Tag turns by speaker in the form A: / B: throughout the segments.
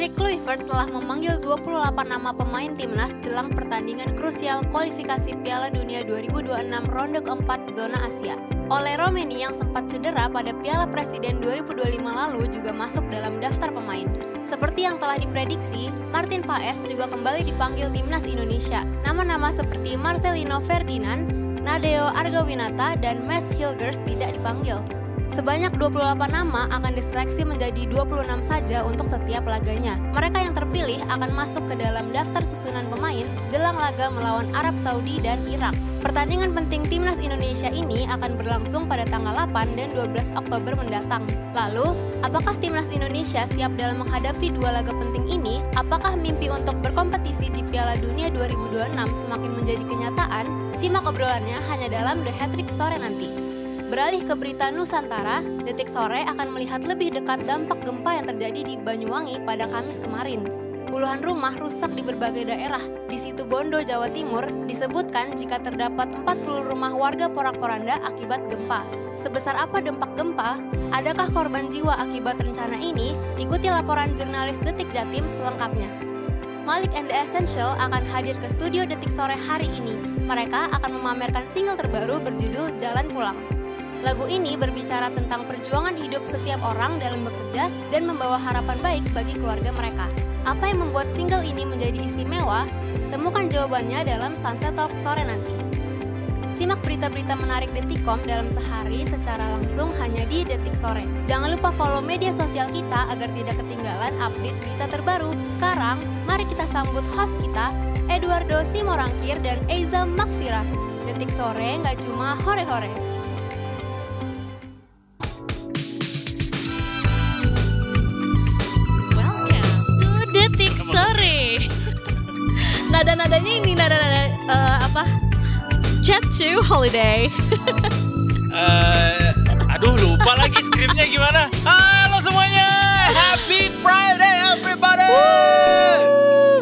A: Patrick Kluivert telah memanggil 28 nama pemain timnas jelang pertandingan krusial kualifikasi Piala Dunia 2026 ronde keempat zona Asia. Ole Romeni yang sempat cedera pada Piala Presiden 2025 lalu juga masuk dalam daftar pemain. Seperti yang telah diprediksi, Martin Paes juga kembali dipanggil timnas Indonesia. Nama-nama seperti Marcelino Ferdinand, Nadeo Argawinata, dan Mads Hilgers tidak dipanggil. Sebanyak 28 nama akan diseleksi menjadi 26 saja untuk setiap laganya. Mereka yang terpilih akan masuk ke dalam daftar susunan pemain jelang laga melawan Arab Saudi dan Irak. Pertandingan penting timnas Indonesia ini akan berlangsung pada tanggal 8 dan 12 Oktober mendatang. Lalu, apakah timnas Indonesia siap dalam menghadapi dua laga penting ini? Apakah mimpi untuk berkompetisi di Piala Dunia 2026 semakin menjadi kenyataan? Simak obrolannya hanya dalam The Hat-Trick sore nanti. Beralih ke berita Nusantara, Detik Sore akan melihat lebih dekat dampak gempa yang terjadi di Banyuwangi pada Kamis kemarin. Puluhan rumah rusak di berbagai daerah. Di Situbondo, Jawa Timur, disebutkan jika terdapat 40 rumah warga porak-poranda akibat gempa. Sebesar apa dampak gempa? Adakah korban jiwa akibat rencana ini? Ikuti laporan jurnalis Detik Jatim selengkapnya. Malik and the Essential akan hadir ke studio Detik Sore hari ini. Mereka akan memamerkan single terbaru berjudul Jalan Pulang. Lagu ini berbicara tentang perjuangan hidup setiap orang dalam bekerja dan membawa harapan baik bagi keluarga mereka. Apa yang membuat single ini menjadi istimewa? Temukan jawabannya dalam Sunset Talk sore nanti. Simak berita-berita menarik Detikcom dalam sehari secara langsung hanya di Detik Sore. Jangan lupa follow media sosial kita agar tidak ketinggalan update berita terbaru. Sekarang, mari kita sambut host kita, Eduardo Simorangkir dan Eiza Makfira. Detik Sore nggak cuma hore-hore.
B: Detik Sore. Nada-nadanya ini nada-nada Jet to Holiday.
C: Aduh lupa lagi skripnya gimana. Halo semuanya, Happy Friday everybody.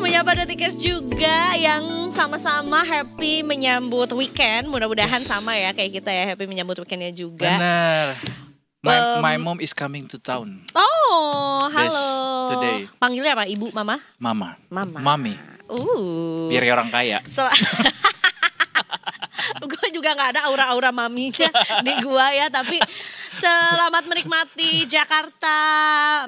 B: Menyapa Detikers juga yang sama-sama happy menyambut weekend. Mudah-mudahan sama ya kayak kita ya, happy menyambut weekendnya juga.
C: Benar. My mom is coming to town.
B: Oh, halo.
C: Today.
B: Panggilnya apa? Ibu, mama?
C: Mama.
B: Mama.
C: Mami. Biar kayak orang kaya.
B: Gue juga gak ada aura-aura maminya di gua ya. Tapi selamat menikmati Jakarta,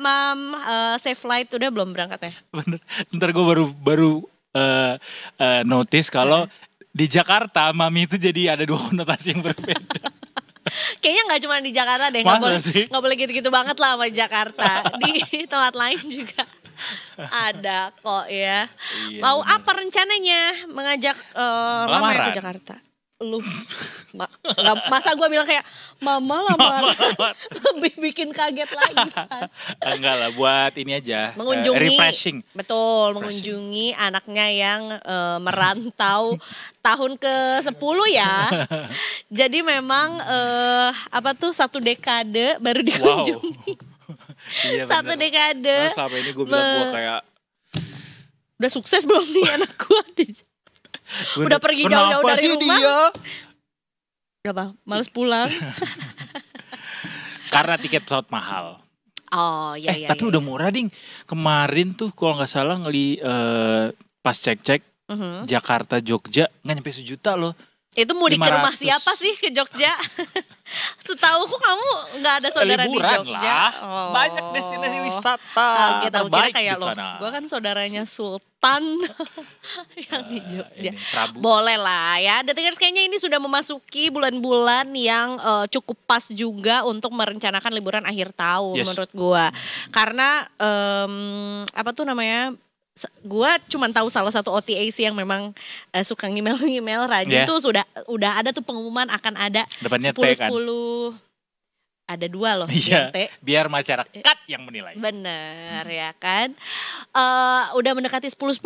B: Mam. Safe flight, udah belum berangkat ya?
C: Bener. Ntar gue baru notice kalau di Jakarta mami itu jadi ada dua konotasi yang berbeda.
B: Kayaknya gak cuma di Jakarta deh, gak boleh gitu-gitu banget lah sama Jakarta. Di tempat lain juga ada kok ya. Iya, mau bener. Apa rencananya mengajak mama ke Jakarta? Lu masa gue bilang kayak mama lamaran lebih bikin kaget lagi kan?
C: Enggak lah, buat ini aja
B: mengunjungi,
C: refreshing.
B: Betul, mengunjungi anaknya yang merantau tahun ke-10 ya. Jadi memang satu dekade baru dikunjungi. Wow. Iya, satu dekade.
C: Selama ini gue bilang gue kayak
B: udah sukses belum nih anak gue di udah pergi jauh-jauh dari rumah. Dia? Kenapa? Males pulang.
C: Karena tiket pesawat mahal.
B: Oh iya.
C: Tapi udah murah ding. Kemarin tuh kalau nggak salah pas cek-cek Jakarta Jogja nggak nyampe 1 juta loh.
B: Itu mudik ke rumah siapa sih ke Jogja? Setahuku kamu nggak ada saudara di Jogja.
C: Lah. Oh. Banyak destinasi wisata.
B: Tahu kira kayak lo. Gue kan saudaranya Sultan yang di Jogja. Boleh lah ya. Detikers kayaknya ini sudah memasuki bulan-bulan yang cukup pas juga untuk merencanakan liburan akhir tahun menurut gue. Karena gue cuma tahu salah satu OTA sih yang memang suka ngemail rajin tuh udah ada tuh pengumuman akan ada 10-10 ada 2 loh
C: biar masyarakat yang menilai.
B: Bener ya kan. Udah mendekati 10-10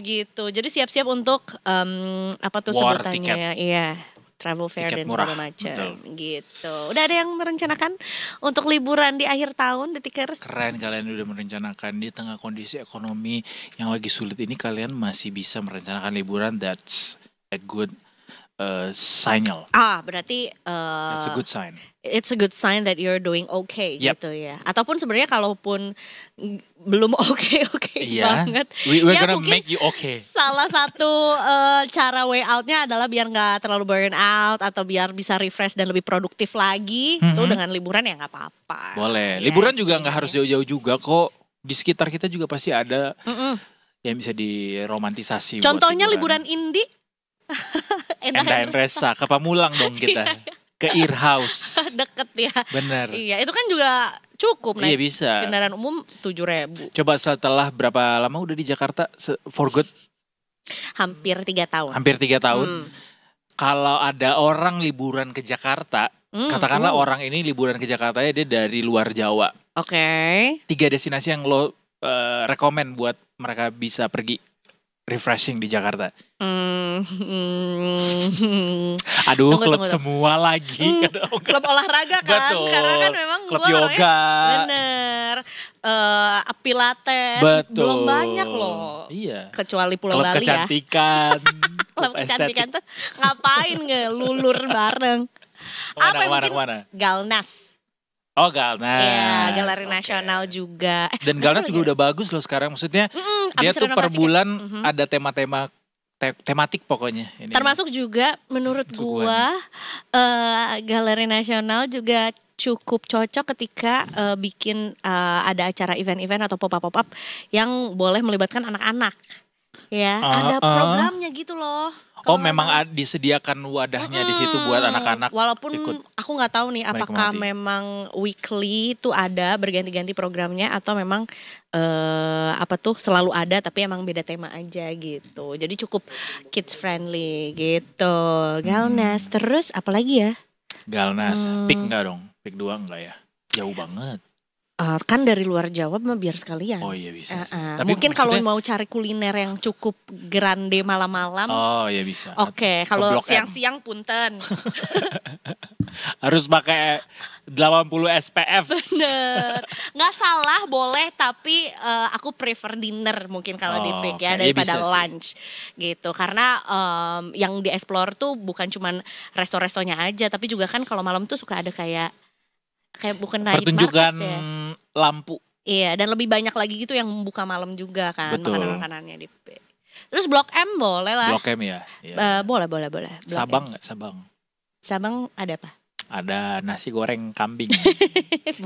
B: gitu. Jadi siap-siap untuk sebutannya
C: ticket.
B: Ya. Iya. Travel fair dan segala macam gitu. Udah ada yang merencanakan untuk liburan di akhir tahun, Detikers?
C: Keren kalian udah merencanakan di tengah kondisi ekonomi yang lagi sulit ini, kalian masih bisa merencanakan liburan. That's a good signal.
B: Berarti
C: That's a good sign.
B: It's a good sign that you're doing okay
C: Yep.
B: gitu ya. Ataupun sebenarnya kalaupun belum oke banget.
C: We're
B: ya
C: gonna
B: mungkin
C: make you okay.
B: salah satu cara way outnya adalah biar nggak terlalu burn out atau biar bisa refresh dan lebih produktif lagi. Itu dengan liburan ya nggak apa-apa.
C: Boleh.
B: Ya,
C: Liburan juga nggak harus jauh-jauh juga kok. Di sekitar kita juga pasti ada yang bisa diromantisasi.
B: Contohnya
C: buat
B: liburan indie.
C: Enda Resa ke Pamulang dong kita. Ke Ear House.
B: Deket ya.
C: Bener.
B: Iya, itu kan juga cukup
C: Iya
B: naik
C: bisa.
B: kendaraan umum 7.000.
C: Coba setelah berapa lama udah di Jakarta for good?
B: Hampir 3 tahun.
C: Hampir 3 tahun. Kalau ada orang liburan ke Jakarta, katakanlah orang ini liburan ke Jakarta ya dia dari luar Jawa.
B: Oke.
C: 3 destinasi yang lo rekomen buat mereka bisa pergi refreshing di Jakarta. Aduh, klub semua lagi.
B: Klub olahraga kan,
C: betul.
B: karena kan memang
C: klub
B: gua
C: yoga.
B: Bener. Pilates,
C: Betul.
B: belum banyak loh.
C: Iya.
B: Kecuali Pulau
C: Klub
B: Bali ya.
C: kecantikan.
B: Klub kecantikan tuh ngapain ngelulur bareng? Apa yang mungkin
C: Kemana?
B: Galnas.
C: Oh, Galnas.
B: Ya, Galeri Nasional juga.
C: Dan Galnas juga udah bagus loh sekarang. Maksudnya dia tuh per bulan ada tema-tema tematik pokoknya. Ini.
B: Termasuk juga menurut gua Galeri Nasional juga cukup cocok ketika bikin ada acara event-event atau pop-up yang boleh melibatkan anak-anak. Ya, ada programnya gitu loh.
C: Oh, memang disediakan wadahnya di situ buat anak-anak.
B: Walaupun
C: ikut.
B: Aku nggak tahu nih apakah memang weekly itu ada berganti-ganti programnya atau memang selalu ada tapi emang beda tema aja gitu. Jadi cukup kids friendly gitu. Galnas. Terus apa lagi ya?
C: Galnas. Pik enggak dong? Pik 2 enggak ya? Jauh banget.
B: Kan dari luar Jawa mah biar sekalian.
C: Oh iya bisa.
B: Tapi mungkin kalau mau cari kuliner yang cukup grande malam-malam.
C: Oh iya bisa.
B: Oke, kalau siang-siang punten.
C: Harus pakai 80 SPF.
B: Bener. Nggak salah boleh tapi aku prefer dinner mungkin kalau di Pik ya daripada lunch gitu. Karena yang di-explore tuh bukan cuman resto-restonya aja tapi juga kan kalau malam tuh suka ada kayak bukan night
C: pertunjukan
B: market ya.
C: Lampu.
B: Iya, dan lebih banyak lagi gitu yang buka malam juga kan makanan-makanannya di Pik. Terus Blok M boleh lah.
C: Blok M ya.
B: Boleh. Blok
C: Sabang
B: M.
C: nggak Sabang?
B: Sabang ada apa?
C: Ada nasi goreng kambing.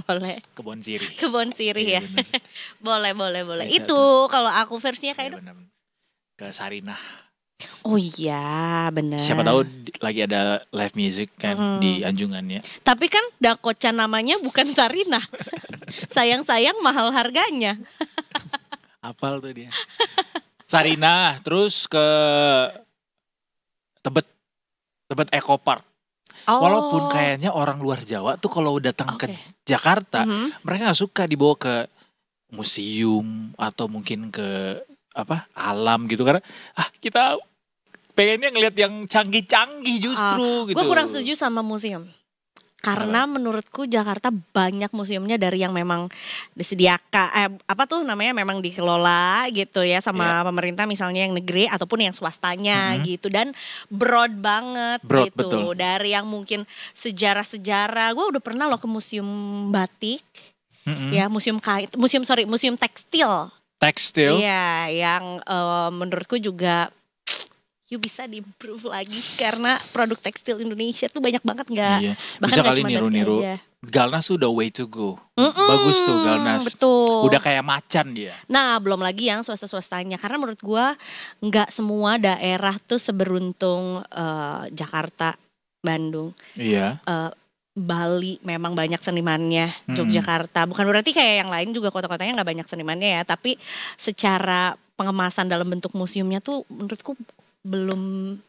B: Boleh.
C: Kebon Sirih.
B: Kebon Sirih ya. boleh.
C: Bisa
B: itu kalau aku versinya kayak
C: bener. Ke Sarinah.
B: Oh iya benar.
C: Siapa tahu lagi ada live music kan di anjungannya.
B: Tapi kan Dakoca namanya bukan Sarinah. Sayang-sayang mahal harganya.
C: Apal tuh dia. Sarinah, terus ke Tebet Eco Park. Walaupun kayaknya orang luar Jawa tuh kalau datang ke Jakarta, mereka nggak suka dibawa ke museum atau mungkin ke alam gitu karena kita pengennya ngelihat yang canggih-canggih justru gitu.
B: Gue kurang setuju sama museum. Karena menurutku Jakarta banyak museumnya dari yang memang disediakan memang dikelola gitu ya sama pemerintah misalnya yang negeri ataupun yang swastanya gitu dan broad banget gitu.
C: Betul.
B: Dari yang mungkin sejarah-sejarah. Gue udah pernah loh ke museum batik. Ya, museum tekstil. Iya, yang menurutku juga bisa diimprove lagi karena produk tekstil Indonesia tuh banyak banget
C: bisa kali niru-niru. Galnas tuh udah way to go. Bagus tuh Galnas.
B: Betul.
C: Udah kayak macan dia.
B: Nah, belum lagi yang swasta-swastanya karena menurut gua nggak semua daerah tuh seberuntung Jakarta, Bandung.
C: Iya.
B: Bali memang banyak senimannya, Yogyakarta. Bukan berarti kayak yang lain juga kota-kotanya nggak banyak senimannya ya, tapi secara pengemasan dalam bentuk museumnya tuh menurutku belum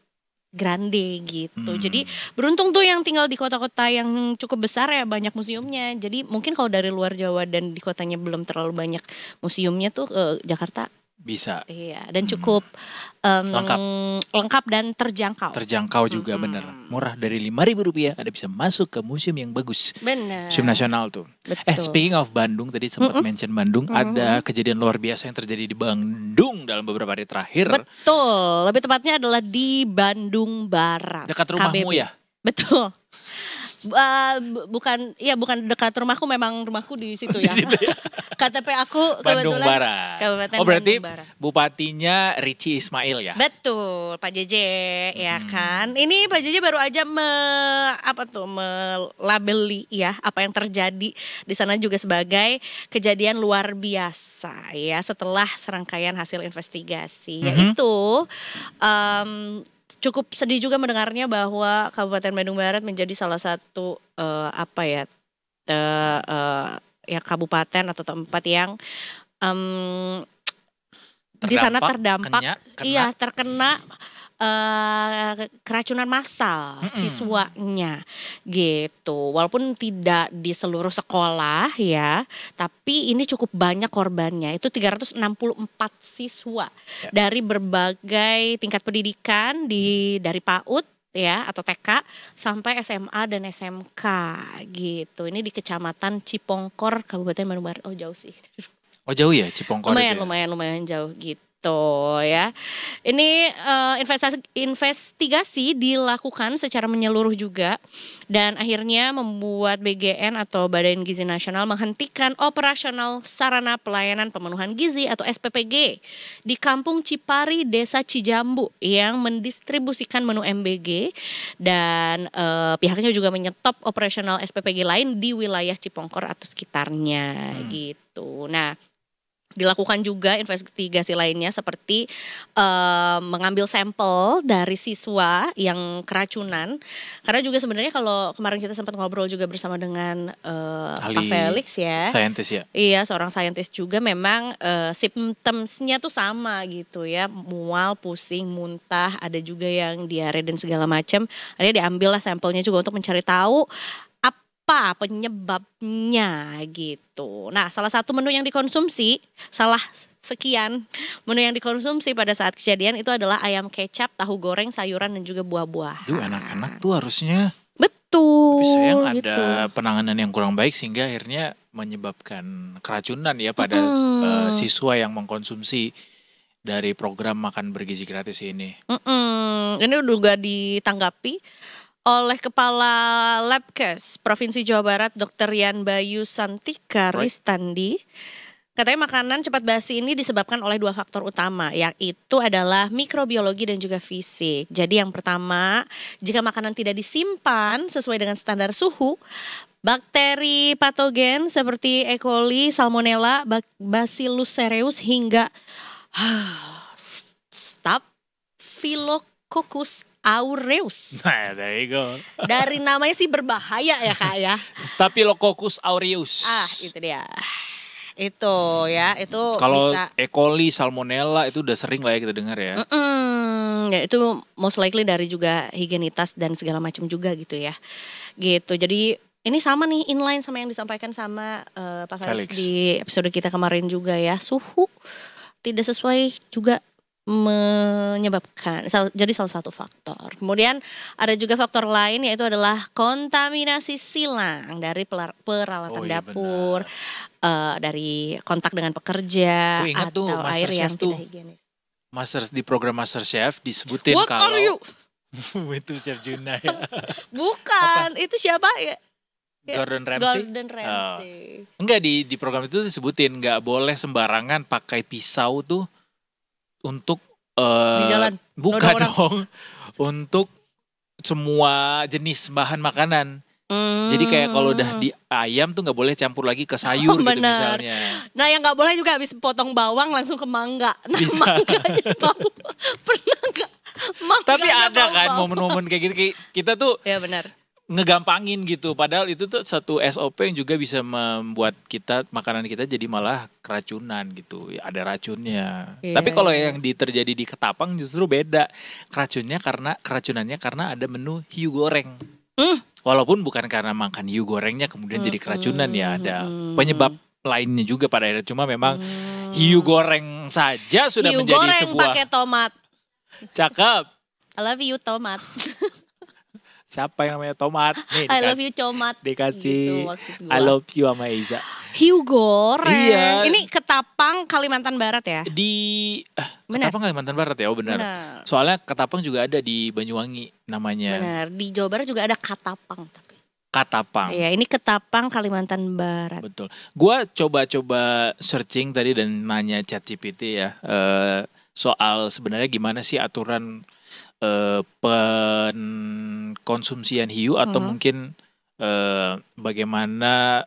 B: grande gitu. Jadi beruntung tuh yang tinggal di kota-kota yang cukup besar ya banyak museumnya. Jadi mungkin kalau dari luar Jawa dan di kotanya belum terlalu banyak museumnya tuh Jakarta
C: Bisa.
B: Iya, dan cukup lengkap dan terjangkau.
C: Terjangkau juga bener. Murah dari Rp5.000 Anda bisa masuk ke museum yang bagus.
B: Bener.
C: Museum Nasional tuh.
B: Betul.
C: Speaking of Bandung, tadi sempat mention Bandung, ada kejadian luar biasa yang terjadi di Bandung dalam beberapa hari terakhir.
B: Betul, lebih tepatnya adalah di Bandung Barat.
C: Dekat rumahmu
B: KBB.
C: ya?
B: Betul. Bukan dekat rumahku, memang rumahku di situ ya. KTP aku
C: Bandung
B: kebetulan
C: Barat.
B: Kabupaten
C: berarti
B: Bandung Barat.
C: Bupatinya Richie Ismail ya?
B: Betul, Pak JJ ya kan. Ini Pak JJ baru aja melabeli ya apa yang terjadi di sana juga sebagai kejadian luar biasa ya setelah serangkaian hasil investigasi, yaitu cukup sedih juga mendengarnya bahwa Kabupaten Bandung Barat menjadi salah satu kabupaten atau tempat yang di sana terdampak, terkena keracunan massal siswanya gitu. Walaupun tidak di seluruh sekolah ya, tapi ini cukup banyak korbannya. Itu 364 siswa dari berbagai tingkat pendidikan dari PAUD ya atau TK sampai SMA dan SMK gitu. Ini di Kecamatan Cipongkor, Kabupaten Bandung Barat. Oh jauh sih.
C: Oh jauh ya Cipongkor.
B: Lumayan jauh gitu ya. Ini investigasi dilakukan secara menyeluruh juga dan akhirnya membuat BGN atau Badan Gizi Nasional menghentikan operasional sarana pelayanan pemenuhan gizi atau SPPG di Kampung Cipari, Desa Cijambu yang mendistribusikan menu MBG dan pihaknya juga menyetop operasional SPPG lain di wilayah Cipongkor atau sekitarnya gitu. Nah, dilakukan juga investigasi lainnya seperti mengambil sampel dari siswa yang keracunan. Karena juga sebenarnya kalau kemarin kita sempat ngobrol juga bersama dengan Pak Felix ya.
C: Saintis ya.
B: Iya, seorang saintis juga, memang symptoms-nya tuh sama gitu ya. Mual, pusing, muntah, ada juga yang diare dan segala macam. Akhirnya diambil lah sampelnya juga untuk mencari tahu apa penyebabnya gitu. Nah, salah satu menu yang dikonsumsi, sekian menu yang dikonsumsi pada saat kejadian itu adalah ayam kecap, tahu goreng, sayuran dan juga buah-buah.
C: Itu anak-anak tuh harusnya.
B: Betul.
C: Tapi sayang ada penanganan yang kurang baik sehingga akhirnya menyebabkan keracunan ya pada siswa yang mengkonsumsi dari program makan bergizi gratis ini.
B: Ini juga ditanggapi oleh Kepala Labkes Provinsi Jawa Barat Dr. Yan Bayu Santika Ristandi. Katanya makanan cepat basi ini disebabkan oleh dua faktor utama, yaitu adalah mikrobiologi dan juga fisik. Jadi yang pertama, jika makanan tidak disimpan sesuai dengan standar suhu, bakteri patogen seperti E. coli, Salmonella, Bacillus cereus hingga Staphylococcus aureus.
C: Nah, there you go.
B: Dari namanya sih berbahaya ya Kak ya.
C: Staphylococcus aureus.
B: Itu dia. Itu ya, itu
C: kalau
B: bisa.
C: E. coli, Salmonella itu udah sering lah ya kita dengar ya.
B: Ya itu most likely dari juga higienitas dan segala macam juga gitu ya. Gitu. Jadi ini sama nih, inline sama yang disampaikan sama Pak Felix di episode kita kemarin juga ya. Suhu tidak sesuai juga menyebabkan, jadi salah satu faktor. Kemudian ada juga faktor lain, yaitu adalah kontaminasi silang dari peralatan dapur, dari kontak dengan pekerja atau air yang tidak higienis.
C: Di program MasterChef disebutin
B: What
C: kalau
B: are you?
C: Itu Chef Juna ya.
B: Bukan, itu siapa ya?
C: Gordon Ramsay. Enggak, di program itu disebutin nggak boleh sembarangan pakai pisau tuh untuk
B: di jalan.
C: Bukan dong. Untuk semua jenis bahan makanan. Jadi kayak kalau udah di ayam tuh nggak boleh campur lagi ke sayur gitu misalnya.
B: Nah yang nggak boleh juga habis potong bawang langsung ke mangga. Nah,
C: bisa.
B: Mangganya bau. Pernah nggak?
C: Tapi ada kan momen-momen kayak gitu, kita tuh.
B: Ya benar.
C: Ngegampangin gitu, padahal itu tuh satu SOP yang juga bisa membuat makanan kita jadi malah keracunan gitu, ada racunnya. Tapi kalau yang terjadi di Ketapang justru beda, keracunannya karena ada menu hiu goreng. Walaupun bukan karena makan hiu gorengnya kemudian jadi keracunan ya, ada penyebab lainnya juga pada akhirnya. Cuma memang hiu goreng saja sudah
B: hiu
C: menjadi
B: goreng
C: sebuah
B: pakai tomat.
C: Cakep.
B: I love you tomat.
C: Siapa yang namanya tomat? Nih,
B: I love you tomat.
C: Dikasih
B: gitu,
C: I love you sama Iza.
B: Hiu goreng.
C: Iya.
B: Ini Ketapang, Kalimantan Barat ya?
C: Ketapang Kalimantan Barat ya? Oh benar. Soalnya Ketapang juga ada di Banyuwangi namanya.
B: Benar. Di Jawa Barat juga ada Katapang tapi.
C: Katapang.
B: Iya, ini Ketapang Kalimantan Barat.
C: Betul. Gua coba searching tadi dan nanya ChatGPT ya soal sebenarnya gimana sih aturan penkonsumsian hiu atau mungkin bagaimana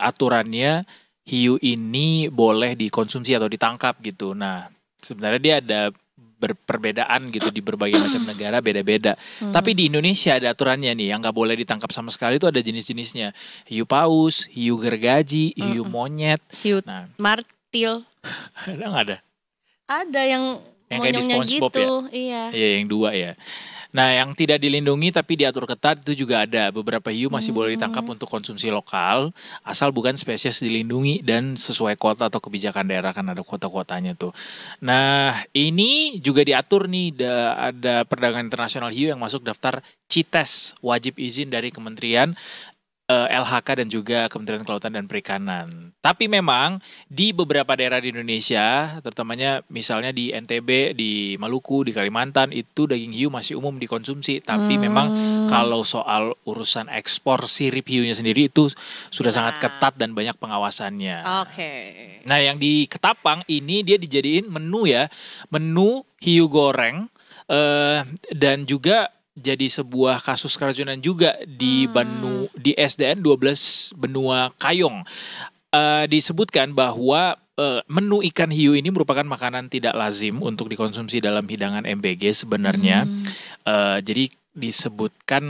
C: aturannya hiu ini boleh dikonsumsi atau ditangkap gitu. Nah, sebenarnya dia ada perbedaan gitu di berbagai macam negara beda-beda. Tapi di Indonesia ada aturannya nih yang nggak boleh ditangkap sama sekali itu ada jenis-jenisnya. Hiu paus, hiu gergaji, hiu monyet,
B: hiu martil.
C: Ada nggak ada?
B: Ada yang
C: kayak di SpongeBob
B: gitu,
C: ya? Iya yang 2 ya. Nah yang tidak dilindungi tapi diatur ketat itu juga ada. Beberapa hiu masih boleh ditangkap untuk konsumsi lokal asal bukan spesies dilindungi dan sesuai kuota atau kebijakan daerah, kan ada kuota-kuotanya tuh. Nah ini juga diatur nih, ada perdagangan internasional hiu yang masuk daftar CITES wajib izin dari Kementerian LHK dan juga Kementerian Kelautan dan Perikanan. Tapi memang di beberapa daerah di Indonesia, terutamanya misalnya di NTB, di Maluku, di Kalimantan, itu daging hiu masih umum dikonsumsi. Tapi memang kalau soal urusan ekspor sirip hiunya sendiri itu sudah sangat ketat dan banyak pengawasannya. Nah yang di Ketapang ini dia dijadiin menu ya, menu hiu goreng dan juga jadi sebuah kasus keracunan juga di di SDN 12 Benua Kayong. Disebutkan bahwa menu ikan hiu ini merupakan makanan tidak lazim untuk dikonsumsi dalam hidangan MBG sebenarnya. Jadi disebutkan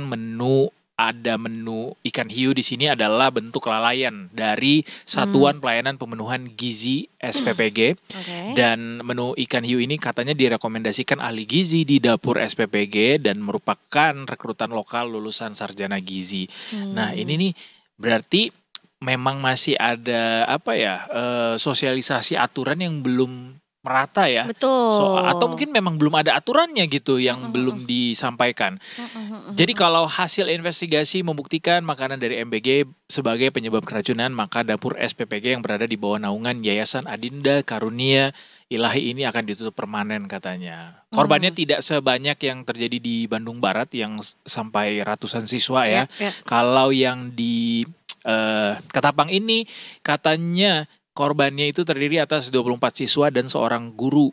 C: ada menu ikan hiu di sini adalah bentuk kelalaian dari Satuan Pelayanan Pemenuhan Gizi SPPG. Dan menu ikan hiu ini katanya direkomendasikan ahli gizi di dapur SPPG dan merupakan rekrutan lokal lulusan sarjana gizi. Nah ini nih berarti memang masih ada sosialisasi aturan yang belum merata ya.
B: Betul.
C: Atau mungkin memang belum ada aturannya gitu yang belum disampaikan. Jadi kalau hasil investigasi membuktikan makanan dari MBG sebagai penyebab keracunan, maka dapur SPPG yang berada di bawah naungan Yayasan Adinda Karunia Ilahi ini akan ditutup permanen katanya. Korbannya tidak sebanyak yang terjadi di Bandung Barat yang sampai ratusan siswa ya. Kalau yang di Ketapang ini katanya korbannya itu terdiri atas 24 siswa dan seorang guru.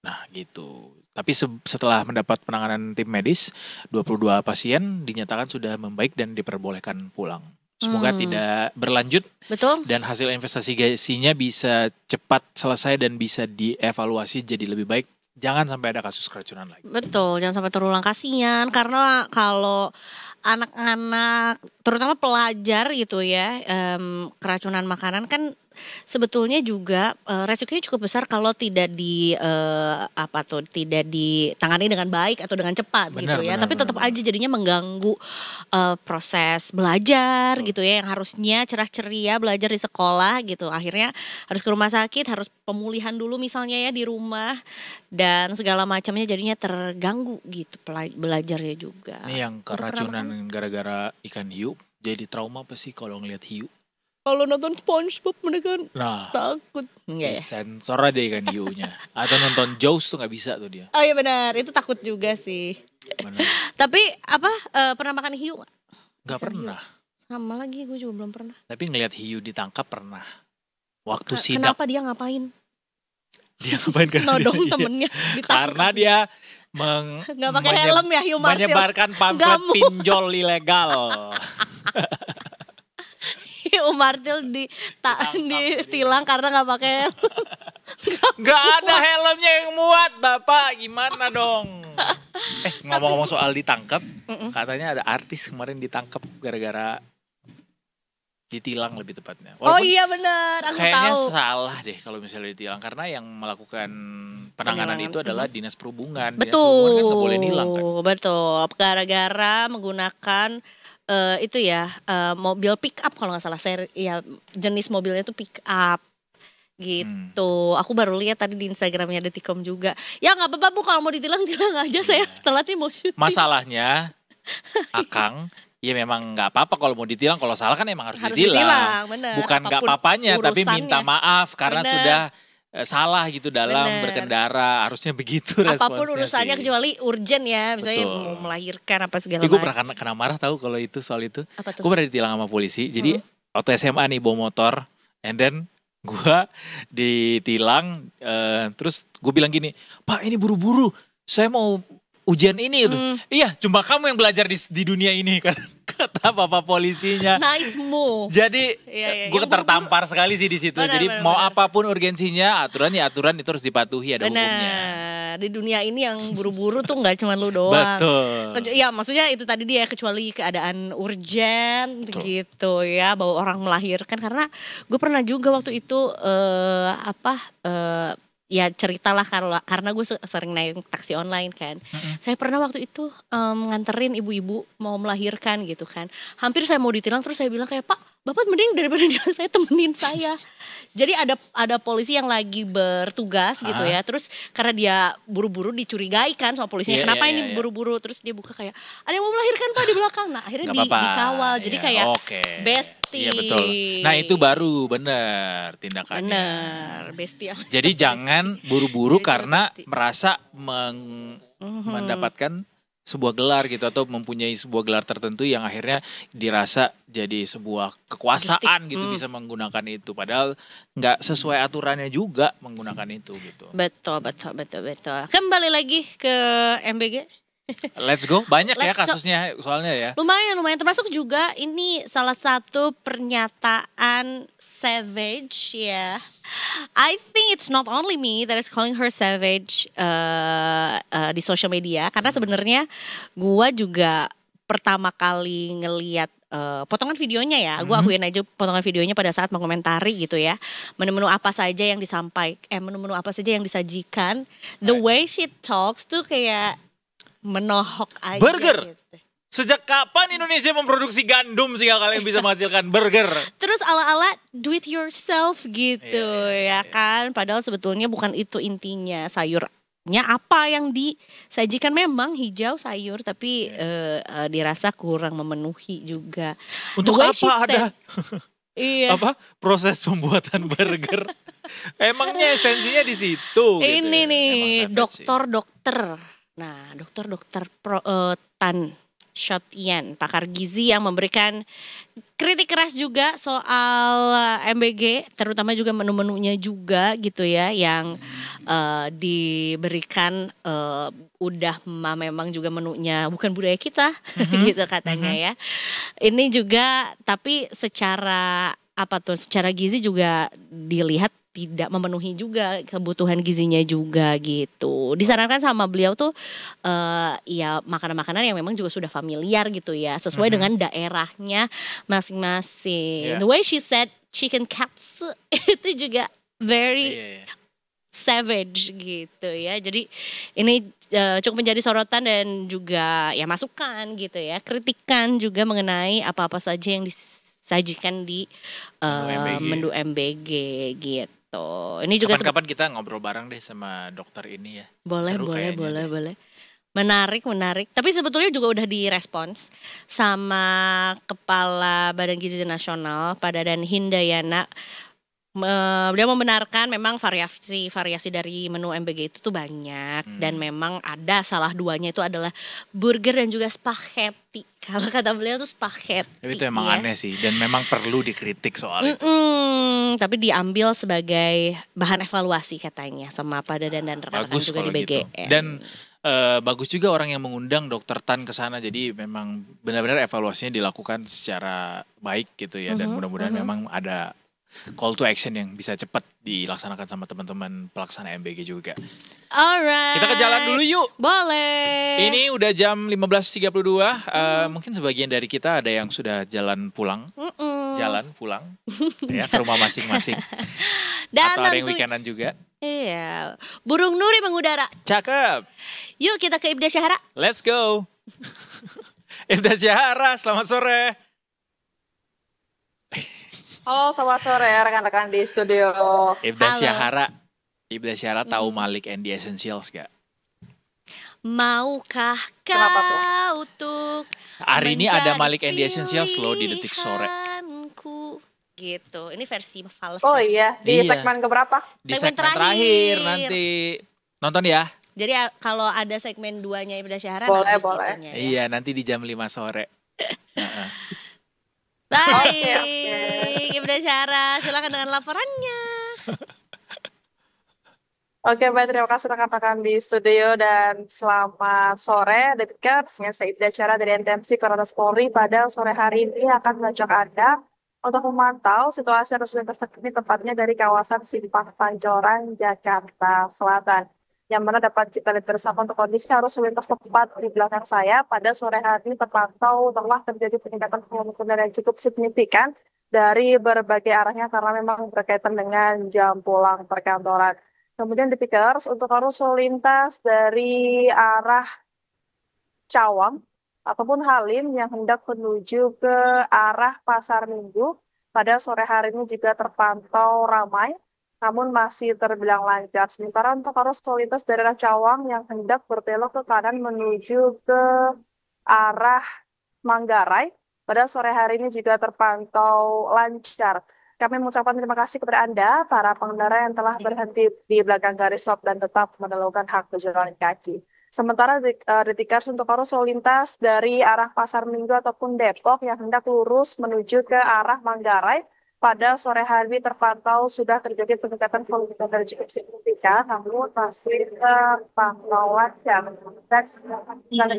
C: Nah gitu. Tapi setelah mendapat penanganan tim medis, 22 pasien dinyatakan sudah membaik dan diperbolehkan pulang. Semoga tidak berlanjut.
B: Betul.
C: Dan hasil investigasinya bisa cepat selesai dan bisa dievaluasi jadi lebih baik. Jangan sampai ada kasus keracunan lagi.
B: Betul, jangan sampai terulang, kasihan. Karena kalau anak-anak, terutama pelajar gitu ya, keracunan makanan kan sebetulnya juga resikonya cukup besar kalau tidak tidak ditangani dengan baik atau dengan cepat gitu ya. Tapi tetap aja jadinya mengganggu proses belajar gitu ya, yang harusnya cerah ceria belajar di sekolah gitu. Akhirnya harus ke rumah sakit, harus pemulihan dulu misalnya ya di rumah dan segala macamnya jadinya terganggu gitu belajarnya juga.
C: Ini yang keracunan gara-gara ikan hiu jadi trauma apa sih kalau ngelihat hiu?
B: Kalau nonton SpongeBob mereka takut.
C: Sensor aja ikan hiunya. Atau nonton Jaws tuh gak bisa tuh dia.
B: Oh iya benar, itu takut juga sih. Tapi pernah makan hiu gak?
C: Gak pernah.
B: Sama lagi, gue juga belum pernah.
C: Tapi ngelihat hiu ditangkap pernah. Waktu sidak.
B: Kenapa dia ngapain?
C: Dia ngapain kan?
B: Nodong temennya ditangkap.
C: Karena dia
B: gak pakai helm ya hiu martil.
C: Menyebarkan pamflet pinjol ilegal.
B: Hiu martil ditilang karena gak pakai helm.
C: Gak ada helmnya yang muat Bapak, gimana dong? Ngomong-ngomong soal ditangkap, katanya ada artis kemarin ditangkap gara-gara ditilang lebih tepatnya.
B: Walaupun iya benar, aku
C: kayaknya
B: tahu.
C: salah deh kalau misalnya ditilang karena yang melakukan penanganan itu adalah Dinas Perhubungan.
B: Betul.
C: Dinas Perhubungan kan gak boleh nilang kan?
B: Betul, gara-gara menggunakan itu ya mobil pick up kalau nggak salah. Ya jenis mobilnya itu pick up gitu. Aku baru lihat tadi di Instagramnya Detikom juga. Ya nggak apa-apa Bu, kalau mau ditilang aja, saya telat nih mau syuting.
C: Masalahnya Akang, ya memang nggak apa-apa kalau mau ditilang. Kalau salah kan emang harus ditilang.
B: Bener.
C: Bukan nggak apa-apanya, tapi minta maaf karena sudah salah gitu dalam berkendara. Harusnya begitu responsnya.
B: Apapun urusannya
C: sih.
B: Kecuali urgent ya, misalnya mau melahirkan apa segala macam.
C: Gue pernah kena marah tahu kalau itu soal itu. Gue pernah ditilang sama polisi. Jadi waktu SMA nih bawa motor, and then gue ditilang. Terus gue bilang gini, Pak ini buru-buru, saya mau ujian ini itu. Iya, cuma kamu yang belajar di dunia ini kan, kata bapak polisinya.
B: Nice move.
C: Jadi gue tertampar sekali sih di situ. Jadi mau apapun urgensinya, aturan itu harus dipatuhi, ada hukumnya.
B: Di dunia ini yang buru-buru tuh nggak cuma lu doang.
C: Betul.
B: Ya maksudnya itu tadi dia, kecuali keadaan urgent gitu ya, bawa orang melahirkan. Karena gue pernah juga waktu itu ya ceritalah karena gue sering naik taksi online kan. Saya pernah waktu itu nganterin ibu-ibu mau melahirkan gitu kan. Hampir saya mau ditilang, terus saya bilang kayak, Pak, Bapak mending daripada saya temenin saya. Jadi ada polisi yang lagi bertugas gitu ya. Terus karena dia buru-buru dicurigai kan sama polisinya. Kenapa ini buru-buru? Terus dia buka kayak, ada yang mau melahirkan Pak di belakang. Nah akhirnya dikawal. Jadi kayak bestie.
C: Iya betul. Nah itu baru bener tindakannya.
B: Bener, bestie.
C: Jadi jangan buru-buru karena merasa mendapatkan sebuah gelar gitu, atau mempunyai sebuah gelar tertentu yang akhirnya dirasa jadi sebuah kekuasaan gitu, bisa menggunakan itu, padahal nggak sesuai aturannya juga menggunakan itu gitu.
B: Betul. Kembali lagi ke MBG.
C: Let's go, banyak ya kasusnya soalnya ya.
B: Lumayan, termasuk juga ini salah satu pernyataan savage ya. I think it's not only me that is calling her savage di social media, karena sebenarnya gua juga pertama kali ngelihat potongan videonya ya, gue akuin aja potongan videonya pada saat mengomentari gitu ya, menu-menu apa saja yang menu-menu apa saja yang disajikan, the way she talks tuh kayak menohok aja.
C: Burger.
B: Gitu.
C: Sejak kapan Indonesia memproduksi gandum sehingga kalian bisa menghasilkan burger?
B: Terus ala-ala do it yourself gitu ya kan. Padahal sebetulnya bukan itu intinya. Sayurnya apa yang disajikan memang hijau sayur, tapi dirasa kurang memenuhi juga.
C: Untuk apa ada proses pembuatan burger? Emangnya esensinya di situ.
B: Ini gitu. Nih dokter. Nah dokter Tan Shotyan, pakar gizi yang memberikan kritik keras juga soal MBG, terutama juga menu-menunya juga gitu ya, yang diberikan udah memang juga menunya bukan budaya kita gitu katanya ya. Ini juga tapi secara gizi juga dilihat tidak memenuhi juga kebutuhan gizinya juga gitu. Disarankan sama beliau tuh ya makanan-makanan yang memang juga sudah familiar gitu ya, sesuai dengan daerahnya masing-masing. The way she said chicken katsu itu juga very savage gitu ya. Jadi ini cukup menjadi sorotan dan juga ya masukan gitu ya, kritikan juga mengenai apa-apa saja yang disajikan di menu MBG gitu. Ini juga
C: kapan-kapan kita ngobrol bareng deh sama dokter ini ya.
B: Boleh. Menarik. Tapi sebetulnya juga udah direspons sama Kepala Badan Gizi Nasional, Pak Dadan Hindayana. Beliau membenarkan memang variasi dari menu MBG itu tuh banyak, dan memang ada salah duanya itu adalah burger dan juga spaghetti. Kalau kata beliau tuh spaghetti.
C: Itu emang aneh sih, dan memang perlu dikritik soal itu.
B: Tapi diambil sebagai bahan evaluasi katanya sama Pak Dadan dan rekan-rekan juga di BGN.
C: Gitu. Dan bagus juga orang yang mengundang Dokter Tan ke sana, jadi memang benar-benar evaluasinya dilakukan secara baik gitu ya, dan mudah-mudahan memang ada call to action yang bisa cepat dilaksanakan sama teman-teman pelaksana MBG juga.
B: Alright.
C: Kita ke jalan dulu yuk.
B: Boleh.
C: Ini udah jam 15.32. Mungkin sebagian dari kita ada yang sudah jalan pulang. Jalan pulang ya, ke rumah masing-masing. Atau ada yang weekendan juga.
B: Iya. Burung Nuri mengudara.
C: Cakep.
B: Yuk kita ke Ibda Syahara.
C: Let's go. Ibda Syahara, selamat sore.
D: Halo, selamat sore rekan-rekan di studio.
C: Ibda Syahara tahu Malik and the Essentials gak?
B: Maukah kau untuk
C: hari ini ada Malik and the Essentials loh di Detik Sore.
B: Gitu, ini versi fals.
D: Oh iya, di segmen keberapa?
C: Di segmen terakhir nanti. Nonton ya.
B: Jadi kalau ada segmen 2-nya Ibda Syahara,
D: boleh.
B: Ya.
C: Iya, nanti di jam 5 sore.
B: Baik, Ibda Syahara, silakan dengan laporannya.
D: Oke, baik, terima kasih rekan-rekan di studio dan selamat sore. Detikers, saya Ibda Syahara dari NTMC Korlantas Polri pada sore hari ini akan mengajak Anda untuk memantau situasi arus lintas terkini tepatnya dari kawasan Simpang Pancoran, Jakarta Selatan. Yang mana dapat kita lihat bersama untuk kondisi arus lintas tepat di belakang saya pada sore hari terpantau telah terjadi peningkatan volume kendaraan yang cukup signifikan dari berbagai arahnya karena memang berkaitan dengan jam pulang perkantoran. Kemudian Detikers untuk arus lalu lintas dari arah Cawang ataupun Halim yang hendak menuju ke arah Pasar Minggu pada sore hari ini juga terpantau ramai, namun masih terbilang lancar. Sementara untuk arus lalu lintas dari arah Cawang yang hendak berbelok ke kanan menuju ke arah Manggarai pada sore hari ini juga terpantau lancar. Kami mengucapkan terima kasih kepada Anda, para pengendara yang telah berhenti di belakang garis stop dan tetap melakukan hak berjalan kaki. Sementara Detikers untuk arus lalu lintas dari arah Pasar Minggu ataupun Depok yang hendak lurus menuju ke arah Manggarai pada sore hari terpantau sudah terjadi peningkatan volume kendaraan cukup signifikan, namun masih terpantau lancar. Dan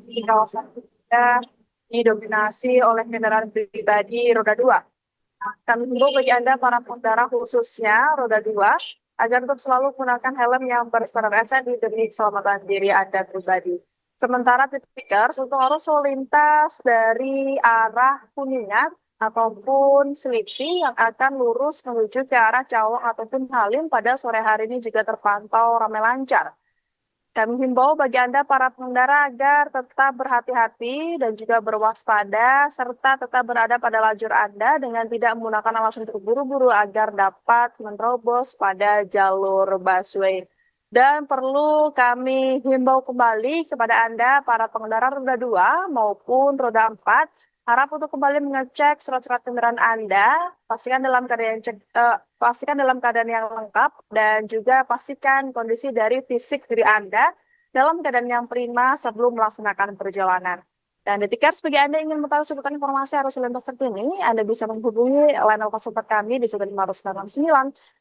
D: di kawasan kita didominasi oleh kendaraan pribadi roda 2. Kami himbau bagi Anda para pengendara khususnya roda 2 agar untuk selalu menggunakan helm yang berstandar SNI demi keselamatan diri Anda pribadi. Sementara Detikers untuk arus lalu lintas dari arah Kuningan ataupun Selipi yang akan lurus menuju ke arah Cawang ataupun Halim pada sore hari ini juga terpantau ramai lancar. Kami himbau bagi Anda para pengendara agar tetap berhati-hati dan juga berwaspada serta tetap berada pada lajur Anda dengan tidak menggunakan alasan terburu-buru agar dapat menerobos pada jalur busway. Dan perlu kami himbau kembali kepada Anda para pengendara roda 2 maupun roda 4 harap untuk kembali mengecek surat-surat kendaraan Anda, pastikan dalam keadaan yang lengkap dan juga pastikan kondisi dari fisik diri Anda dalam keadaan yang prima sebelum melaksanakan perjalanan. Dan Detikers, bagi Anda yang ingin mengetahui seputar informasi arus lintas terkini, Anda bisa menghubungi line support kami di 1599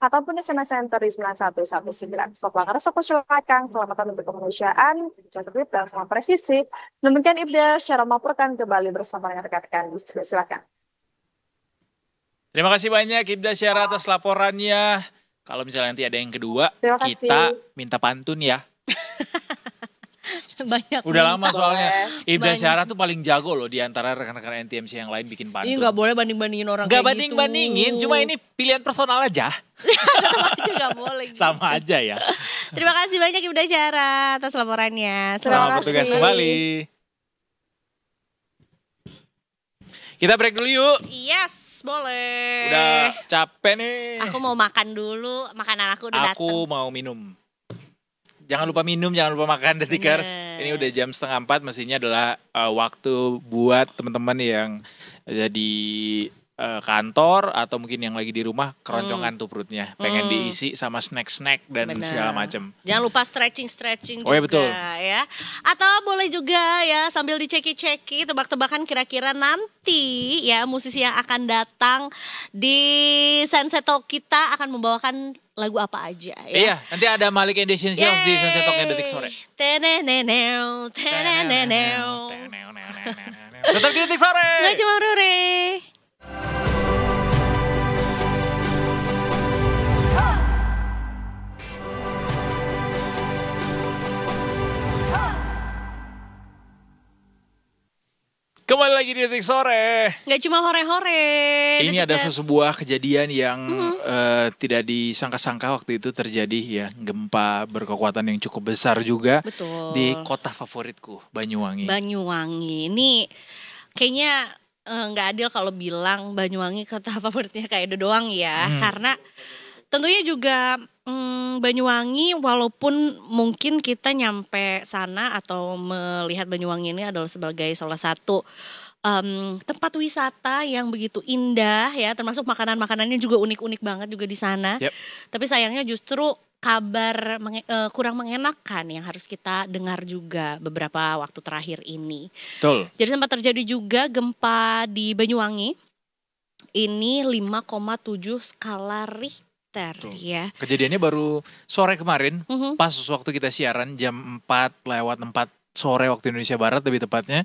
D: ataupun SMS Center di 9119. Setelah karena silakan, keselamatan untuk kemanusiaan, tertib dan sama presisi. Demikian Ibda Syahara melaporkan kembali bersama dengan rekan-rekan di studio. Silakan.
C: Terima kasih banyak Ibda Syahara atas laporannya. Kalau misalnya nanti ada yang kedua, kita minta pantun ya.
B: Banyak
C: udah lama soalnya Ibda Syahara tuh paling jago loh di antara rekan-rekan NTMC yang lain bikin pantun.
B: Ini gak boleh banding-bandingin orang
C: gak
B: kayak
C: banding-bandingin, cuma ini pilihan personal aja.
B: Gak boleh gitu.
C: Sama aja ya.
B: Terima kasih banyak Ibda Syahara atas laporannya.
C: Selamat bertugas kembali. Kita break dulu yuk.
B: Yes, boleh.
C: Udah capek nih.
B: Aku mau makan dulu, makanan aku udah datang.
C: Aku mau minum. Jangan lupa minum, jangan lupa makan Detikers. Ini udah jam 3:30, mestinya adalah waktu buat teman-teman yang jadi kantor atau mungkin yang lagi di rumah keroncongan tuh perutnya. Pengen diisi sama snack-snack dan segala macam.
B: Jangan lupa stretching juga
C: ya, betul.
B: Ya. Atau boleh juga ya sambil diceki-ceki tebak-tebakan kira-kira nanti ya musisi yang akan datang di Sunset Talk kita akan membawakan lagu apa aja ya.
C: Iya, nanti ada Malik and the Essentials di Sunset Talk Detik Sore. Tetap di Detik Sore.
B: Nggak cuma Rure.
C: Kembali lagi di Detik Sore.
B: Gak cuma hore-hore.
C: Ini ada sebuah kejadian yang tidak disangka-sangka waktu itu terjadi ya. Gempa berkekuatan yang cukup besar juga.
B: Betul.
C: Di kota favoritku, Banyuwangi.
B: Banyuwangi. Ini kayaknya nggak adil kalau bilang Banyuwangi kota favoritnya kayak Edo doang ya. Karena tentunya juga Banyuwangi walaupun mungkin kita nyampe sana atau melihat Banyuwangi ini adalah sebagai salah satu tempat wisata yang begitu indah ya, termasuk makanan-makanannya juga unik-unik banget juga di sana.
C: Yep.
B: Tapi sayangnya justru kabar kurang mengenakan yang harus kita dengar juga beberapa waktu terakhir ini.
C: Betul.
B: Jadi sempat terjadi juga gempa di Banyuwangi. Ini 5,7 skala Richter. Ya.
C: Kejadiannya baru sore kemarin, pas waktu kita siaran jam 4:04 sore waktu Indonesia Barat lebih tepatnya.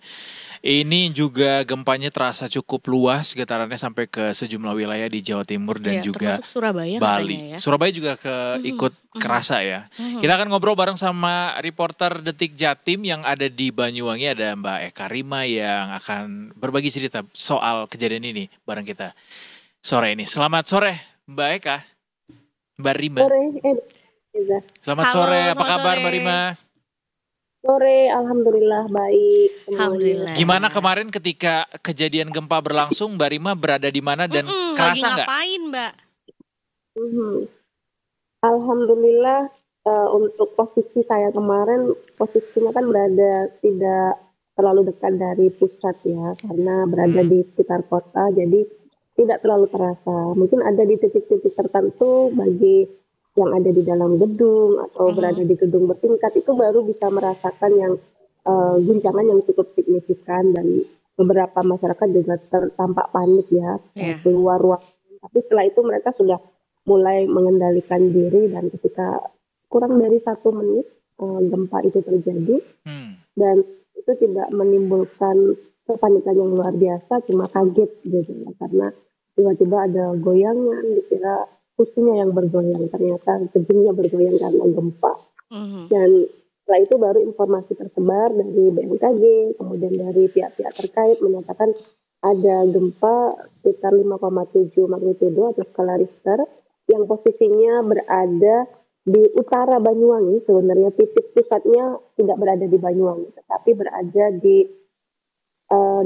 C: Ini juga gempanya terasa cukup luas, getarannya sampai ke sejumlah wilayah di Jawa Timur dan juga
B: termasuk Surabaya
C: Bali.
B: Ya.
C: Surabaya juga ikut kerasa ya. Kita akan ngobrol bareng sama reporter Detik Jatim yang ada di Banyuwangi, ada Mbak Eka Rima yang akan berbagi cerita soal kejadian ini bareng kita sore ini. Selamat sore Mbak Eka. Mbak Rima.
E: Sore,
C: Selamat
B: Halo,
C: sore, apa
B: selamat
C: kabar
B: sore.
C: Mbak Rima?
E: Sore, alhamdulillah baik. Semuanya.
B: Alhamdulillah.
C: Gimana kemarin ketika kejadian gempa berlangsung, Mbak Rima berada di mana dan
B: Lagi
C: kerasa nggak?
B: ngapain Mbak?
E: Alhamdulillah untuk posisi saya kemarin, posisinya kan berada tidak terlalu dekat dari pusat ya, karena berada di sekitar kota, jadi tidak terlalu terasa. Mungkin ada di titik-titik tertentu bagi yang ada di dalam gedung atau berada di gedung bertingkat itu baru bisa merasakan yang guncangan yang cukup signifikan, dan beberapa masyarakat juga tampak panik ya keluar ruangan. Tapi setelah itu mereka sudah mulai mengendalikan diri, dan ketika kurang dari 1 menit gempa itu terjadi dan itu tidak menimbulkan kepanikan yang luar biasa, cuma kaget gitu ya, karena tiba-tiba ada goyangan, dikira kursinya yang bergoyang, ternyata gedungnya bergoyang karena gempa. Dan setelah itu baru informasi tersebar dari BMKG, kemudian dari pihak-pihak terkait menyatakan ada gempa sekitar 5,7 magnitudo atau skala Richter yang posisinya berada di utara Banyuwangi. Sebenarnya titik pusatnya tidak berada di Banyuwangi, tetapi berada di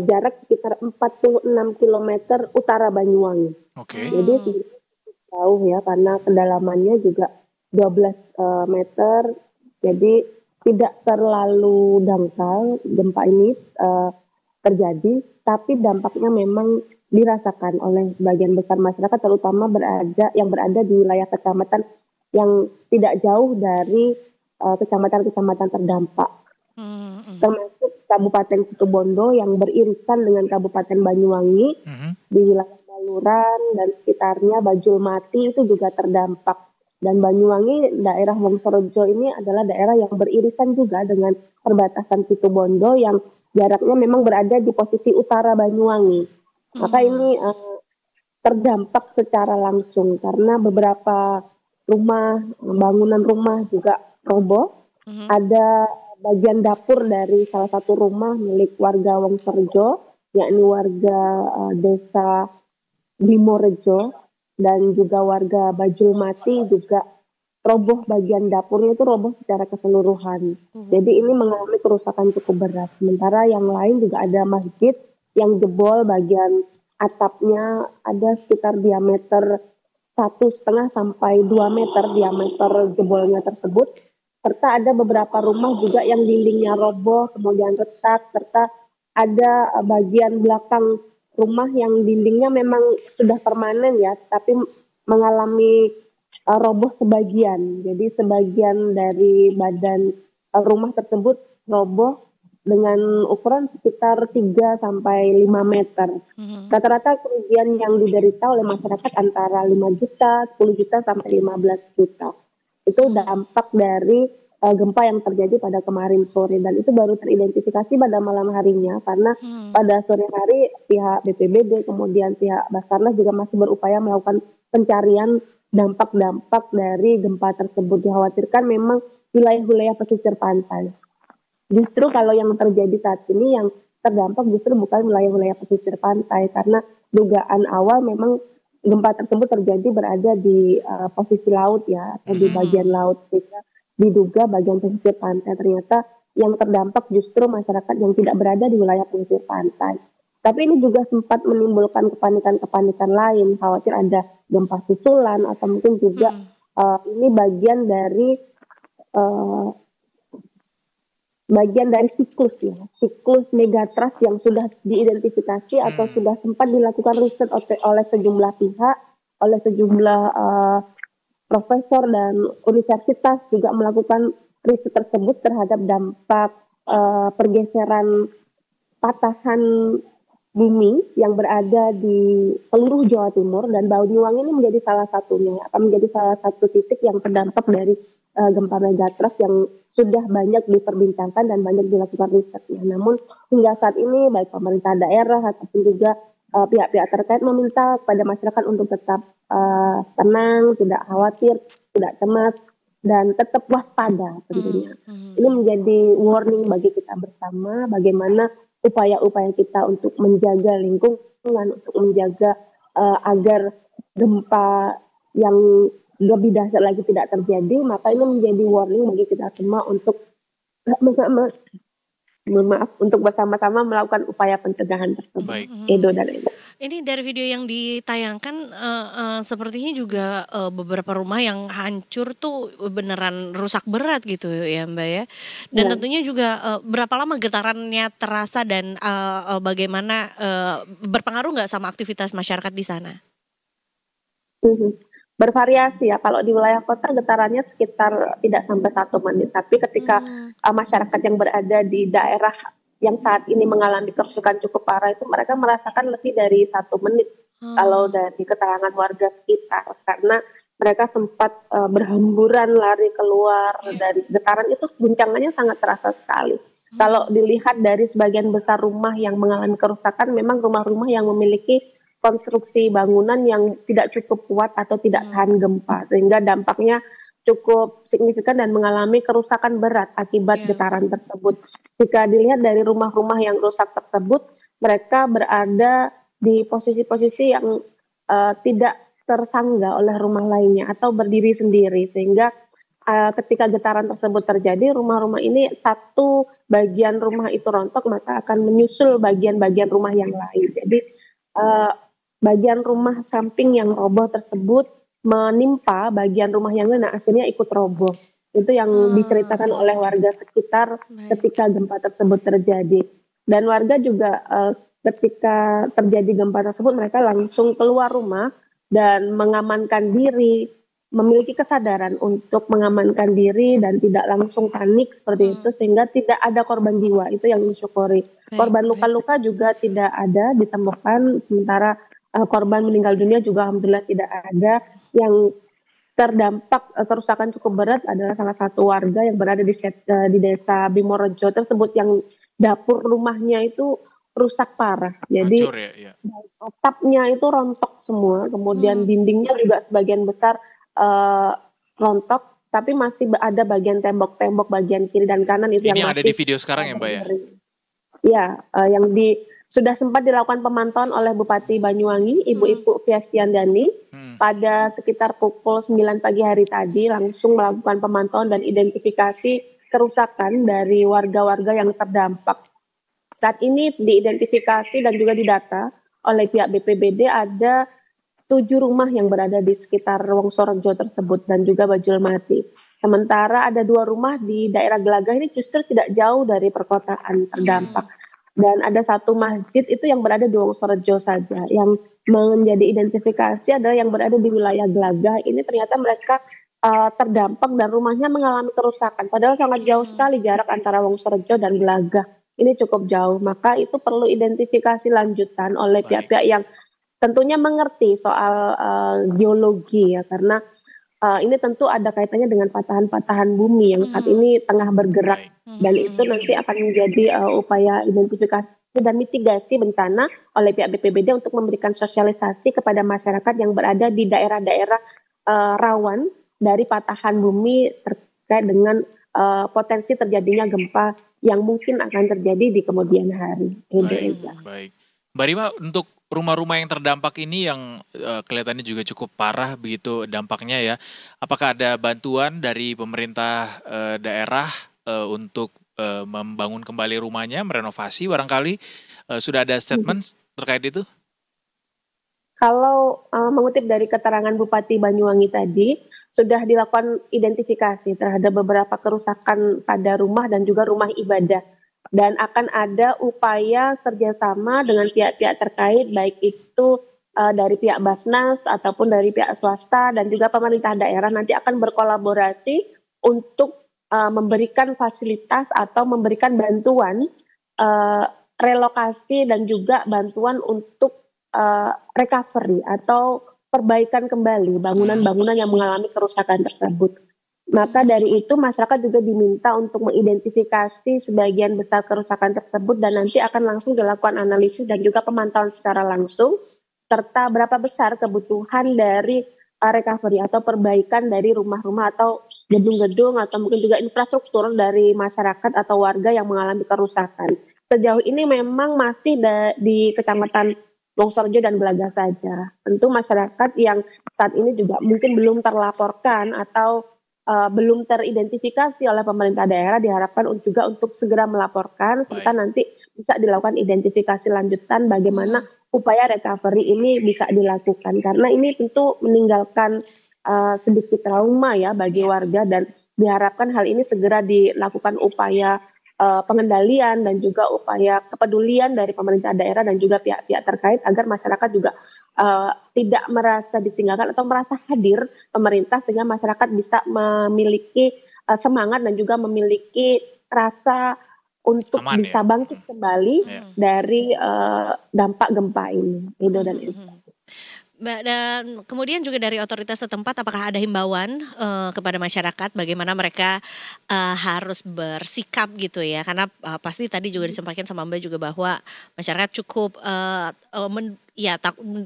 E: jarak sekitar 46 km utara Banyuwangi. Jadi jauh ya, karena kedalamannya juga 12 meter, jadi tidak terlalu dangkal gempa ini terjadi, tapi dampaknya memang dirasakan oleh sebagian besar masyarakat, terutama yang berada di wilayah kecamatan yang tidak jauh dari kecamatan-kecamatan terdampak. Termasuk Kabupaten Situbondo yang beririsan dengan Kabupaten Banyuwangi di wilayah Baluran dan sekitarnya, Bajulmati itu juga terdampak. Dan Banyuwangi, daerah Wonosorejo ini adalah daerah yang beririsan juga dengan perbatasan Situbondo yang jaraknya memang berada di posisi utara Banyuwangi. Maka ini terdampak secara langsung karena beberapa bangunan rumah juga roboh. Ada bagian dapur dari salah satu rumah milik warga Wonosorejo, yakni warga desa Bimorejo, dan juga warga Bajulmati juga roboh, bagian dapurnya itu roboh secara keseluruhan. Jadi ini mengalami kerusakan cukup berat. Sementara yang lain juga ada masjid yang jebol, bagian atapnya ada sekitar diameter 1,5 sampai 2 meter diameter jebolnya tersebut. Serta ada beberapa rumah juga yang dindingnya roboh, kemudian retak, serta ada bagian belakang rumah yang dindingnya memang sudah permanen ya, tapi mengalami roboh sebagian. Jadi sebagian dari badan rumah tersebut roboh dengan ukuran sekitar 3 sampai 5 meter. Rata-rata kerugian yang diderita oleh masyarakat antara 5 juta, 10 juta sampai 15 juta. Itu dampak dari gempa yang terjadi pada kemarin sore, dan itu baru teridentifikasi pada malam harinya karena pada sore hari pihak BPBD kemudian pihak Basarnas juga masih berupaya melakukan pencarian dampak-dampak dari gempa tersebut. Dikhawatirkan memang wilayah-wilayah pesisir pantai. Justru kalau yang terjadi saat ini yang terdampak justru bukan wilayah-wilayah pesisir pantai, karena dugaan awal memang gempa tersebut terjadi berada di posisi laut ya, atau di bagian laut, sehingga diduga bagian pesisir pantai. Ternyata yang terdampak justru masyarakat yang tidak berada di wilayah pesisir pantai. Tapi ini juga sempat menimbulkan kepanikan-kepanikan lain, khawatir ada gempa susulan atau mungkin juga ini bagian dari siklus ya, siklus megatrust yang sudah diidentifikasi atau sudah sempat dilakukan riset oleh sejumlah pihak, oleh sejumlah profesor dan universitas juga melakukan riset tersebut terhadap dampak pergeseran patahan bumi yang berada di seluruh Jawa Timur, dan Banyuwangi ini menjadi salah satunya, akan menjadi salah satu titik yang terdampak dari gempa megatrust yang sudah banyak diperbincangkan dan banyak dilakukan risetnya. Namun hingga saat ini baik pemerintah daerah ataupun juga pihak-pihak terkait meminta kepada masyarakat untuk tetap tenang, tidak khawatir, tidak cemas, dan tetap waspada tentunya. Ini menjadi warning bagi kita bersama bagaimana upaya-upaya kita untuk menjaga lingkungan, untuk menjaga agar gempa yang lebih dahsyat lagi tidak terjadi. Maka ini menjadi warning bagi kita semua untuk untuk bersama-sama melakukan upaya pencegahan tersebut.
C: Baik.
E: Edo dan Edo.
B: Ini dari video yang ditayangkan sepertinya juga beberapa rumah yang hancur tuh beneran rusak berat gitu ya Mbak ya. Dan tentunya juga berapa lama getarannya terasa dan bagaimana berpengaruh nggak sama aktivitas masyarakat di sana?
E: Bervariasi ya, kalau di wilayah kota getarannya sekitar tidak sampai 1 menit, tapi ketika masyarakat yang berada di daerah yang saat ini mengalami kerusakan cukup parah itu mereka merasakan lebih dari 1 menit kalau dari keterangan warga sekitar, karena mereka sempat berhamburan lari keluar dari getaran itu, guncangannya sangat terasa sekali. Kalau dilihat dari sebagian besar rumah yang mengalami kerusakan, memang rumah-rumah yang memiliki konstruksi bangunan yang tidak cukup kuat atau tidak tahan gempa, sehingga dampaknya cukup signifikan dan mengalami kerusakan berat akibat getaran tersebut. Jika dilihat dari rumah-rumah yang rusak tersebut, mereka berada di posisi-posisi yang tidak tersangga oleh rumah lainnya atau berdiri sendiri, sehingga ketika getaran tersebut terjadi, rumah-rumah ini satu bagian rumah itu rontok, maka akan menyusul bagian-bagian rumah yang lain. Jadi bagian rumah samping yang roboh tersebut menimpa bagian rumah yang lain, nah akhirnya ikut roboh. Itu yang diceritakan oleh warga sekitar ketika gempa tersebut terjadi. Dan warga juga ketika terjadi gempa tersebut mereka langsung keluar rumah dan mengamankan diri, memiliki kesadaran untuk mengamankan diri dan tidak langsung panik seperti itu, sehingga tidak ada korban jiwa. Itu yang disyukuri. Korban luka-luka juga tidak ada ditemukan, sementara korban meninggal dunia juga alhamdulillah tidak ada. Yang terdampak kerusakan cukup berat adalah salah satu warga yang berada di desa Bimorejo tersebut, yang dapur rumahnya itu rusak parah. Jadi atapnya itu rontok semua, kemudian dindingnya juga sebagian besar rontok, tapi masih ada bagian tembok-tembok bagian kiri dan kanan itu
C: ini
E: yang
C: masih ada di video sekarang ya Mbak ya?
E: Ya, yang sudah sempat dilakukan pemantauan oleh Bupati Banyuwangi, Ibu Fiastiandani, pada sekitar pukul 9 pagi hari tadi, langsung melakukan pemantauan dan identifikasi kerusakan dari warga-warga yang terdampak. Saat ini diidentifikasi dan juga didata oleh pihak BPBD ada 7 rumah yang berada di sekitar Wongsorejo tersebut dan juga Bajulmati. Sementara ada 2 rumah di daerah Gelagah, ini justru tidak jauh dari perkotaan terdampak. Dan ada 1 masjid itu yang berada di Wongsorejo saja. Yang menjadi identifikasi adalah yang berada di wilayah Gelagah. Ini ternyata mereka terdampak dan rumahnya mengalami kerusakan. Padahal sangat jauh sekali jarak antara Wongsorejo dan Gelagah. Ini cukup jauh. Maka itu perlu identifikasi lanjutan oleh pihak-pihak yang tentunya mengerti soal geologi ya. Karena ini tentu ada kaitannya dengan patahan-patahan bumi yang saat ini tengah bergerak. Dan itu nanti akan menjadi upaya identifikasi dan mitigasi bencana oleh pihak BPBD untuk memberikan sosialisasi kepada masyarakat yang berada di daerah-daerah rawan dari patahan bumi terkait dengan potensi terjadinya gempa yang mungkin akan terjadi di kemudian hari.
C: Baik. Mbak Rima, untuk rumah-rumah yang terdampak ini yang kelihatannya juga cukup parah begitu dampaknya ya. Apakah ada bantuan dari pemerintah daerah untuk membangun kembali rumahnya, merenovasi barangkali? Sudah ada statement terkait itu?
E: Kalau mengutip dari keterangan Bupati Banyuwangi tadi, sudah dilakukan identifikasi terhadap beberapa kerusakan pada rumah dan juga rumah ibadah. Dan akan ada upaya kerjasama dengan pihak-pihak terkait, baik itu dari pihak Basnas ataupun dari pihak swasta dan juga pemerintah daerah nanti akan berkolaborasi untuk memberikan fasilitas atau memberikan bantuan relokasi dan juga bantuan untuk recovery atau perbaikan kembali bangunan-bangunan yang mengalami kerusakan tersebut. Maka dari itu masyarakat juga diminta untuk mengidentifikasi sebagian besar kerusakan tersebut dan nanti akan langsung dilakukan analisis dan juga pemantauan secara langsung serta berapa besar kebutuhan dari recovery atau perbaikan dari rumah-rumah atau gedung-gedung atau mungkin juga infrastruktur dari masyarakat atau warga yang mengalami kerusakan. Sejauh ini memang masih di Kecamatan Longsorjo dan Belaga saja. Tentu masyarakat yang saat ini juga mungkin belum terlaporkan atau belum teridentifikasi oleh pemerintah daerah diharapkan juga untuk segera melaporkan serta nanti bisa dilakukan identifikasi lanjutan bagaimana upaya recovery ini bisa dilakukan karena ini tentu meninggalkan sedikit trauma ya bagi warga dan diharapkan hal ini segera dilakukan upaya pengendalian dan juga upaya kepedulian dari pemerintah daerah dan juga pihak-pihak terkait agar masyarakat juga tidak merasa ditinggalkan atau merasa hadir pemerintah sehingga masyarakat bisa memiliki semangat dan juga memiliki rasa untuk bisa bangkit kembali dari dampak gempa ini. Edo dan
B: Dan kemudian juga dari otoritas setempat apakah ada himbauan kepada masyarakat bagaimana mereka harus bersikap gitu ya karena pasti tadi juga disampaikan sama Mbak juga bahwa masyarakat cukup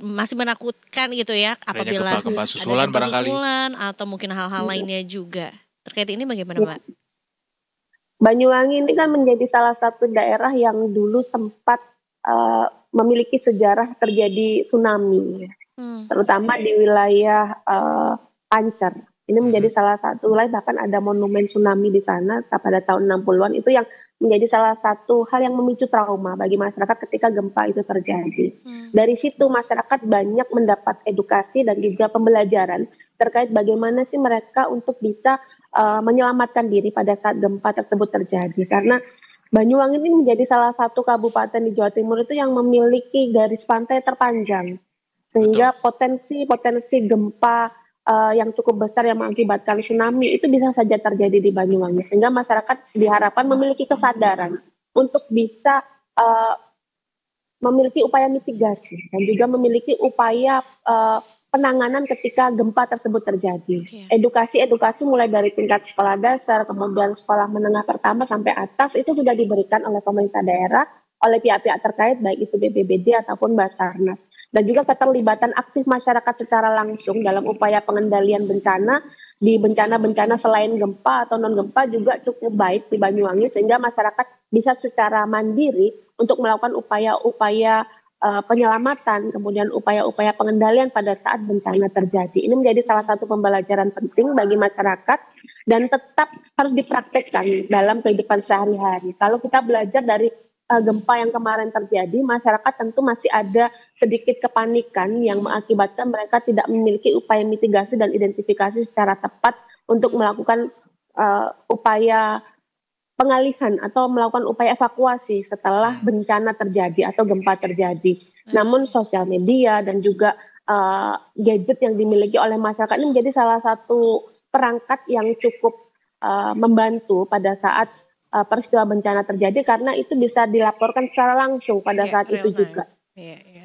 B: masih menakutkan gitu ya apabila
C: gempa susulan barangkali
B: atau mungkin hal-hal lainnya juga terkait ini bagaimana Mbak?
E: Banyuwangi ini kan menjadi salah satu daerah yang dulu sempat memiliki sejarah terjadi tsunami. Terutama di wilayah Pancer. Ini menjadi salah satu wilayah, bahkan ada monumen tsunami di sana pada tahun 60-an itu yang menjadi salah satu hal yang memicu trauma bagi masyarakat ketika gempa itu terjadi. Dari situ masyarakat banyak mendapat edukasi dan juga pembelajaran terkait bagaimana sih mereka untuk bisa menyelamatkan diri pada saat gempa tersebut terjadi. Karena Banyuwangi ini menjadi salah satu kabupaten di Jawa Timur itu yang memiliki garis pantai terpanjang. Sehingga potensi gempa yang cukup besar yang mengakibatkan tsunami itu bisa saja terjadi di Banyuwangi. Sehingga masyarakat diharapkan memiliki kesadaran untuk bisa memiliki upaya mitigasi dan juga memiliki upaya penanganan ketika gempa tersebut terjadi. Edukasi mulai dari tingkat sekolah dasar, kemudian sekolah menengah pertama sampai atas itu sudah diberikan oleh pemerintah daerah, oleh pihak-pihak terkait baik itu BPBD ataupun Basarnas dan juga keterlibatan aktif masyarakat secara langsung dalam upaya pengendalian bencana di bencana-bencana selain gempa atau non gempa juga cukup baik di Banyuwangi sehingga masyarakat bisa secara mandiri untuk melakukan upaya-upaya penyelamatan kemudian upaya-upaya pengendalian pada saat bencana terjadi. Ini menjadi salah satu pembelajaran penting bagi masyarakat dan tetap harus dipraktekkan dalam kehidupan sehari-hari. Kalau kita belajar dari gempa yang kemarin terjadi, masyarakat tentu masih ada sedikit kepanikan yang mengakibatkan mereka tidak memiliki upaya mitigasi dan identifikasi secara tepat untuk melakukan upaya pengalihan atau melakukan upaya evakuasi setelah bencana terjadi atau gempa terjadi. Namun sosial media dan juga gadget yang dimiliki oleh masyarakat ini menjadi salah satu perangkat yang cukup membantu pada saat peristiwa bencana terjadi karena itu bisa dilaporkan secara langsung pada saat itu juga.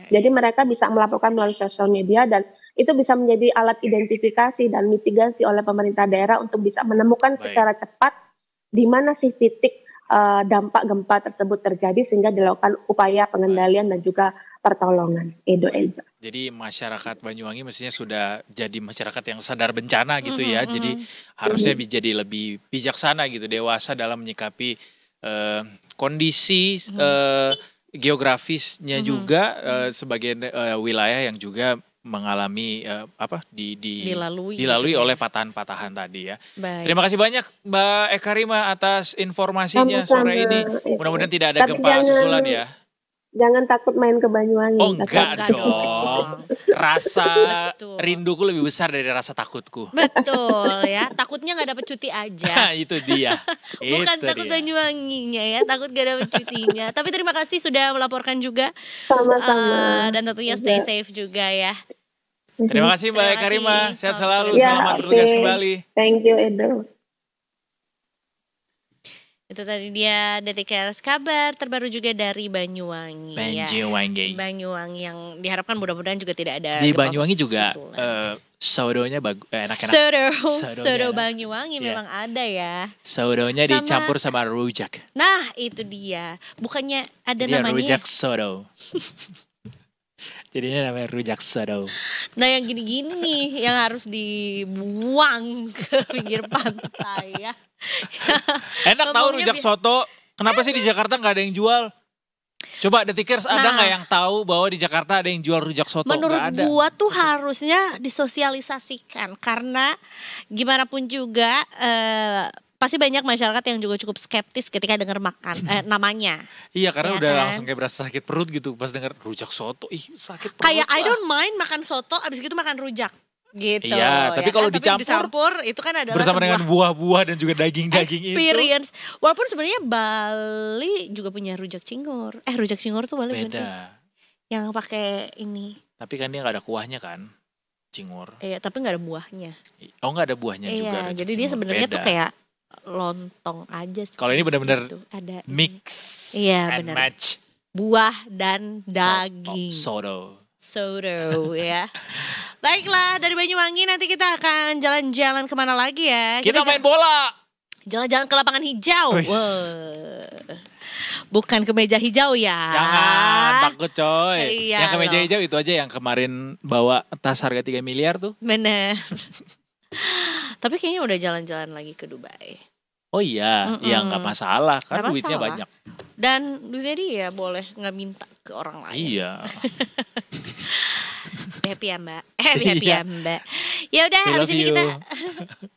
E: Jadi mereka bisa melaporkan melalui sosial media dan itu bisa menjadi alat identifikasi dan mitigasi oleh pemerintah daerah untuk bisa menemukan secara cepat di mana sih titik dampak gempa tersebut terjadi sehingga dilakukan upaya pengendalian dan juga pertolongan.
C: Jadi masyarakat Banyuwangi mestinya sudah jadi masyarakat yang sadar bencana gitu ya. Jadi harusnya jadi lebih bijaksana gitu, dewasa dalam menyikapi kondisi geografisnya juga sebagian wilayah yang juga mengalami dilalui oleh patahan-patahan tadi ya.
B: Baik.
C: Terima kasih banyak Mbak Eka Rima atas informasinya sore ini. Mudah-mudahan tidak ada gempa susulan ya.
E: Jangan takut main ke Banyuwangi.
C: Oh enggak dong. Rasa rinduku lebih besar dari rasa takutku.
B: Betul ya. Takutnya gak dapet cuti aja.
C: Itu dia.
B: Bukan
C: itu
B: takut
C: dia.
B: Banyuwanginya ya. Takut gak dapet cutinya. Tapi terima kasih sudah melaporkan juga.
E: Sama-sama.
B: Dan tentunya stay safe juga ya.
C: Terima kasih Mbak Eka Rima. Sehat selalu.
E: Ya,
C: Selamat bertugas kembali.
E: Thank you Edo.
B: Itu tadi dia Detikers kabar terbaru juga dari Banyuwangi.
C: Banyuwangi.
B: Ya. Banyuwangi yang diharapkan mudah-mudahan juga tidak ada.
C: Di Banyuwangi juga sodonya enak-enak.
B: Sodo Banyuwangi memang ada ya.
C: Sodonya dicampur sama rujak.
B: Nah itu dia. Bukannya ada
C: Dia
B: namanya.
C: rujak sodo. Jadinya namanya rujak sodo.
B: Nah yang gini-gini nih yang harus dibuang ke pinggir pantai ya.
C: Enak tahu rujak soto. Kenapa sih di Jakarta nggak ada yang jual? Coba Detikers ada nggak yang tahu bahwa di Jakarta ada yang jual rujak soto?
B: Menurut
C: ada.
B: gua tuh harusnya disosialisasikan karena gimana pun juga pasti banyak masyarakat yang juga cukup skeptis ketika dengar namanya.
C: Iya karena
B: Ya
C: udah
B: kan?
C: langsung kayak berasa sakit perut gitu pas dengar rujak soto. Ih sakit perut.
B: Kayak I don't mind makan soto abis gitu makan rujak. Gitu.
C: Iya, tapi kalau
B: Tapi dicampur itu kan adalah
C: bersama
B: sebuah
C: dengan buah-buah dan juga daging-daging itu.
B: experience. Walaupun sebenarnya Bali juga punya rujak cingur. Rujak cingur tuh Bali bukan sih?
C: Beda.
B: Yang pakai ini.
C: Tapi kan dia nggak ada kuahnya kan, cingur.
B: Iya, tapi nggak ada buahnya.
C: Oh nggak ada buahnya juga.
B: Iya,
C: rujak
B: jadi dia
C: cingur.
B: sebenarnya
C: Beda.
B: tuh kayak lontong aja sih.
C: Kalau ini benar-benar
B: gitu. Ada
C: mix
B: Iya,
C: and
B: benar.
C: match.
B: Buah dan daging.
C: Soto.
B: Soto ya. Baiklah, dari Banyuwangi nanti kita akan jalan-jalan kemana lagi ya?
C: Kita main bola.
B: Jalan-jalan ke lapangan hijau.
C: Wih.
B: Wah. Bukan ke meja hijau ya.
C: Jangan takut coy.
B: Iya
C: Yang ke meja
B: loh.
C: hijau itu aja yang kemarin bawa tas harga 3 miliar tuh.
B: Bener. Tapi kayaknya udah jalan-jalan lagi ke Dubai.
C: Oh iya, ya nggak masalah kan
B: Nggak
C: duitnya
B: masalah.
C: banyak.
B: Dan duitnya dia boleh nggak minta ke orang lain.
C: Iya.
B: Happy ya Mbak. Happy ya Mbak. Ya udah
C: We
B: habis
C: love
B: ini
C: you.
B: kita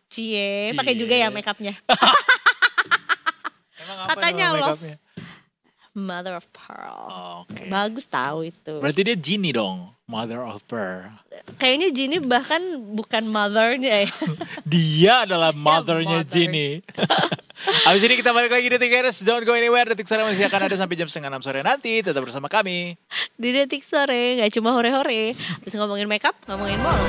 B: cie, pakai juga ya makeupnya.
C: Emang
B: Katanya
C: nama
B: love.
C: makeupnya?
B: Mother of Pearl.
C: Oke.
B: Bagus tahu itu.
C: Berarti dia Genie dong, Mother of Pearl.
B: Kayaknya Genie bahkan bukan mothernya ya.
C: Dia adalah mothernya
B: mother.
C: Genie. Habis ini kita balik lagi di Detikers. Don't go anywhere. Detik sore masih akan ada sampai jam 5:30 sore nanti. Tetap bersama kami.
B: Di Detik Sore, gak cuma hore-hore. Habis ngomongin makeup, ngomongin bola.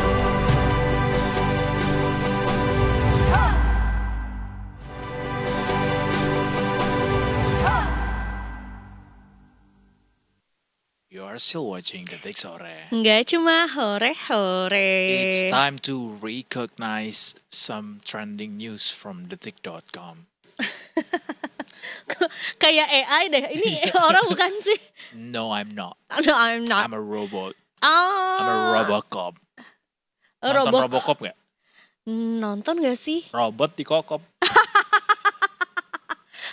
C: You are still watching Detik Sore.
B: Gak cuma hore-hore.
C: It's time to recognize some trending news from detik.com.
B: Kayak AI deh. Ini orang bukan sih?
C: No, I'm not.
B: No, I'm not.
C: I'm a robot.
B: Oh.
C: I'm a Robocop. Nonton
B: Robot.
C: Robocop gak?
B: Nonton gak sih?
C: Robot di kokop.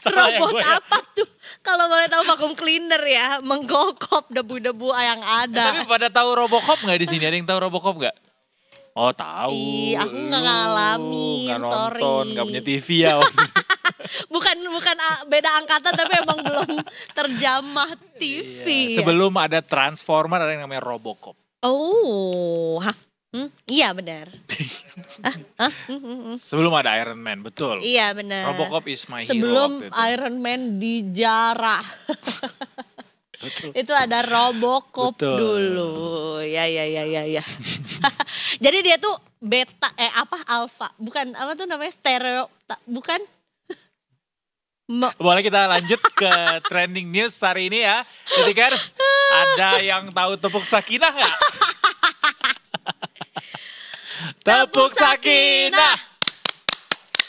C: Salah ya
B: Robot
C: gue ya?
B: apa tuh? Kalau boleh tahu vacuum cleaner ya, menggokop debu-debu yang ada.
C: Tapi pada tahu Robocop nggak di sini? Ada yang tahu Robocop nggak? Oh tahu.
B: Ih, aku nggak
C: Lu
B: ngalamin,
C: nggak nonton,
B: sorry.
C: nggak punya TV ya. Waktu itu.
B: bukan beda angkatan tapi emang belum terjamah TV.
C: Iya. Sebelum ada Transformer ada yang namanya Robocop.
B: Oh, hah? Iya benar.
C: Sebelum ada Iron Man, betul.
B: Iya benar.
C: Robocop is my hero
B: Sebelum
C: waktu itu.
B: Iron Man dijarah.
C: Betul.
B: Itu ada Robocop
C: Betul.
B: dulu. Ya. Jadi dia tuh beta alpha. Bukan apa tuh namanya stereo bukan
C: Boleh kita lanjut ke trending news hari ini ya. Detikers, ada yang tahu tepuk sakinah nggak? Tepuk sakinah.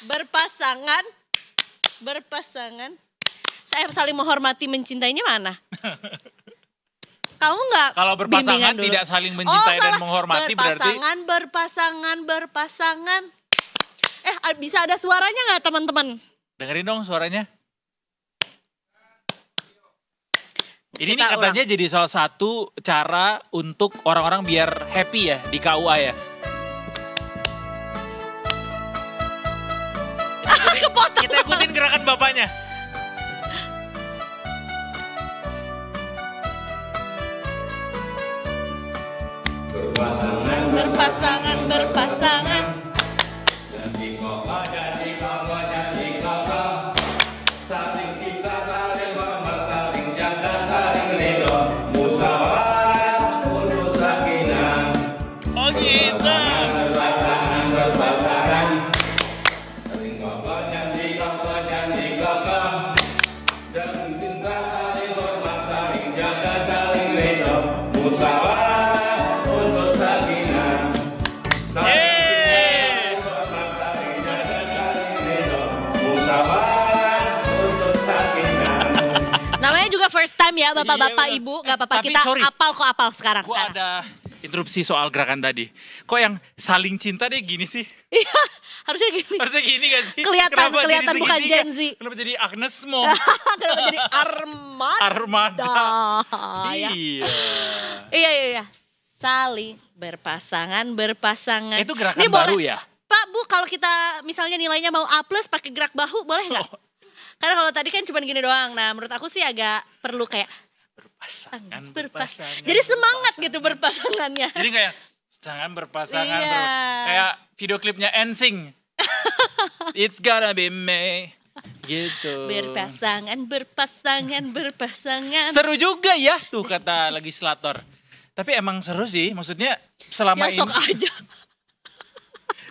B: Berpasangan. Saya saling menghormati mencintainya mana? Kamu nggak?
C: Kalau berpasangan
B: bimbingan dulu?
C: tidak saling mencintai dan
B: salah.
C: menghormati berarti
B: Berpasangan. Bisa ada suaranya nggak teman-teman?
C: dengerin dong suaranya. Ini nih katanya jadi salah satu cara untuk orang-orang biar happy ya di KUA ya. Kita ikutin gerakan bapaknya.
B: Berpasangan, berpasangan.
F: Jadi koko, jadi koko, jadi koko. Saling kita, saling hormat, saling jaga, saling ridho. Musyawarah untuk sakinah.
C: Oh gitu.
F: Berpasangan, berpasangan. Saling koko, jadi koko, jadi koko. Saling cinta, saling hormat, saling jaga, saling ridho. Musyawarah untuk sakinah.
B: Namanya juga first time ya bapak-bapak
C: Iya,
B: ibu, gak apa-apa
C: tapi
B: kita
C: sorry,
B: apal sekarang.
C: Gue ada interupsi soal gerakan tadi. Kok yang saling cinta deh gini sih?
B: Iya, harusnya gini.
C: Harusnya gini gak sih?
B: Kelihatan
C: jadi
B: bukan
C: segitiga?
B: Gen Z.
C: Kenapa jadi Agnes Mo?
B: Kenapa jadi Armada?
C: Armada.
B: Ya.
C: Iya.
B: Iya. Saling berpasangan.
C: Itu gerakan
B: Ini
C: baru
B: boleh.
C: ya?
B: Pak, Bu, kalau kita misalnya nilainya mau A+ pakai gerak bahu boleh nggak? Karena kalau tadi kan cuma gini doang. Nah, menurut aku sih agak perlu kayak berpasangan. Jadi semangat gitu berpasangannya.
C: Jadi kayak jangan berpasangan.
B: Iya.
C: Kayak video klipnya NSYNC. It's gonna be me. Gitu.
B: Berpasangan.
C: Seru juga ya tuh kata legislator. Tapi emang seru sih, maksudnya selama
B: Ya sok
C: ini.
B: aja.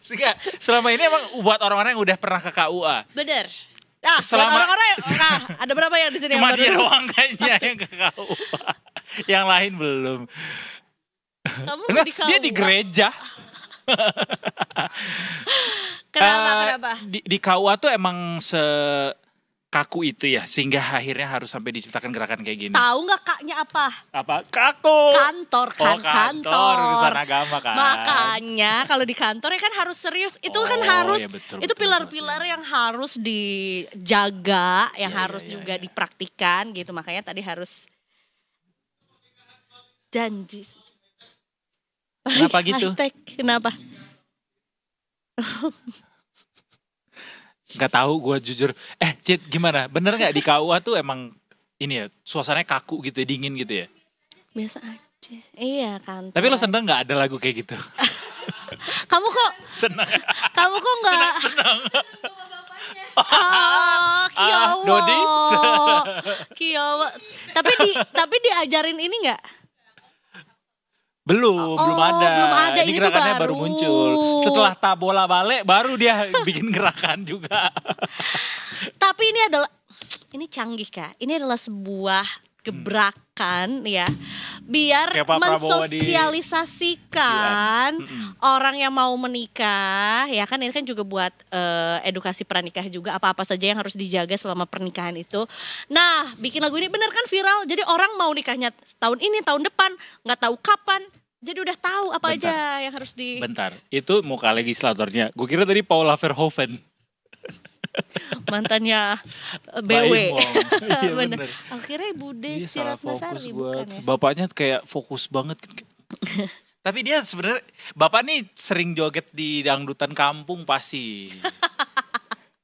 C: Enggak, selama ini emang buat orang-orang yang udah pernah ke KUA.
B: Bener. Nah,
C: Selama-
B: buat orang-orang, nah, ada berapa yang di sini
C: Cuma
B: yang
C: dia
B: baru?
C: doang kayaknya yang ke KUA. Yang lain belum.
B: Kamu
C: Enggak,
B: di
C: dia di
B: KUA.
C: gereja.
B: Kenapa?
C: Di KUA tuh emang sekaku itu ya, sehingga akhirnya harus sampai diciptakan gerakan kayak gini.
B: Tahu nggak kaknya apa?
C: Apa? Kaku.
B: Kantor kan,
C: Oh, kantor. Urusan agama kan.
B: Makanya kalau di kantor ya kan harus serius. Itu kan
C: Oh,
B: harus,
C: ya betul,
B: itu
C: betul,
B: pilar-pilar
C: betul.
B: yang harus dijaga, yang
C: Ya,
B: harus
C: ya,
B: juga
C: ya.
B: dipraktikan gitu. Makanya tadi harus janji.
C: Kenapa gitu?
B: High-tech. Kenapa?
C: Gak tahu gue jujur. Cid gimana? Bener gak di KUA tuh emang ini ya, suasananya kaku gitu, dingin gitu ya?
B: Biasa aja. Iya kan.
C: Tapi lo seneng gak ada lagu kayak gitu?
B: Kamu kok
C: Seneng.
B: nggak?
C: Seneng.
B: Oh, Kiowo.
C: Dodi?
B: Kiowo. Tapi diajarin ini nggak?
C: Belum ada.
B: Belum ada.
C: Ini
B: Ini tuh
C: gerakannya baru
B: baru.
C: muncul. Setelah tabola balik baru dia bikin gerakan juga.
B: Tapi ini canggih Kak. Ini adalah sebuah gebrakan ya, biar
C: Kayak Pak Prabowo di
B: mensosialisasikan orang yang mau menikah, ya kan ini kan juga buat edukasi pranikah juga, apa-apa saja yang harus dijaga selama pernikahan itu. Nah, bikin lagu ini bener kan viral, jadi orang mau nikahnya tahun ini, tahun depan, nggak tahu kapan. Jadi udah tahu apa
C: Bentar.
B: aja yang harus di...
C: Bentar, itu muka legislatornya. Gue kira tadi Paula Verhoeven.
B: Mantannya
C: Mbak
B: BW.
C: Imong. Iya
B: Bener.
C: bener.
B: Akhirnya Ibu
C: Iya,
B: Desi
C: salah fokus
B: Ratnasari
C: gue.
B: bukan ya?
C: Bapaknya kayak fokus banget. Tapi dia sebenarnya bapak nih sering joget di dangdutan kampung pasti.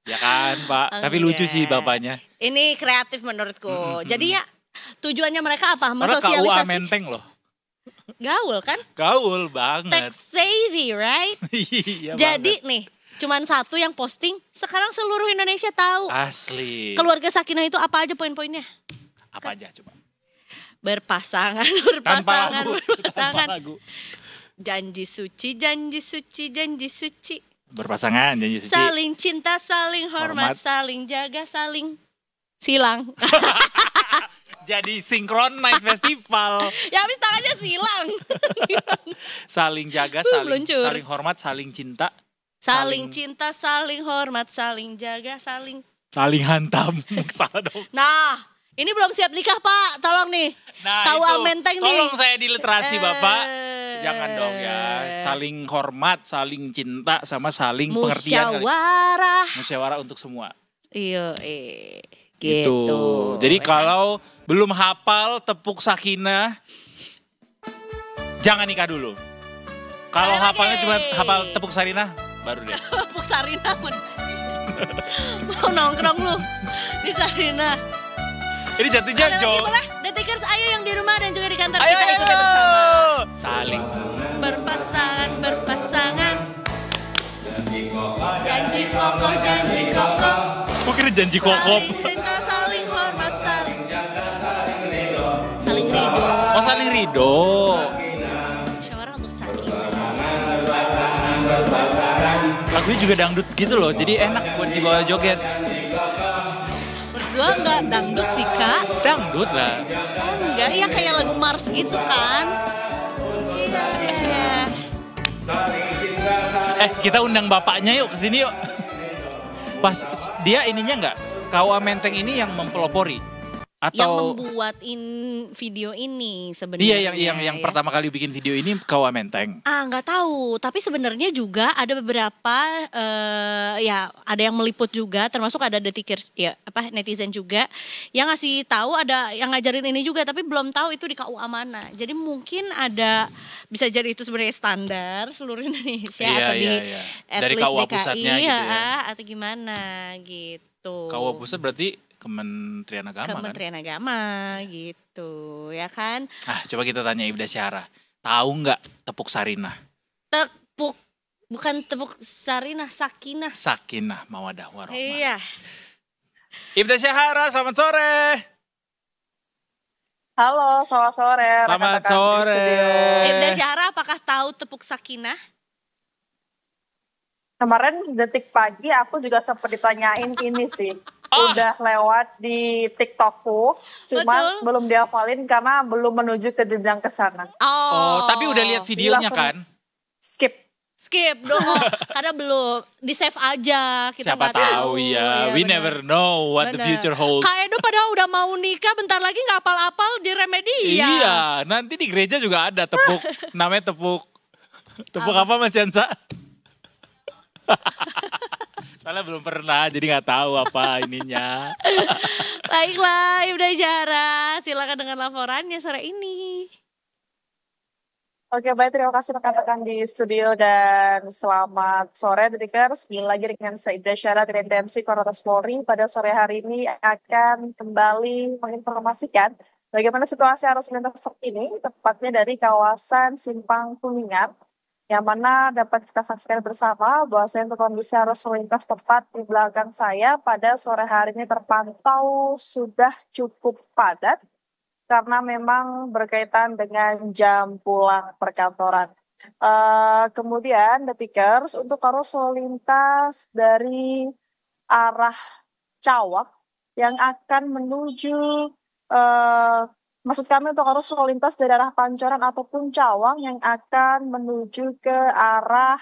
C: Ya kan Pak. Tapi lucu sih bapaknya.
B: Ini kreatif menurutku. Jadi ya tujuannya mereka apa?
C: Karena KUA
B: Mensosialisasi.
C: Menteng loh.
B: Gaul kan?
C: Gaul banget.
B: Tech savvy, right?
C: Iya
B: Jadi
C: banget.
B: nih, cuman satu yang posting, sekarang seluruh Indonesia tahu.
C: Asli.
B: Keluarga Sakinah itu apa aja poin-poinnya?
C: Apa aja coba?
B: Berpasangan,
C: Tanpa
B: berpasangan,
C: lagu.
B: berpasangan.
C: Tanpa lagu.
B: Janji suci, janji suci, janji suci.
C: Berpasangan janji suci.
B: Saling cinta, saling hormat,
C: Hormat.
B: saling jaga, saling silang.
C: Jadi synchronize festival.
B: Ya habis tangannya silang.
C: Saling jaga,
B: Meluncur.
C: saling hormat, saling cinta.
B: Saling cinta, saling hormat, saling jaga, saling...
C: Saling hantam. Salah dong.
B: Nah, ini belum siap nikah Pak, tolong nih.
C: Nah
B: KUA
C: itu,
B: Menteng nih.
C: tolong saya diliterasi Bapak.
B: Eh.
C: Jangan dong ya. Saling hormat, saling cinta, sama saling pengertian.
B: Musyawarah.
C: Musyawarah untuk semua.
B: Iya, Gitu.
C: Jadi kalau belum hafal tepuk sakinah, jangan nikah dulu. Kalau
B: Sekali
C: hafalnya
B: lagi.
C: cuma hafal tepuk sarinah, baru deh.
B: Tepuk Sarina mau di mau nongkrong lu di Sarina.
C: Ini jatuh jam,
B: Sekali
C: Jo.
B: lagi boleh? Detikers ayo yang di rumah dan juga di kantor
C: Ayo,
B: kita
C: ayo.
B: ikuti bersama.
C: Saling.
B: Berpasangan. Janji kokoh.
C: Gue kira janji kokoh.
B: Saling cinta, saling hormat, saling ridho.
C: Oh, saling ridho.
B: Musyawarah untuk saling.
C: Lagunya juga dangdut gitu loh, jadi enak buat dibawa joget.
B: Berdua enggak dangdut sih kak?
C: Dangdut lah.
B: Oh enggak, iya kayak lagu Mars gitu kan? Iya.
C: Kita undang bapaknya yuk kesini yuk. Pas dia ininya enggak, KUA Menteng ini yang mempelopori
B: Yang
C: atau
B: membuat video ini sebenarnya.
C: iya yang pertama kali bikin video ini KUA Menteng.
B: Nggak tahu, tapi sebenarnya juga ada beberapa ya ada yang meliput juga, termasuk ada detikers ya netizen juga yang ngasih tahu, ada yang ngajarin ini juga, tapi belum tahu itu di KUA mana. Jadi mungkin ada bisa jadi itu sebenarnya standar seluruh Indonesia atau di at
C: dari
B: least
C: KUA
B: DKI
C: pusatnya gitu ya.
B: atau gimana gitu.
C: KUA pusat berarti Kementerian Agama
B: Kementerian Agama gitu ya kan.
C: Coba kita tanya Ibda Syahra, tahu nggak tepuk sarinah?
B: Bukan tepuk sarinah, sakinah.
C: Sakinah mawadah warahmah.
B: Iya.
C: Ibda Syahra, selamat sore.
D: Halo, selamat sore.
C: Selamat
D: rekan-rekan di
C: sore.
D: studio.
B: Ibda Syahra, apakah tahu tepuk sakinah?
D: Kemarin detik pagi aku juga sempat ditanyain ini sih. Udah lewat di TikTokku, cuman belum dihafalin karena belum menuju ke jenjang ke sana.
C: Oh, tapi udah lihat videonya
D: langsung
C: kan?
D: Skip
B: dong, karena belum di save aja. Kita
C: Siapa
B: nggak tahu
C: ya, we
B: bener.
C: never know what the
B: Bener.
C: future holds.
B: Kak Edo padahal udah mau nikah, bentar lagi nggak apal-apal di Remedia.
C: Iya, nanti di gereja juga ada tepuk, namanya tepuk apa Mas Yansa? Soalnya belum pernah, jadi nggak tahu apa ininya.
B: Baiklah, Ibda Syahra, silakan dengan laporannya sore ini.
D: Oke, baik, terima kasih rekan-rekan di studio dan selamat sore Detikers. Kembali lagi dengan saya Ibda Syahra dari TMC Korlantas Polri. Pada sore hari ini akan kembali menginformasikan bagaimana situasi arus lintas terkini, tepatnya dari kawasan Simpang Kuningan, yang mana dapat kita saksikan bersama bahwasanya untuk kondisi arus lintas tepat di belakang saya pada sore hari ini terpantau sudah cukup padat karena memang berkaitan dengan jam pulang perkantoran. Kemudian Detikers, untuk arus lalu lintas dari arah Cawang yang akan menuju maksud kami untuk arus lalu lintas dari arah Pancoran ataupun Cawang yang akan menuju ke arah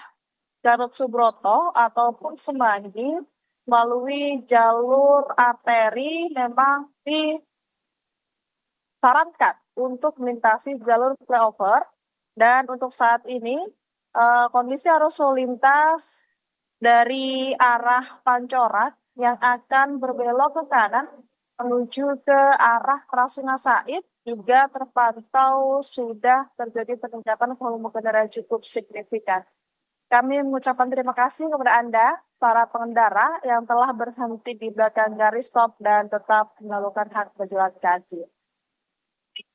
D: Gatot Subroto ataupun Semanggi melalui jalur arteri memang disarankan untuk melintasi jalur flyover. Dan untuk saat ini kondisi arus lalu lintas dari arah Pancoran yang akan berbelok ke kanan menuju ke arah Rasuna Said juga terpantau sudah terjadi peningkatan volume kendaraan cukup signifikan. Kami mengucapkan terima kasih kepada Anda, para pengendara yang telah berhenti di belakang garis stop dan tetap melakukan hak berjalan kaki.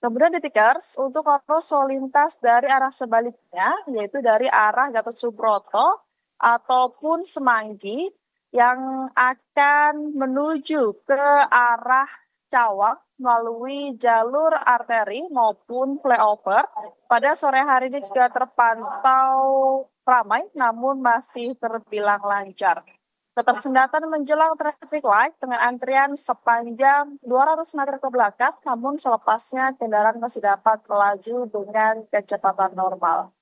D: Kemudian Detikers, untuk arus lalu lintas dari arah sebaliknya, yaitu dari arah Gatot Subroto ataupun Semanggi, yang akan menuju ke arah Cawang melalui jalur arteri maupun flyover pada sore hari ini juga terpantau ramai namun masih terbilang lancar. Ketersendatan menjelang traffic light dengan antrian sepanjang 200 meter ke belakang, namun selepasnya kendaraan masih dapat melaju dengan kecepatan normal.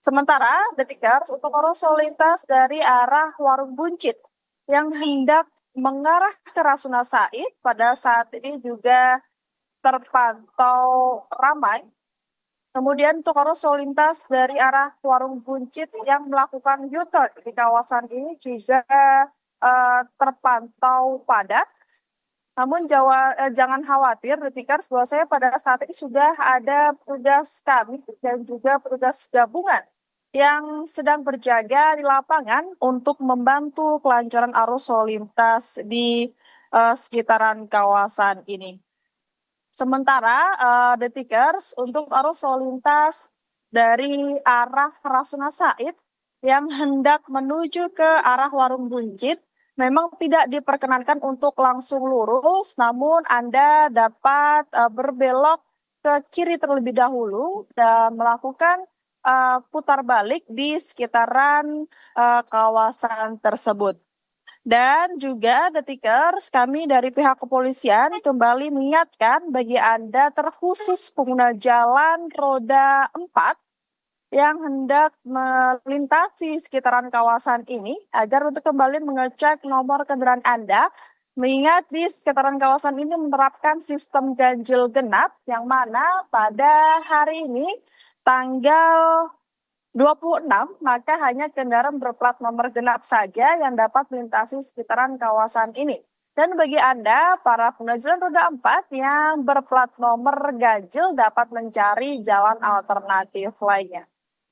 D: Sementara Detikers, untuk arus lalu lintas dari arah Warung Buncit yang hendak mengarah ke Rasuna Said pada saat ini juga terpantau ramai. Kemudian untuk arus lalu lintas dari arah Warung Buncit yang melakukan U-turn di kawasan ini juga terpantau padat. Namun jangan khawatir, Detikers, bahwasanya pada saat ini sudah ada petugas kami dan juga petugas gabungan yang sedang berjaga di lapangan untuk membantu kelancaran arus lalu lintas di sekitaran kawasan ini. Sementara Detikers, untuk arus lalu lintas dari arah Rasuna Said yang hendak menuju ke arah Warung Buncit, memang tidak diperkenankan untuk langsung lurus, namun Anda dapat berbelok ke kiri terlebih dahulu dan melakukan putar balik di sekitaran kawasan tersebut. Dan juga Detikers, kami dari pihak kepolisian kembali mengingatkan bagi Anda terkhusus pengguna jalan roda 4 yang hendak melintasi sekitaran kawasan ini agar untuk kembali mengecek nomor kendaraan Anda, mengingat di sekitaran kawasan ini menerapkan sistem ganjil genap yang mana pada hari ini tanggal 26 maka hanya kendaraan berplat nomor genap saja yang dapat melintasi sekitaran kawasan ini. Dan bagi Anda, para pengguna jalan roda 4 yang berplat nomor ganjil dapat mencari jalan alternatif lainnya.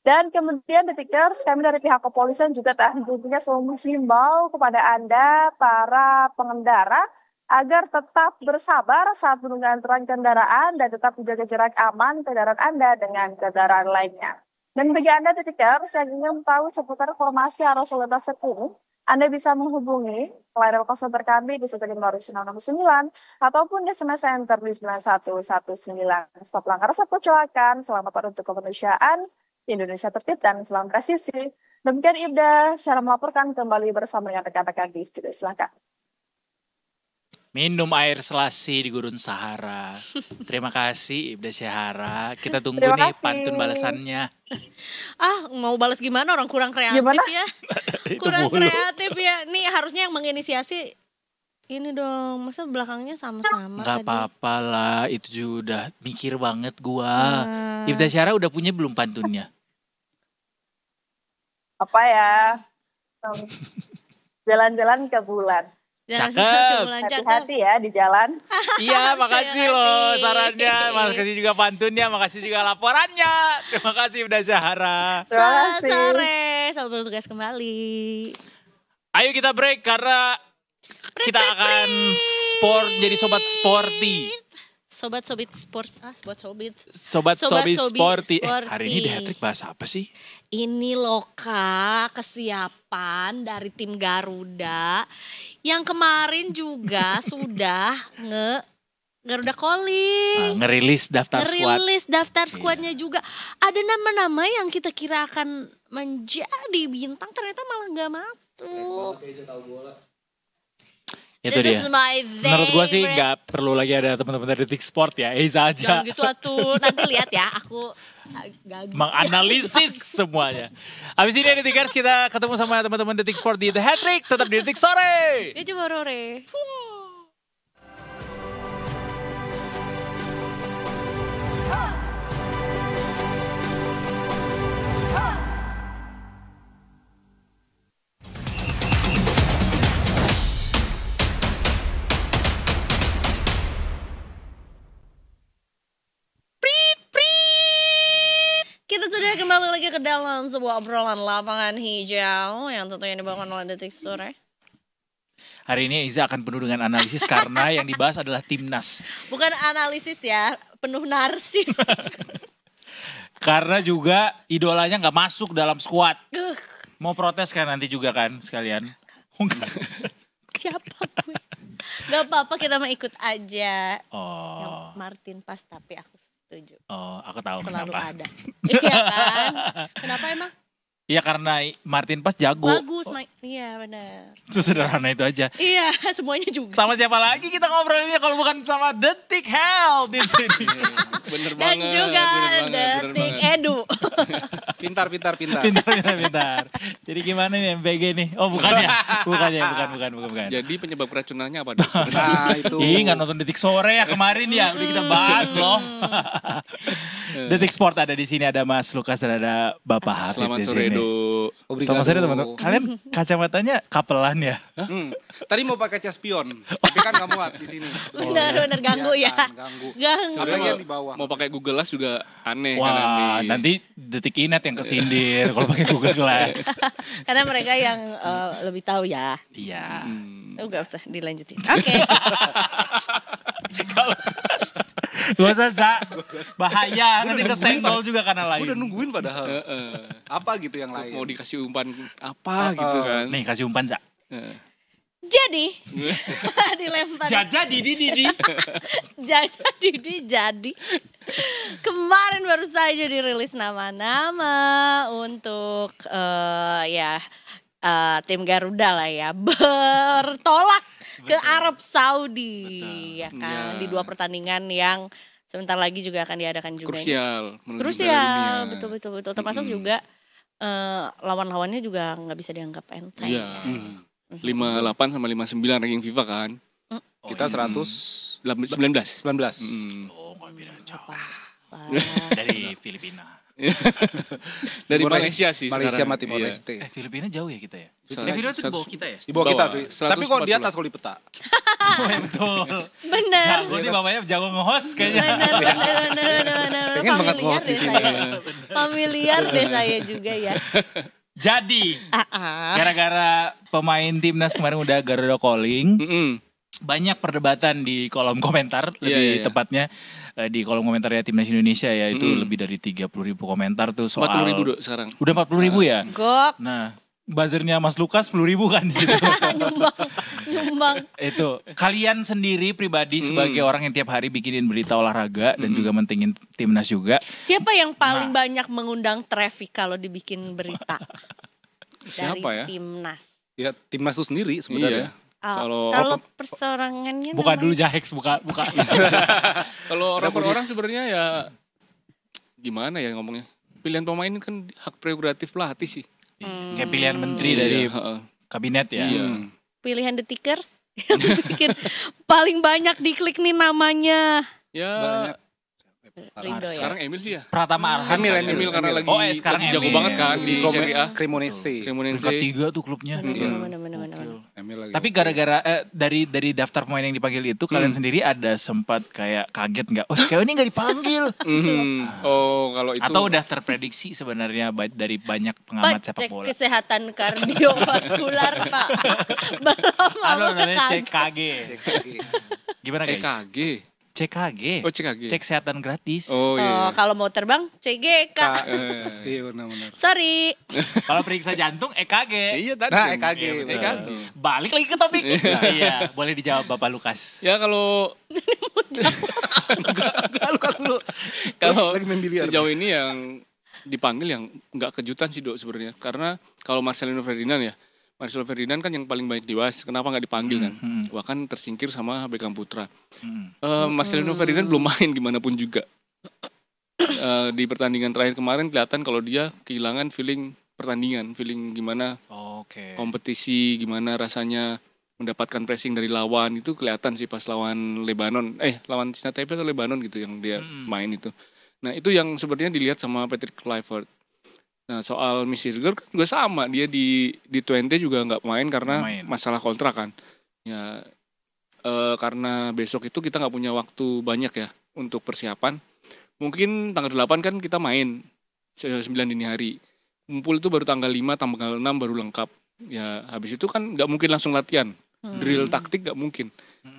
D: Dan kemudian Detikers, kami dari pihak kepolisian juga tentunya selalu menghimbau kepada Anda, para pengendara, agar tetap bersabar saat menggunakan kendaraan dan tetap menjaga jarak aman kendaraan Anda dengan kendaraan lainnya. Dan bagi Anda Detikers yang ingin tahu seputar informasi arus lalu lintas terkini, Anda bisa menghubungi line call center kami di 15669 ataupun di SMS Center di 9119. Stop langgar, stop kecelakaan, selamat untuk kemanusiaan, Indonesia tertib dan selamat presisi. Demikian Ibda, Syahra melaporkan kembali bersama dengan rekan-rekan di studio. Silakan.
C: Minum air selasi di Gurun Sahara. Terima kasih Ibda Syahara. Kita tunggu nih pantun balasannya.
B: Mau balas gimana, orang kurang kreatif ya. Kurang kreatif ya. Nih harusnya yang menginisiasi ini dong, masa belakangnya sama-sama.
C: Gak apa-apa lah, itu juga udah mikir banget gua. Ibda Syahara udah punya belum pantunnya?
D: Apa ya? Jalan-jalan ke bulan.
C: Cakep.
D: Hati-hati ya di jalan.
C: Iya, makasih loh sarannya. Makasih juga pantunnya, makasih juga laporannya. Terima kasih Ibda Syahara.
D: Terima kasih.
B: Sore, selamat bertugas kembali.
C: Ayo kita break karena kita akan jadi sobat sporty.
B: Sobat-sobit sports,
C: Sobat-sobit sporty. Hari ini di Hat-Trick bahas apa sih?
B: Ini loh Kak, kesiapan dari tim Garuda yang kemarin juga sudah Garuda Calling.
C: Ngerilis daftar squad.
B: Ngerilis daftar squadnya juga. Ada nama-nama yang kita kira akan menjadi bintang, ternyata malah gak masuk.
C: Itu dia. Menurut gue sih nggak perlu lagi ada teman-teman dari Detik Sport ya, Eiza aja.
B: Jangan gitu atuh, nanti lihat ya aku
C: menganalisis semuanya. Habis ini Detikers kita ketemu sama teman-teman Detik Sport di The Hat-Trick, tetap di Detik Sore.
B: Ya coba Rore. Kita sudah kembali lagi ke dalam sebuah obrolan lapangan hijau yang tentunya dibawakan oleh Detik Sore.
C: Hari ini Eiza akan penuh dengan analisis karena yang dibahas adalah timnas.
B: Bukan analisis ya, penuh narsis.
C: Karena juga idolanya nggak masuk dalam skuad. Mau protes kan nanti juga kan sekalian.
B: Siapa gue? Gak apa-apa, kita mau ikut aja.
C: Oh.
B: Yang Martin Pas, tapi aku setuju.
C: Oh, aku tahu
B: selalu
C: kenapa.
B: ada. Iya kan? Kenapa emang?
C: Iya karena Martin Pas jago.
B: Bagus, iya benar.
C: Sesederhana itu aja.
B: Iya, semuanya juga.
C: Sama siapa lagi kita ngobrolinnya kalau bukan sama Detik Health di sini.
G: Bener
B: Dan
G: banget.
B: juga
G: bener
B: Detik
G: banget.
B: Edu.
G: Pintar.
C: Pintar. Jadi gimana nih MPG nih? Oh bukan.
H: Jadi penyebab keracunannya apa? Dok?
G: Nah itu.
C: Ih nggak nonton Detik Sore ya kemarin ya, udah kita bahas loh. Detik Sport ada di sini, ada Mas Lukas dan ada Bapak Hafif
H: Selamat
C: di
H: sore,
C: sini.
H: Dok.
C: Selamat sore teman-teman. Kalian kacamatanya kapelan ya?
G: Tadi mau pakai cas spion, tapi kan nggak muat di sini.
B: Benar ganggu ya.
G: Kan, ganggu.
B: Ganggu.
G: Apalagi yang di bawah.
H: Mau pakai Google Glass juga aneh
C: Wah,
H: kan
C: nanti Detik Inet yang kesindir kalau pakai Google Glass.
B: Karena mereka yang lebih tahu ya.
C: Iya.
B: Enggak usah dilanjutin. Oke.
C: Gak usah, Za. Bahaya, nanti kesenggol juga karena lain.
G: Udah nungguin padahal. Apa gitu yang lain?
H: Mau dikasih umpan apa gitu kan.
C: Nih kasih umpan, Za.
B: Jadi dilempar.
C: Jaja Didi.
B: Jaja Didi jadi. Kemarin baru saja dirilis nama-nama untuk tim Garuda lah ya bertolak ke Arab Saudi. Ya kan, di 2 pertandingan yang sebentar lagi juga akan diadakan juga.
H: Krusial,
B: betul. Termasuk juga lawan-lawannya juga nggak bisa dianggap enteng.
H: Iya. 58 sama 59 ranking FIFA kan.
G: Kita
H: 19.
G: 19.
C: Oh, gak beda jauh. Dari Filipina.
H: Dari Malaysia sih
G: Malaysia
H: sekarang.
G: sama Timor
H: Iya.
G: Leste.
C: Filipina jauh ya kita ya?
H: Salah-
C: Filipina itu di
H: satu-
C: bawah kita ya?
G: Di bawah kita,
H: Bawah,
G: Vi. Tapi kok di
H: 140.
G: atas kalau di peta.
C: Oh ya betul.
B: Bener.
C: Jago nih bapaknya jago nge-host kayaknya.
B: Bener.
G: Pengen banget
B: Familiar
G: nge-host di
B: deh
G: sini.
B: saya. Familiar deh saya juga ya.
C: Jadi, gara-gara pemain timnas kemarin udah Garuda calling, banyak perdebatan di kolom komentar, lebih
H: iya.
C: tepatnya di kolom komentarnya Timnas Indonesia ya, itu lebih dari 30.000 komentar tuh soal
H: 40.000 Dok sekarang.
C: Udah 40.000 ya?
B: Goks.
C: Nah, buzzernya Mas Lukas 10.000 kan di situ.
B: nyumbang.
C: Itu kalian sendiri pribadi sebagai orang yang tiap hari bikinin berita olahraga dan juga mentingin timnas juga.
B: Siapa yang paling banyak mengundang traffic kalau dibikin berita?
H: Siapa ya?
B: Dari timnas.
G: Ya timnas itu sendiri sebenarnya.
B: Kalau persorangannya
C: Buka
B: namanya-
C: dulu Jahex, buka.
H: Kalau orang per orang sebenarnya ya gimana ya ngomongnya? Pilihan pemain kan hak prerogatif pelatih sih.
C: Kayak pilihan menteri dari
H: heeh.
C: kabinet ya.
H: Iya.
B: Pilihan detikers yang bikin paling banyak diklik nih namanya.
H: Ya
G: Banyak.
B: Rindo ya.
H: sekarang Emil sih ya.
C: Pratama Arhan.
G: Emil
H: karena lagi
C: Oh, sekarang
H: jago
C: Emil.
H: banget kan di Serie A.
G: Cremonese.
H: Cremonese.
C: Peringkat 3 tuh klubnya.
B: Bener.
G: Emil lagi.
C: Tapi gara-gara dari daftar pemain yang dipanggil itu kalian sendiri ada sempat kayak kaget nggak? Oh kayak ini nggak dipanggil.
H: Oh, kalau itu
C: Atau udah terprediksi sebenarnya dari banyak pengamat
B: Pak,
C: sepak
B: cek
C: bola.
B: kesehatan kardiovaskular Pak. Belum
C: Halo
B: mau
C: namanya
B: ke
C: CKG. Gimana guys?
H: EKG.
C: CKG.
H: Oh, CKG.
C: Cek kesehatan gratis.
H: Oh
B: Oh,
H: iya.
B: kalau mau terbang CGK.
G: Iya benar-benar.
B: Sorry.
C: Kalau periksa jantung EKG.
H: Iya tadi.
G: Nah,
H: kan.
G: EKG,
H: Iya,
G: betul.
H: EKG.
C: Balik lagi ke topik. Nah, iya, boleh dijawab Bapak Lukas.
H: Ya kalau
G: Lukas dulu.
H: kalau
G: Lagi main biliar.
H: sejauh ini yang dipanggil yang nggak kejutan sih Dok sebenarnya. Karena kalau Marcelino Ferdinand kan yang paling banyak dibahas. Kenapa nggak dipanggil kan? Bahkan tersingkir sama Beckham Putra. Marcelino Ferdinand belum main gimana pun juga. Di pertandingan terakhir kemarin kelihatan kalau dia kehilangan feeling pertandingan, feeling gimana
C: Oke.
H: kompetisi, gimana rasanya mendapatkan pressing dari lawan, itu kelihatan sih pas lawan Lebanon, lawan Cina Taipei atau Lebanon gitu yang dia main itu. Nah itu yang sepertinya dilihat sama Patrick Kluivert. Nah soal Misirger kan juga sama, dia di Twente juga nggak main karena masalah kontrak kan. Ya karena besok itu kita nggak punya waktu banyak ya untuk persiapan. Mungkin tanggal 8 kan kita main 9 dini hari. Kumpul itu baru tanggal 5, tanggal 6 baru lengkap. Ya habis itu kan nggak mungkin langsung latihan. Drill taktik nggak mungkin.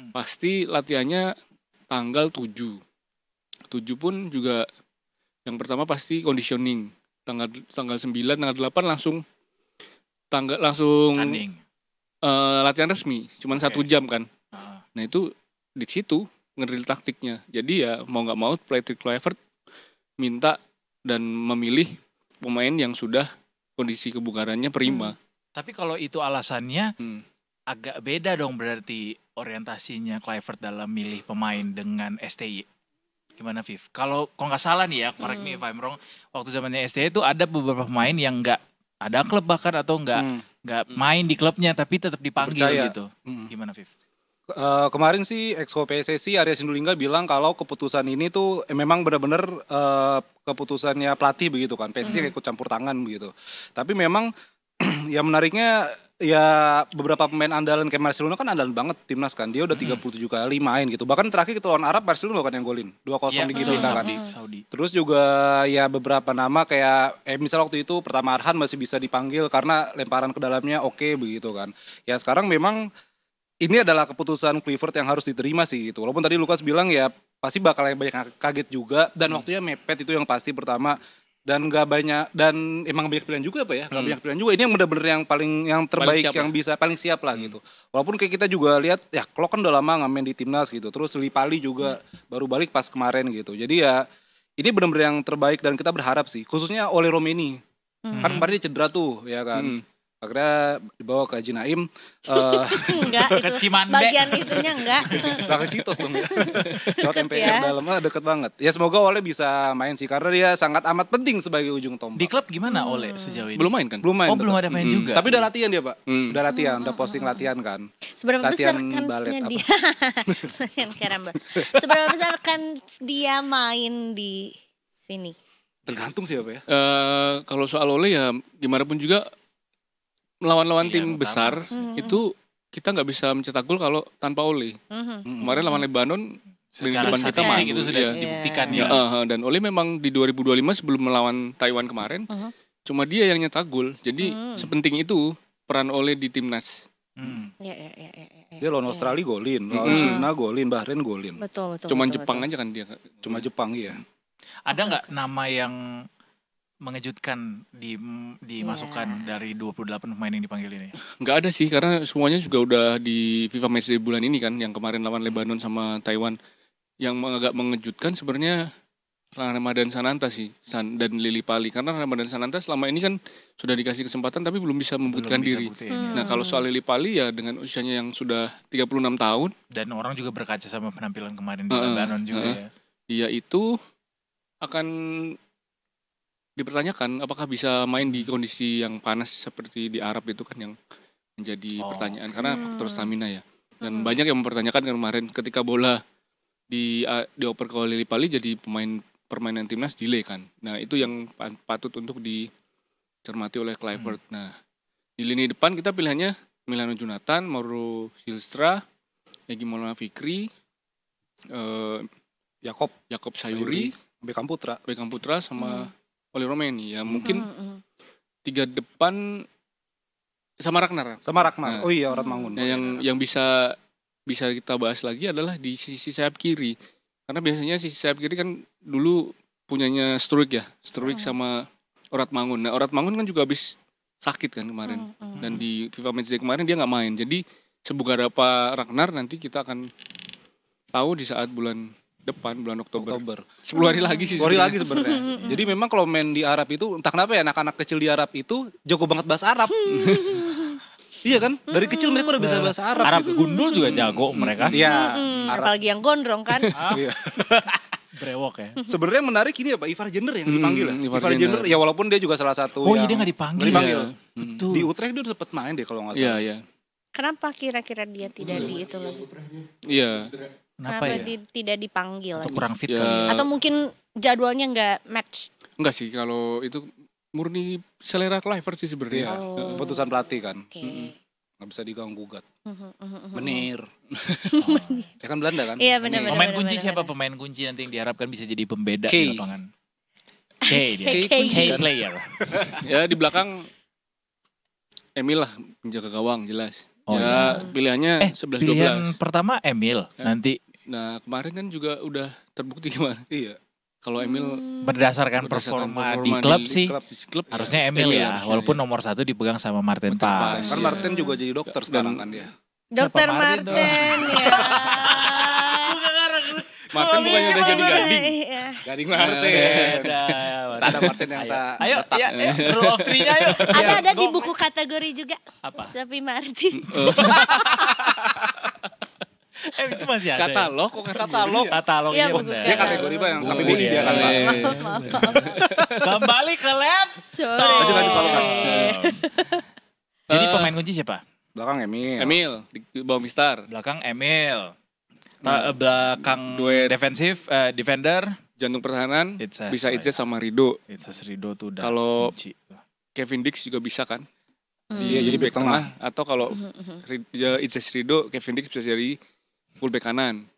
H: Pasti latihannya tanggal 7. 7 pun juga yang pertama pasti conditioning. Tanggal 9, tanggal 8 langsung
C: Tanding.
H: latihan resmi, cuman 1 jam kan. Nah itu di situ ngedrill taktiknya. Jadi ya mau nggak mau Patrick Kluivert minta dan memilih pemain yang sudah kondisi kebugarannya prima.
C: Tapi kalau itu alasannya agak beda dong berarti orientasinya Kluivert dalam milih pemain dengan STY. Gimana Viv? Kalau nggak salah nih ya, correct me if I'm wrong, waktu zamannya STI itu ada beberapa pemain yang nggak ada klub bahkan atau nggak main di klubnya tapi tetap dipanggil gitu. Gimana Viv?
G: Kemarin sih Exco PSSI Arya Sinulinga bilang kalau keputusan ini tuh memang benar-benar keputusannya pelatih begitu kan. PSSI ikut campur tangan begitu. Tapi memang ya menariknya ya beberapa pemain andalan kayak Marcelino kan andalan banget timnas kan. Dia udah 37 kali main gitu. Bahkan terakhir kita lawan Arab Marcelino kan yang golin 2-0 di GBK kan.
C: Saudi.
G: Terus juga ya beberapa nama kayak misal waktu itu pertama Arhan masih bisa dipanggil karena lemparan ke dalamnya oke begitu kan. Ya sekarang memang ini adalah keputusan Clifford yang harus diterima sih gitu. Walaupun tadi Lukas bilang ya pasti bakal banyak kaget juga dan waktunya mepet itu yang pasti pertama. Dan nggak banyak, dan emang banyak pilihan juga ya, nggak banyak pilihan juga. Ini yang benar-benar yang terbaik, yang bisa paling siap lah gitu. Walaupun kayak kita juga lihat, ya Klok kan udah lama ngamen di timnas gitu. Terus Lipali juga baru balik pas kemarin gitu. Jadi ya ini benar-benar yang terbaik dan kita berharap sih, khususnya oleh Romeni. Kan kemarin dia cedera tuh, ya kan. Akhirnya dibawa ke Haji Naim.
B: Enggak,
C: Ke
B: itu
C: Cimande.
B: bagian itunya enggak.
G: Gak ke Citos dong ya. Lewat
B: Deket
G: MPR
B: ya.
G: dalamnya deket banget. Ya semoga Ole bisa main sih karena dia sangat amat penting sebagai ujung tombak.
C: Di klub gimana Ole sejauh ini?
H: Belum main kan?
G: Belum main.
C: belum
G: tetap.
C: ada main juga.
G: Tapi udah latihan dia, Pak. Udah latihan, udah posting latihan kan.
B: Seberapa besar
G: Latihan balet
B: kansnya
G: apa?
B: dia? Latihan karamba. Seberapa besar kan dia main di sini?
G: Tergantung sih apa ya.
H: Kalau soal Ole ya gimana pun juga melawan-lawan tim besar itu kita nggak bisa mencetak gol kalau tanpa Ole. Kemarin lawan Lebanon
C: secara
H: depan kita
C: statistik
H: masuk,
C: itu sudah
H: iya.
C: dibuktikan
H: Ya,
C: ya.
H: dan Ole memang di 2025 sebelum melawan Taiwan kemarin cuma dia yang nyetak gol. Jadi sepenting itu peran Ole di timnas.
B: Ya.
G: Dia lawan Australia golin, lawan Cina golin, Bahrain golin.
B: Betul.
H: Cuman
B: betul,
H: Jepang
B: betul.
H: aja kan dia.
G: Cuma Jepang iya.
C: Ada nggak nama yang mengejutkan dimasukkan dari 28 pemain yang dipanggil ini?
H: Nggak ada sih karena semuanya juga udah di FIFA Matchday bulan ini kan, yang kemarin lawan Lebanon sama Taiwan. Yang agak mengejutkan sebenarnya Ramadan Sananta sih dan Lili Pali, karena Ramadan Sananta selama ini kan sudah dikasih kesempatan tapi belum bisa membuktikan diri. Nah kalau soal Lili Pali ya dengan usianya yang sudah 36 tahun
C: dan orang juga berkaca sama penampilan kemarin di Lebanon juga ya.
H: Dia itu akan dipertanyakan apakah bisa main di kondisi yang panas seperti di Arab itu kan yang menjadi pertanyaan karena faktor stamina ya. Dan banyak yang mempertanyakan kemarin ketika bola dioper ke Lili Pali jadi permainan timnas delay kan. Nah itu yang patut untuk dicermati oleh Clifford. Nah di lini depan kita pilihannya Milano Jonathan, Mauro Silstra, Egy Maulana Fikri, Yakob Sayuri,
G: Beckham
H: Putra sama Oli Romeni ya. Mungkin tiga depan sama Ragnar.
G: Nah, oh iya Orat Mangun.
H: Nah, yang bisa kita bahas lagi adalah di sisi sayap kiri. Karena biasanya sisi sayap kiri kan dulu punyanya Struik sama Orat Mangun. Nah, Orat Mangun kan juga habis sakit kan kemarin. Dan di FIFA Matchday kemarin dia nggak main. Jadi sebugar apa Ragnar nanti kita akan tahu di saat bulan depan, bulan Oktober. 10 hari lagi sih.
G: 10 hari lagi sebenarnya. Jadi memang kalau main di Arab itu entah kenapa ya anak-anak kecil di Arab itu jago banget bahasa Arab. Iya kan? Dari kecil mereka udah bisa bahasa Arab.
C: Arab gundul juga jago mereka.
G: Iya.
B: Apalagi yang gondrong kan.
G: Iya.
C: Brewok ya.
G: Sebenarnya menarik ini ya Pak, Ivar Jenner yang dipanggil ya.
H: Ivar
G: Jenner ya walaupun dia juga salah satu
C: iya dia nggak dipanggil.
G: Betul. Di Utrecht dia udah sempat main deh kalau nggak salah.
H: Iya.
B: Kenapa kira-kira dia tidak di itu lagi?
H: Iya.
C: Kenapa ya?
B: Tidak dipanggil
C: Atau
B: lagi?
C: kurang fit
H: Ya.
C: kali ya.
B: Atau mungkin jadwalnya nggak match?
H: Enggak sih, kalau itu murni selera Clifford sih sebenarnya.
G: Iya. Keputusan pelatih kan.
B: Oke.
G: Nggak bisa diganggu gugat. Menir. Ya kan Belanda kan?
B: Iya benar.
C: Pemain kunci siapa pemain kunci nanti yang diharapkan bisa jadi pembeda
G: Kay.
C: di lapangan? Kay dia.
B: Kay.
C: Kay player.
H: Ya di belakang Emil lah penjaga gawang jelas.
C: Oh,
H: ya pilihannya 11-12.
C: Pilihan pertama Emil nanti.
H: Nah kemarin kan juga udah terbukti gimana.
G: Iya.
H: Kalau Emil
C: Berdasarkan performa di klub sih
H: klub,
C: harusnya Emil ya,
H: harusnya,
C: walaupun
H: ya.
C: nomor 1 dipegang sama Martin
H: Martin
C: Pas.
H: Pas.
G: Kan Martin juga jadi dokter sekarang kan dia.
B: Dokter
C: Siapa Martin
B: Martin ya.
H: Martin bukannya udah jadi gading.
B: Iya.
G: Gading Martin.
C: Ada
G: Ada Martin yang tak.
C: Ayo, ya, rule of three-nya ayo.
B: Ada di buku kategori juga.
C: Apa?
B: Sapi Martin.
C: Itu masih ada.
H: Katalog kok
C: Katalognya
B: Iya,
C: benar.
G: Dia kategori Pak yang
H: Oh,
G: KPBI dia kan Pak.
B: Maaf.
C: Kembali ke lab.
B: Sorry.
G: Lanjut, Pak Lukas.
C: Jadi pemain kunci siapa?
G: Belakang Emil.
H: Emil di bawah Mistar.
C: Belakang Emil. Belakang
H: Duet.
C: defender.
H: Jantung pertahanan
C: Itzes.
H: bisa Itzes sama Rido.
C: Itzes Rido tuh udah
H: Kalau
C: kunci.
H: Kevin Dix juga bisa kan?
G: Iya, jadi back tengah.
H: Atau kalau Itzes Rido, Kevin Dix bisa jadi full back kanan.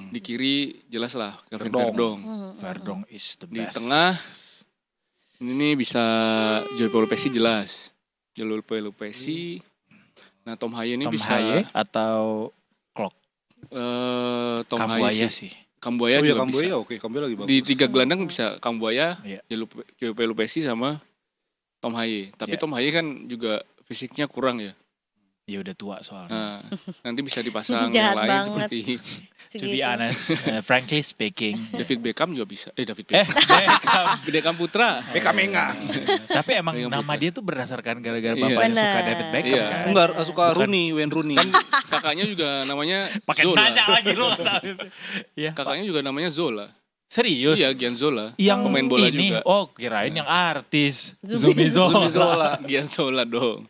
H: Di kiri jelas lah Kevin Verdong.
C: Verdong is the
H: Di
C: best.
H: tengah ini nih bisa Joey Pelupesi jelas. Joey Pelupesi. Nah Tom Haye ini
C: Tom
H: bisa
C: Haye atau Klok.
H: Tom
C: Kambuaya
H: Haye
C: sih.
H: Kambuaya
G: Oh iya
H: juga bisa.
G: Kambuaya, oke Kambuaya lagi bagus.
H: Di 3 gelandang bisa Kambuaya,
C: Iya.
H: Joey Pelupesi sama Tom Haye. Tapi
C: Iya.
H: Tom Haye kan juga fisiknya kurang ya.
C: Ya udah tua soalnya.
H: Nah, nanti bisa dipasang
B: Jahat
H: yang lain
B: banget.
H: seperti
C: To be honest, frankly speaking.
H: David Beckham juga bisa. David
C: Eh,
H: Beckham. Beckham Putra.
G: Beckham Enga.
C: tapi emang
H: Beckham
C: nama
H: Putra.
C: dia tuh berdasarkan gara-gara
H: Iya.
C: bapaknya suka
B: Benar.
C: David Beckham
H: Iya.
C: kan.
G: Enggak suka
C: Bukan.
G: Wayne Rooney.
H: Kakaknya juga namanya
C: Pakai
H: Zola.
C: tanya lagi lu. Iya.
H: Kakaknya juga namanya Zola.
C: Serius?
H: Iya, Gian Zola.
C: Yang
H: pemain bola
C: ini,
H: juga.
C: oh kirain yang artis.
B: Zumi
C: Zumi Zola.
H: Gian Zola dong.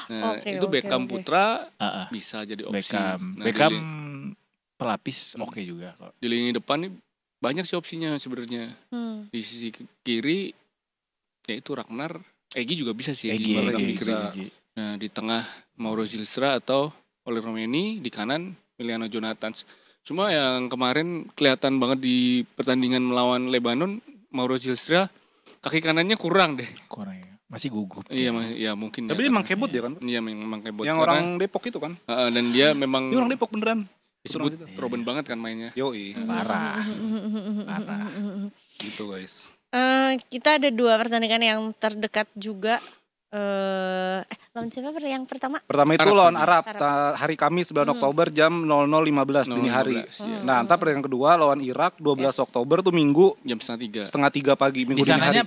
H: Nah,
B: Oke,
H: itu
B: oke,
H: Beckham
B: oke.
H: Putra
C: Ah, ah.
H: bisa jadi opsi.
C: Beckham.
H: Nah,
C: Beckham
H: di,
C: pelapis oke juga kok.
H: di lini depan nih banyak sih opsinya sebenarnya. Di sisi kiri ya itu Ragnar, Egy juga bisa sih
C: Egy,
H: di
C: Egy,
H: kiri.
C: Egy.
H: Nah, di tengah Mauro Zilstra atau Oli Romeni, di kanan Emiliano Jonathans. Cuma yang kemarin kelihatan banget di pertandingan melawan Lebanon, Mauro Zilstra kaki kanannya kurang deh.
C: Kurang ya. Masih gugup.
H: Iya, ya mungkin.
G: Tapi
H: ya,
G: dia emang
H: karena-
G: kebot dia kan.
H: Iya, memang kebot.
G: Yang
H: Karena-
G: orang Depok itu kan.
H: dan dia memang
G: Dia orang Depok beneran.
H: disebut
G: Itu orang
H: Robin banget kan mainnya.
G: Yoi,
C: Parah. Parah.
G: gitu guys.
B: Kita ada 2 pertandingan yang terdekat juga. Lawan siapa yang pertama?
G: Pertama itu
H: Arab
G: lawan
H: Saudi.
G: Arab, hari Kamis 9 Oktober jam 00.15 dini hari.
H: 0-15, iya.
G: Nah, entar yang kedua lawan Irak 12 Oktober tuh Minggu
H: Jam setengah 3.
G: setengah 3 pagi
C: Di
G: Minggu dini hari.
C: sananya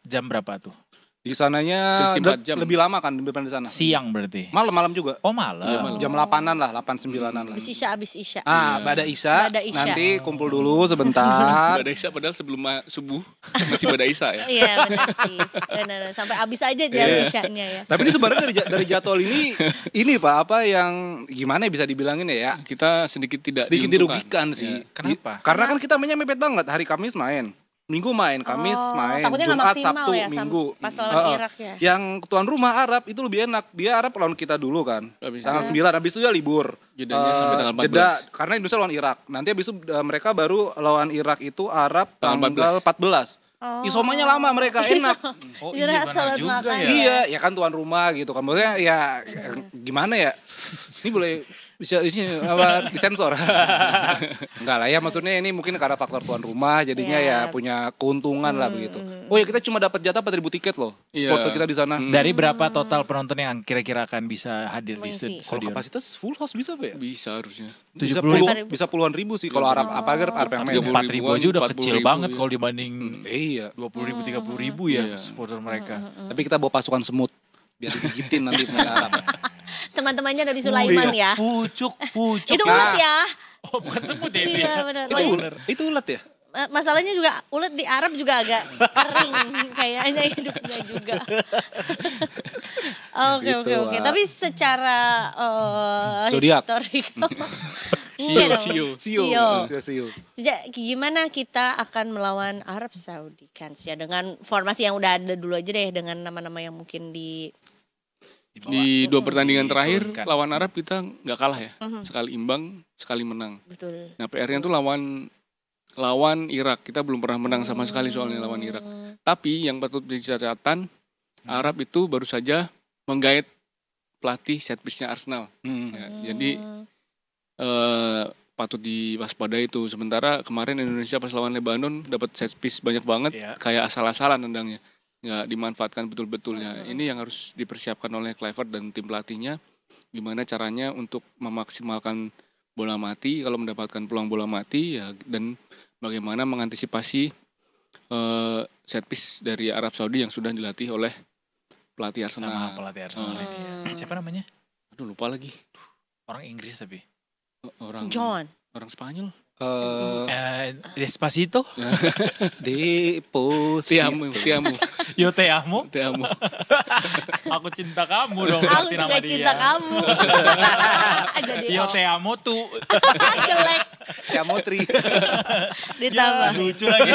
C: jam berapa tuh?
G: Di sananya
H: Selisih 4 jam.
G: lebih lama kan daripada di sana.
C: Siang berarti.
G: Malam juga.
C: Oh malam.
H: Iya, malam.
G: Jam 8-an lah, 8-9-an lah.
B: Abis Isya.
G: Ah, Bada Isya.
B: Bada Isya.
G: Nanti kumpul dulu sebentar.
H: Bada Isya padahal sebelum subuh masih Bada Isya ya.
B: Iya benar sih. Benar. Sampai habis aja jam Isyanya ya.
G: Tapi ini sebenarnya dari jadwal ini Pak, apa yang gimana ya bisa dibilangin ya?
H: Kita sedikit tidak
G: Sedikit
H: diuntungkan.
G: dirugikan sih.
C: Iya. Kenapa?
G: Karena kan kita mainnya mepet banget. Hari Kamis main, Minggu main, Kamis main,
B: Takutnya nggak
G: Jumat,
B: maksimal
G: Sabtu,
B: ya
G: Minggu.
B: pas lawan Irak ya.
G: Yang tuan rumah Arab itu lebih enak. Dia Arab lawan kita dulu kan.
H: Habis
G: Tanggal
H: itu
G: 9, habis itu dia libur.
H: jedanya sampai tanggal 14.
G: Jeda, karena Indonesia lawan Irak. Nanti habis itu mereka baru lawan Irak itu Arab
H: Tanggal
G: tanggal 14.
B: Oh.
G: Isomanya lama mereka, enak.
C: Oh
B: Istirahat,
C: benar
B: sholat
C: juga
B: makan.
C: ya.
G: Iya, ya kan tuan rumah gitu kan. Maksudnya ya gimana ya? Ini boleh bisa di sini apa disensor. Enggak lah ya, maksudnya ini mungkin karena faktor tuan rumah jadinya
B: Iya.
G: ya punya keuntungan lah begitu. Oh ya kita cuma dapat jatah 4.000 tiket loh.
H: Iya.
G: Supporter kita di sana.
C: Dari berapa total penonton yang kira-kira akan bisa hadir di
B: Mengisi.
G: Kalau
C: stadion?
G: kapasitas full house bisa Pak ya?
H: Bisa harusnya.
G: Bisa
C: 70.000.
G: bisa puluhan ribu sih kalau Arab apa Arab yang main.
H: 30.000.
C: 4.000 aja udah
H: 40.000
C: kecil
H: ya.
C: banget kalau dibanding
G: Iya.
C: 20.000 30.000 ya
H: Iya.
C: supporter mereka.
G: Tapi kita bawa pasukan semut biar digigitin nanti pemain Arab.
B: Teman-temannya dari Sulaiman ya.
C: Pucuk.
B: Itu ulet ya.
C: Oh bukan semut ya itu
B: Iya
C: ya.
B: benar.
G: Itu ulet, itu ulet ya?
B: Masalahnya juga ulet di Arab juga agak kering kayaknya hidupnya juga. Oke
G: Gitu,
B: oke oke.
G: Wak.
B: Tapi secara
G: Zodiak.
B: historical.
H: Sio,
B: Enggak dong.
H: sio.
B: Sio. Gimana kita akan melawan Arab Saudi kan ya dengan formasi yang udah ada dulu aja deh dengan nama-nama yang mungkin di
H: Di 2 pertandingan terakhir
C: Diturunkan.
H: lawan Arab kita nggak kalah ya. Sekali imbang, sekali menang.
B: betul.
H: Nah, PR-nya tuh lawan Irak. Kita belum pernah menang sama sekali soalnya lawan Irak. Tapi yang patut menjadi catatan, Arab itu baru saja menggait pelatih set piece-nya Arsenal. Ya, jadi patut diwaspadai itu. Sementara kemarin Indonesia pas lawan Lebanon dapat set piece banyak banget,
C: Iya.
H: kayak asal-asalan tendangnya. Nggak dimanfaatkan betul-betulnya. Ini yang harus dipersiapkan oleh Kluivert dan tim pelatihnya. Gimana caranya untuk memaksimalkan bola mati kalau mendapatkan peluang bola mati ya, dan bagaimana mengantisipasi set piece dari Arab Saudi yang sudah dilatih oleh pelatih
C: Sama
H: Arsenal.
C: pelatih Arsenal ini. Siapa namanya?
H: Aduh lupa lagi.
C: Orang Inggris tapi.
B: John.
H: Orang Spanyol.
C: Despacito.
H: Tiamu.
C: Yo te amo. Aku cinta kamu dong.
B: Aku
C: berarti
B: juga
C: nama dia.
B: cinta kamu. Jadi
C: Yo te amo tuh.
B: jelek
G: Ya Motri.
B: ditambah.
C: Lucu lagi.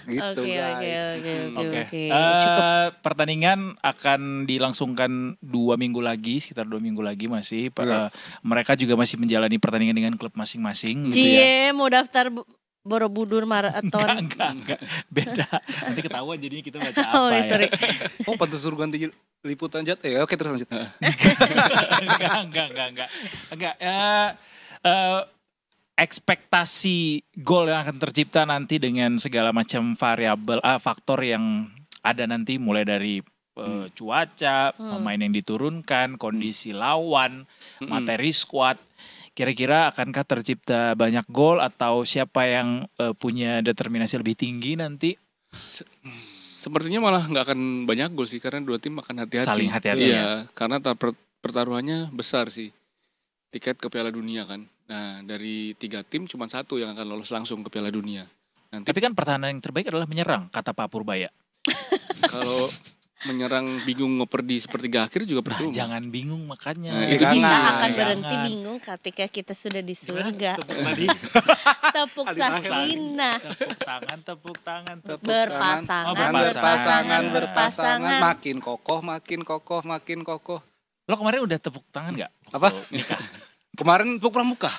G: Gitu
B: Oke.
C: Oke.
B: Cukup.
C: Pertandingan akan dilangsungkan 2 minggu lagi, sekitar 2 minggu lagi masih. Mereka juga masih menjalani pertandingan dengan klub masing-masing gitu ya.
B: Cie mau daftar Borobudur maraton.
C: Enggak. Beda. Nanti ketahuan jadinya kita baca apa
B: Oh,
C: ya.
B: sorry.
G: Oh, pantas suruh ganti liputan Jat. Oke, terus lanjut.
C: Enggak. Ekspektasi gol yang akan tercipta nanti dengan segala macam variabel, faktor yang ada nanti mulai dari cuaca, pemain yang diturunkan, kondisi lawan, materi skuad. Kira-kira akankah tercipta banyak gol atau siapa yang punya determinasi lebih tinggi nanti?
H: Sepertinya malah nggak akan banyak gol sih karena dua tim akan hati-hati.
C: Saling hati-hati
H: Iya, karena pertaruhannya besar sih. Tiket ke Piala Dunia kan. Nah, dari 3 tim cuma 1 yang akan lolos langsung ke Piala Dunia. Nanti
C: Tapi kan pertahanan yang terbaik adalah menyerang, kata Pak Purbaya.
H: kalau menyerang bingung ngoper di sepertiga akhir juga percuma.
C: Jangan bingung makanya.
H: Nah, itu
B: Kita
H: Jangan.
B: akan berhenti
C: Jangan.
B: bingung ketika kita sudah di surga.
C: Tadi.
B: Tepuk sakinah.
C: Tepuk tangan.
B: Berpasangan.
G: Berpasangan. Makin kokoh.
C: Lo kemarin udah tepuk tangan nggak?
G: Apa?
C: Waktu nikah.
G: Kemarin tepuk pramuka.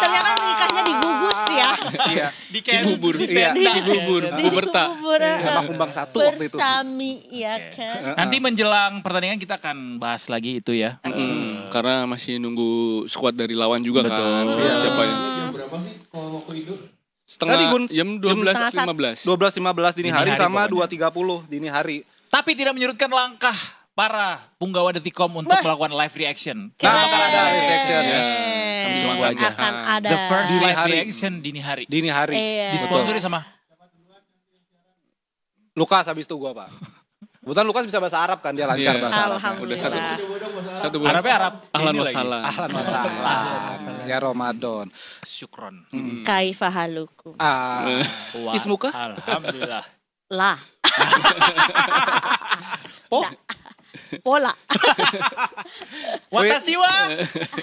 B: Ternyata nikahnya di Gugus ya.
G: Iya.
C: Di
H: Cibubur.
G: Iya,
B: Di
H: Cibubur.
B: Di
H: Buberta.
B: Cibubur.
G: Sama Kumbang 1 waktu itu.
B: Bersami ya kan.
C: Nanti menjelang pertandingan kita akan bahas lagi itu ya.
H: Karena masih nunggu skuad dari lawan juga
C: Betul.
H: kan.
G: Iya.
H: Siapa ya?
F: Jam berapa sih kalau waktu itu?
G: Tadi, Gun,
H: jam 12.15.
G: 12.15 dini hari
C: Dini hari
G: sama
C: pokoknya.
G: 2.30 dini hari.
C: Tapi tidak menyurutkan langkah para punggawa Detikom untuk melakukan live reaction.
G: Nah, bakal ada live reaction ya.
C: Sambil tunggu aja.
B: Akan ada.
C: The first
G: Dini
C: live
G: hari.
C: reaction dini hari.
G: Dini hari.
B: Iya.
C: Disponsori sama
G: Lukas habis itu gua, Pak. Kebetulan Lukas bisa bahasa Arab kan, dia lancar
H: Iya.
G: bahasa Arab.
H: Udah satu
B: Alhamdulillah.
H: bulan.
C: Arabnya Arab.
H: Ahlan
C: Ini lagi.
H: wassalam.
G: Ahlan masalah. Ya Ramadan.
C: Syukron.
B: Kaifa halukum.
C: Wah,
G: Ismuka?
C: Alhamdulillah.
B: Lah.
G: Oh,
B: Pola.
C: Watashi wa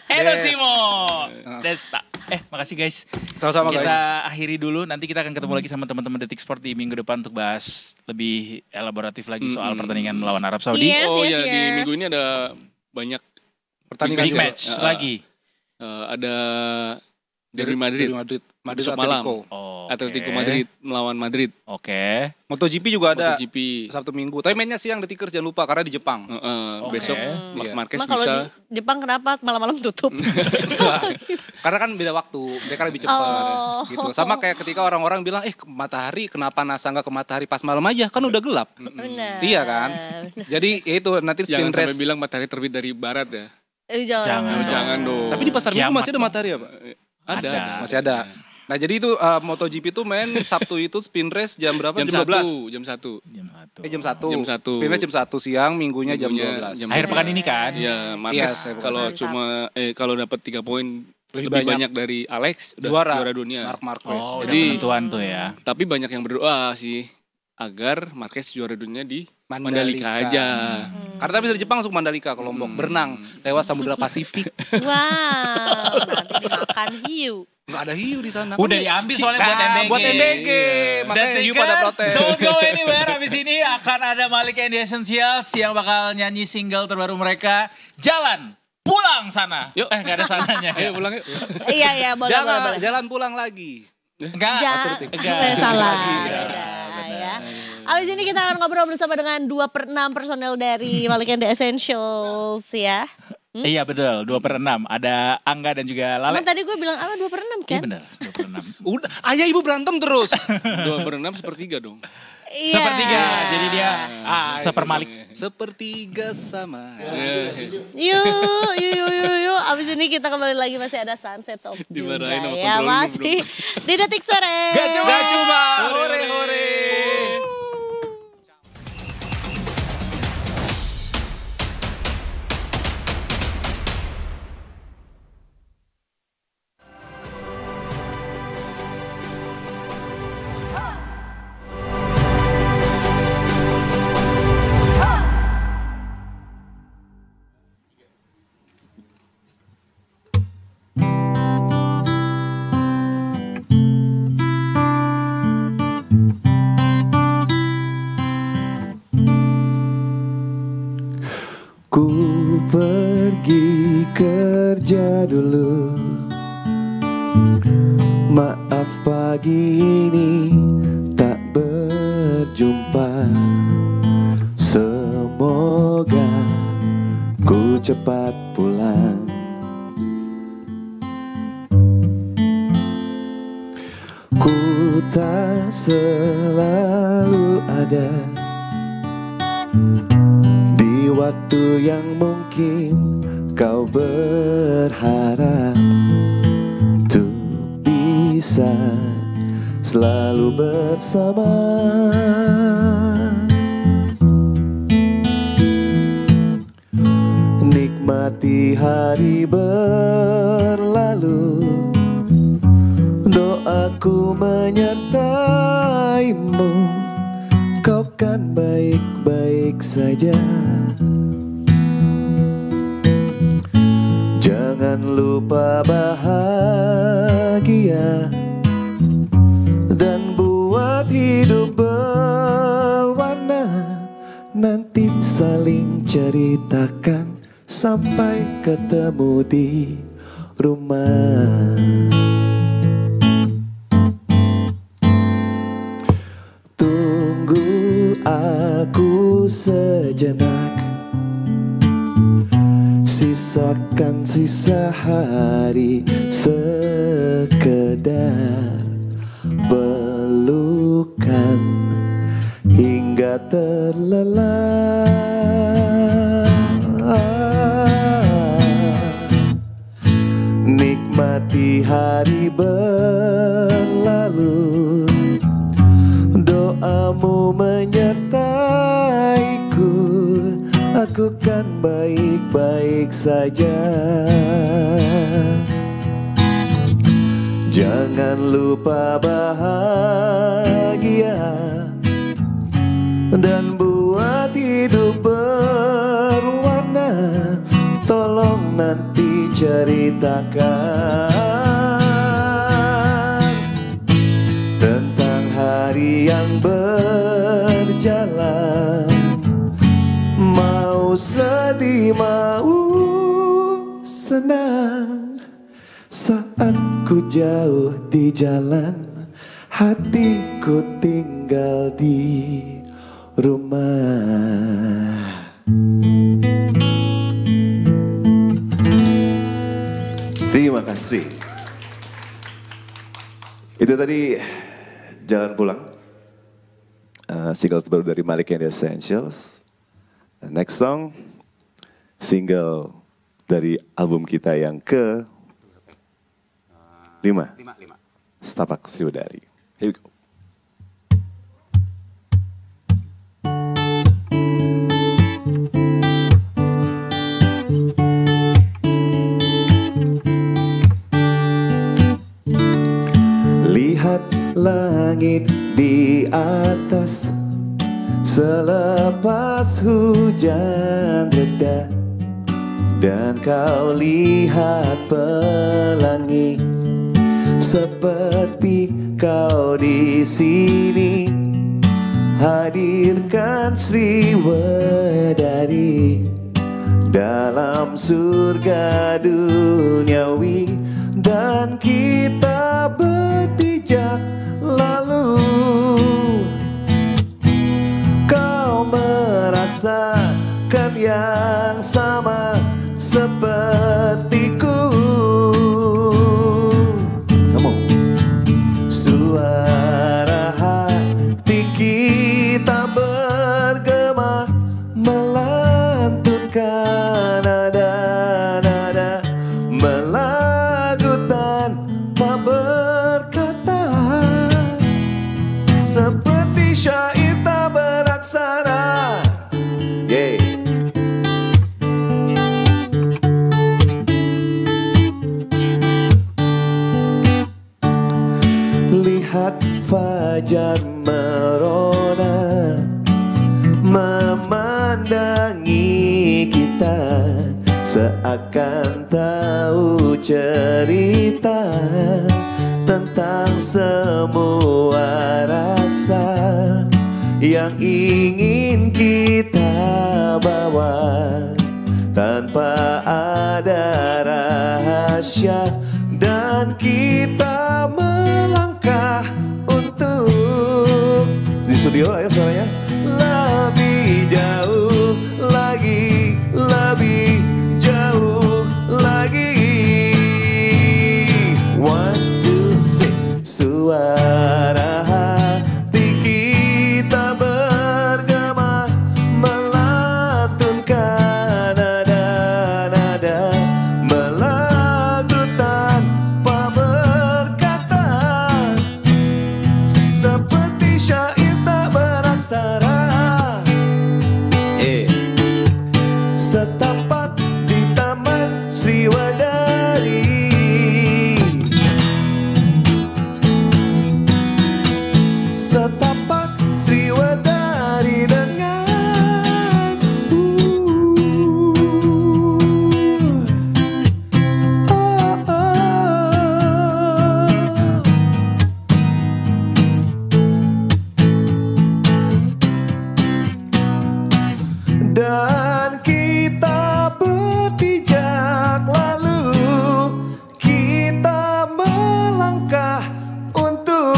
C: Edosimo. Desta. Makasih guys.
G: sama-sama
C: Kita
G: guys.
C: akhiri dulu. Nanti kita akan ketemu lagi sama teman-teman Detik Sport di minggu depan untuk bahas lebih elaboratif lagi soal pertandingan melawan Arab Saudi.
B: Yes,
H: Oh
B: yes,
H: ya, di
B: yes.
H: minggu ini ada banyak
G: Pertandingan
C: Big
G: sih.
C: match lagi.
H: ada Derby Madrid.
G: Madrid
H: Besok malam.
G: Atletico.
C: Oh,
H: Atletico Madrid melawan Madrid.
C: Oke.
G: MotoGP juga ada
H: MotoGP.
G: Sabtu Minggu. Tapi mainnya siang Detikers jangan lupa karena di Jepang.
C: Oke.
H: Besok
G: Iya.
H: Marquez
B: Emang kalau
H: bisa.
B: di Jepang kenapa malam-malam tutup?
G: Karena kan beda waktu, mereka lebih cepat
B: Oh.
G: gitu. Sama kayak ketika orang-orang bilang, matahari kenapa NASA nggak ke matahari pas malam aja? Kan udah gelap.
B: Benar.
G: Iya kan? Jadi ya itu nanti
H: Jangan
G: spin
H: sampai
G: race.
H: bilang matahari terbit dari barat ya.
C: Jangan.
H: Jangan dong.
G: Tapi di pasar Minggu
C: Kiamat
G: masih ada matahari ya, Pak?
C: Ada.
G: Masih ada. Nah jadi itu MotoGP itu main Sabtu itu spin race jam berapa?
H: Jam
G: 12.
H: 1. Jam 1.
G: Jam 1.
H: Jam 1.
G: Spin race jam 1 siang, minggunya jam
H: Minggunya
G: 12.
H: jam
C: Akhir pekan ini kan.
H: Iya,
G: Yes,
H: Marquez kalau
B: mantap.
H: cuma kalau dapat 3 poin lebih
G: banyak.
H: banyak dari Alex udah
G: Juara
H: dunia.
G: Marc Marquez.
C: Oh, udah
H: Jadi-
C: penentuan tuh ya.
H: Tapi banyak yang berdoa sih agar Marquez juara dunia di Mandalika
G: Mandalika.
H: aja.
G: Karena bisa di Jepang langsung Mandalika ke Lombok, berenang lewat Samudra Pasifik.
B: Wow, nanti dimakan hiu.
G: Nggak ada hiu di sana.
C: Udah diambil soalnya buat MBG.
G: Buat MBG. Makanya hiu pada protes.
C: Don't go anywhere. Abis ini akan ada Malik and the Essentials yang bakal nyanyi single terbaru mereka. Jalan pulang sana.
H: Yuk.
C: Gak ada sananya.
H: Ayo pulang yuk.
B: Iya, boleh, boleh, boleh.
G: Jalan pulang lagi.
C: Enggak.
B: Salah.
C: Lagi.
B: Beda, ya. Abis ini kita akan ngobrol bersama dengan 2/6 personel dari Malik and the Essentials ya.
C: Iya betul, 2/6. Ada Angga dan juga Lale.
B: Emang tadi gue bilang apa 2/6
C: Iya
B: kan?
C: benar, 2/6.
G: Udah, ayah ibu berantem terus.
H: 2/6 sepertiga dong.
B: Iya.
C: Sepertiga, jadi dia sepermalik.
G: Sepertiga sama.
B: Yuk. Abis ini kita kembali lagi masih ada Sunset Talk juga
H: Dimarahin sama
B: ya.
H: kontrol
B: Masih di Detik Sore.
C: Gak cuma.
G: Hore.
I: Maaf pagi ini tak berjumpa. Semoga ku cepat pulang. Ku tak selalu ada di waktu yang mungkin kau berharap untuk bisa selalu bersama. Nikmati hari berlalu, doaku menyertaimu, kau kan baik-baik saja. Jangan lupa bahagia dan buat hidup berwarna. Nanti saling ceritakan sampai ketemu di rumah. Tunggu aku sejenak, sisakan sisa hari sekedar pelukan hingga terlelap. Nikmati hari berlalu, doamu menyertaiku, aku kan baik-baik saja. Jangan lupa bahagia dan buat hidup berwarna. Tolong nanti ceritakan tentang hari yang berjalan. Mau sedih, mau senang, saat ku jauh di jalan, hatiku tinggal di rumah. Terima kasih. Itu tadi Jalan Pulang, single terbaru dari Malik and the Essentials. Next song, single dari album kita yang ke-5, Setapak Sriwedari. Here we go. Lihat langit di atas, selepas hujan reda, dan kau lihat pelangi seperti kau di sini. Hadirkan Sriwedari dalam surga duniawi, dan kita berpijak lalu. Kau merasakan yang sama sepertiku. Kamu suara hati kita bergema, melantunkan nada-nada melagu tanpa berkata, seperti syair tak beraksara. Yeah. Lihat fajar merona memandangi kita, seakan tahu cerita tentang semua rasa yang ingin kita bawa, tanpa ada rahasia, dan kita studio, ayo suaranya. Lebih jauh lagi, lebih jauh lagi. 1, 2, 3. Suara hati kita bergema, melantunkan nada-nada, melagu tanpa berkata, seperti syair tak beraksara. Setapak di Taman Sriwadari, setapak Sriwadari dengan dan kita berpijak, lalu kita melangkah untuk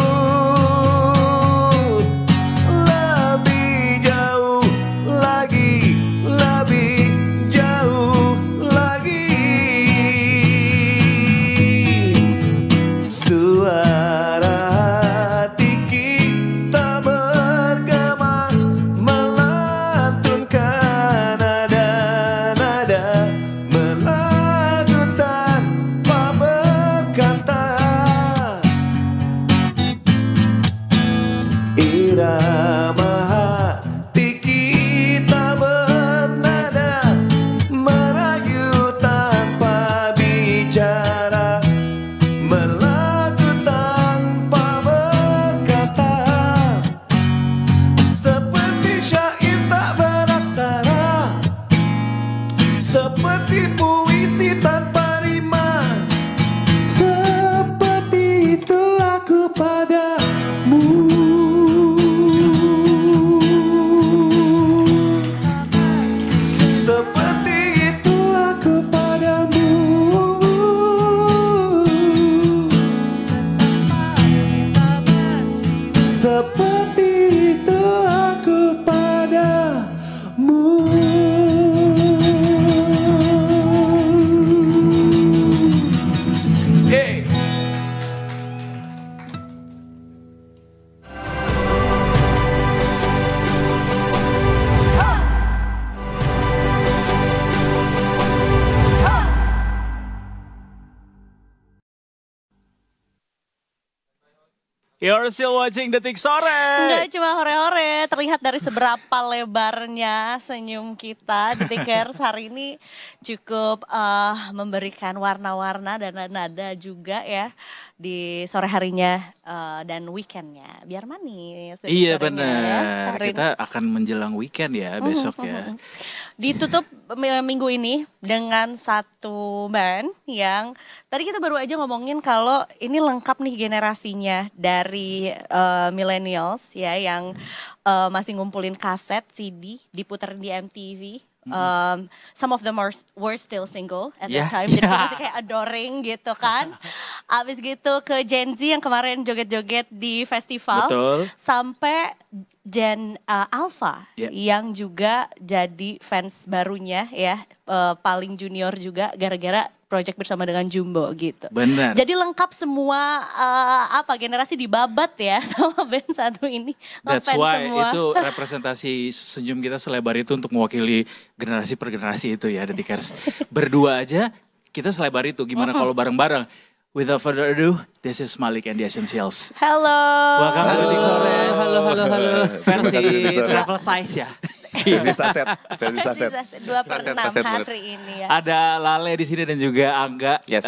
I: lebih jauh lagi, lebih jauh lagi. Suara hati kita bergema, melantunkan nada-nada, melagu tanpa berkata, irama hati kita bernada, merayu tanpa bicara, melagu tanpa berkata, seperti syair tak beraksara, seperti puisi tanpa rima, seperti itu aku padamu. Seperti itu aku padamu. Seperti itu aku padamu. Hey.
C: You're still watching Detik Sore.
B: Enggak cuma hore-hore, terlihat dari seberapa lebarnya senyum kita. Detikers hari ini cukup memberikan warna-warna dan nada juga ya di sore harinya dan weekendnya. Biar manis.
C: Iya benar, kita akan menjelang weekend ya besok ya.
B: Ditutup minggu ini dengan satu band yang tadi kita baru aja ngomongin kalau ini lengkap nih generasinya dari millennials ya yang masih ngumpulin kaset, CD, diputerin di MTV. Some of them were still single at that time, jadi masih kayak adoring gitu kan. Abis gitu ke Gen Z yang kemarin joget-joget di festival.
C: Betul.
B: Sampai Gen Alpha yang juga jadi fans barunya ya, paling junior juga gara-gara project bersama dengan Jumbo gitu.
C: Benar.
B: Jadi lengkap semua generasi dibabat ya sama band satu ini.
C: That's why semua. Itu representasi senyum kita selebar itu untuk mewakili generasi per generasi itu ya Detikers. Berdua aja kita selebar itu, gimana kalau bareng-bareng. Without further ado, this is Malik and the Essentials.
B: Halo.
C: Welcome to Detik Sore.
F: Halo.
C: Versi travel size ya.
I: Versi saset.
B: 2/6 hari ini ya.
C: Ada Lale di sini dan juga Angga.
F: Yes.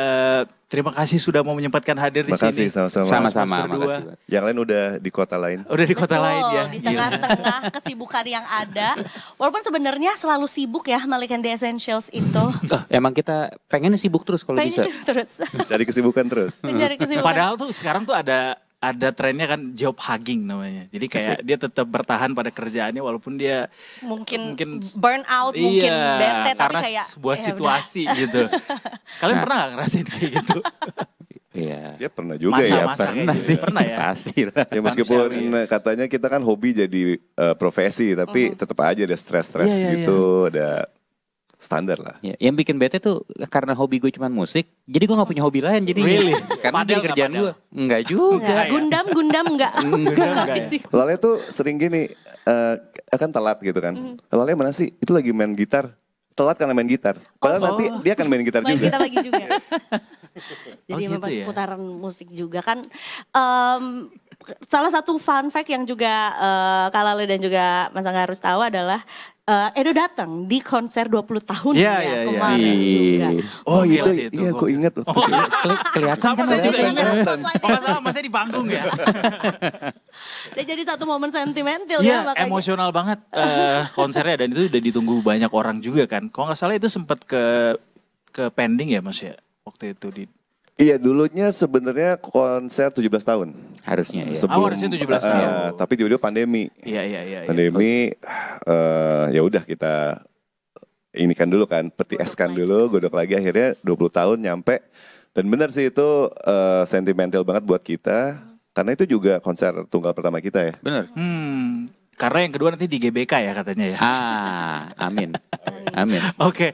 C: Terima kasih sudah mau menyempatkan hadir di
I: Makasih,
C: sini.
I: sama-sama.
C: Berdua.
I: Yang lain udah di kota lain.
C: Udah di kota lain ya.
B: Di tengah-tengah kesibukan yang ada. Walaupun sebenarnya selalu sibuk ya Malik and the Essentials itu.
F: Emang kita pengen sibuk terus kalau bisa.
B: Terus.
I: Cari kesibukan terus.
B: Mencari kesibukan.
C: Padahal tuh sekarang tuh ada trennya kan job hugging namanya. Jadi kayak dia tetap bertahan pada kerjaannya walaupun dia mungkin
B: burn out, mungkin bete tapi
C: karena
B: kayak
C: sebuah situasi gitu. Kalian pernah gak ngerasain kayak gitu?
F: Iya.
I: Ya pernah juga ya.
F: Pernah sih.
C: Pernah ya.
F: Pasti lah.
I: Ya meskipun katanya kita kan hobi jadi profesi, tapi tetap aja ada stres-stres gitu, ada standar lah.
F: Ya, yang bikin bete tuh karena hobi gue cuma musik, jadi gue gak punya hobi lain jadi.
C: Really?
F: Karena jadi kerjaan gue. Enggak juga.
B: Gundam enggak.
C: Enggak ya.
I: Lale tuh sering gini, akan telat gitu kan. Lale mana sih? Itu lagi main gitar. Telat karena main gitar. Padahal nanti dia akan main gitar
B: Main
I: juga.
B: kita lagi juga. Jadi
C: gitu
B: memang
C: ya?
B: seputaran musik juga kan. Salah satu fun fact yang juga Kak Lale dan juga Mas Angga harus tahu adalah Edo datang di konser 20 tahun
C: Iya,
B: ya
C: iya, iya.
B: kemarin juga.
I: Oh
C: Gokil
I: itu,
C: sih itu,
I: iya gue
C: gokil.
I: inget.
F: Kelihatan
C: Sama
F: kan
C: saya juga
F: ada-
C: ingat. Oh nggak salah, masnya di panggung ya.
B: Dan jadi satu momen sentimental
C: Iya,
B: ya makanya.
C: emosional banget konsernya dan itu udah ditunggu banyak orang juga kan. Kalau nggak salah itu sempat ke pending ya Mas ya waktu itu di.
I: Iya dulunya sebenarnya konser 17 tahun.
F: Harusnya ya.
C: Harusnya 17 tahun.
I: Tapi tiba-tiba pandemi.
C: Iya.
I: Pandemi ya udah kita ini kan dulu kan, peti eskan dulu, godok lagi akhirnya 20 tahun nyampe. Dan benar sih itu sentimental banget buat kita. Karena itu juga konser tunggal pertama kita ya.
F: Bener.
C: Karena yang kedua nanti di GBK ya katanya ya.
F: Amin. Amin.
C: Oke.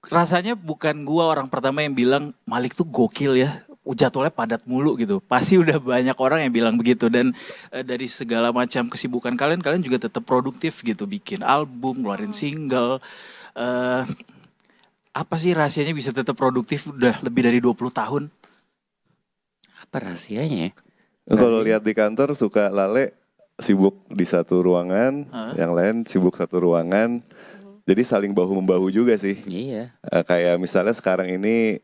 C: Rasanya bukan gua orang pertama yang bilang Malik tuh gokil ya. Jadwalnya padat mulu gitu. Pasti udah banyak orang yang bilang begitu. Dan dari segala macam kesibukan kalian juga tetap produktif gitu. Bikin album, ngeluarin single. Apa sih rahasianya bisa tetap produktif udah lebih dari 20 tahun?
F: Apa rahasianya ya?
I: Kalau lihat di kantor suka Lale sibuk di satu ruangan, yang lain sibuk satu ruangan. Jadi saling bahu-membahu juga sih.
F: Iya.
I: Kayak misalnya sekarang ini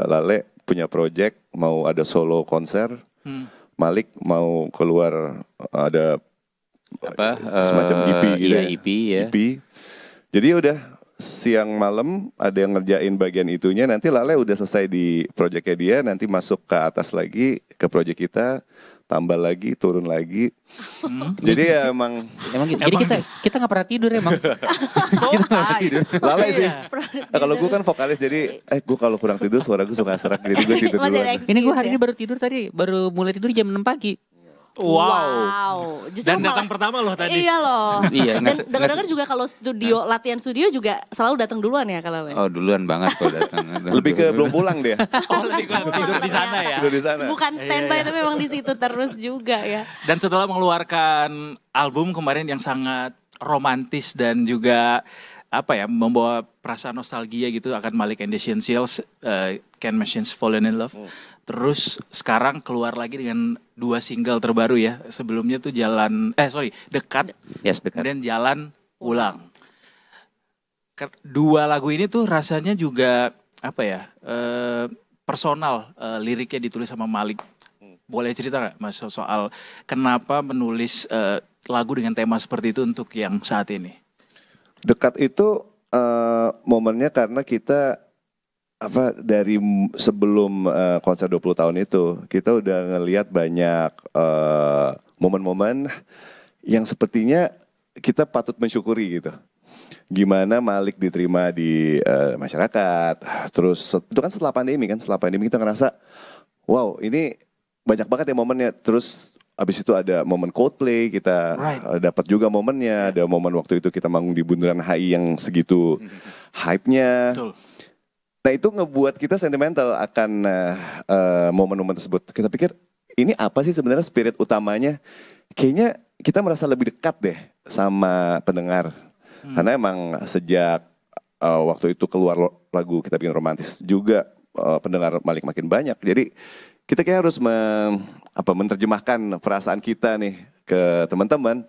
I: Lale punya project mau ada solo konser, Malik mau keluar ada semacam EP gitu.
F: Iya, EP ya.
I: EP. Jadi udah siang malam ada yang ngerjain bagian itunya, nanti Lale udah selesai di projectnya dia, nanti masuk ke atas lagi ke project kita, tambah lagi, turun lagi. Jadi ya emang
F: gitu. Jadi kita nggak pernah tidur emang.
I: Lale sih. Kalau gue kan vokalis jadi gue kalau kurang tidur suara gue suka serak, jadi gue tidur duluan.
F: Ini gue hari ini baru tidur tadi, baru mulai tidur jam 6 pagi.
C: Wow.
B: Justru
C: Dan datang pertama loh tadi.
B: Iya loh.
F: Iya,
B: Dan dengar-dengar juga kalau latihan studio juga selalu datang duluan ya kalau.
F: Oh duluan banget kalau datang.
I: Lebih ke belum pulang dia.
C: Oh lebih ke tidur di sana ya.
I: Tidur di sana.
B: Bukan standby tapi memang di situ terus juga ya.
C: Dan setelah mengeluarkan album kemarin yang sangat romantis dan juga membawa perasaan nostalgia gitu akan Malik and the Essentials, Can Machines Fallen in Love. Terus sekarang keluar lagi dengan 2 single terbaru ya. Sebelumnya tuh Dekat.
F: Yes, Dekat.
C: Dan Jalan Pulang. Dua lagu ini tuh rasanya juga personal, liriknya ditulis sama Malik. Boleh cerita gak Mas soal kenapa menulis lagu dengan tema seperti itu untuk yang saat ini?
I: Dekat itu momennya karena kita dari sebelum konser 20 tahun itu kita udah ngelihat banyak momen-momen yang sepertinya kita patut mensyukuri gitu. Gimana Malik diterima di masyarakat. Terus itu kan setelah pandemi kita ngerasa wow ini banyak banget ya momennya. Terus abis itu ada momen Coldplay, kita dapat juga momennya. Ada momen waktu itu kita manggung di Bundaran HI yang segitu hype-nya.
C: Betul.
I: Nah itu ngebuat kita sentimental akan momen-momen tersebut. Kita pikir ini apa sih sebenarnya spirit utamanya? Kayaknya kita merasa lebih dekat deh sama pendengar. Karena emang sejak waktu itu keluar lagu Kita Bikin Romantis juga pendengar Malik makin banyak. Jadi kita kayak harus menerjemahkan perasaan kita nih ke teman-teman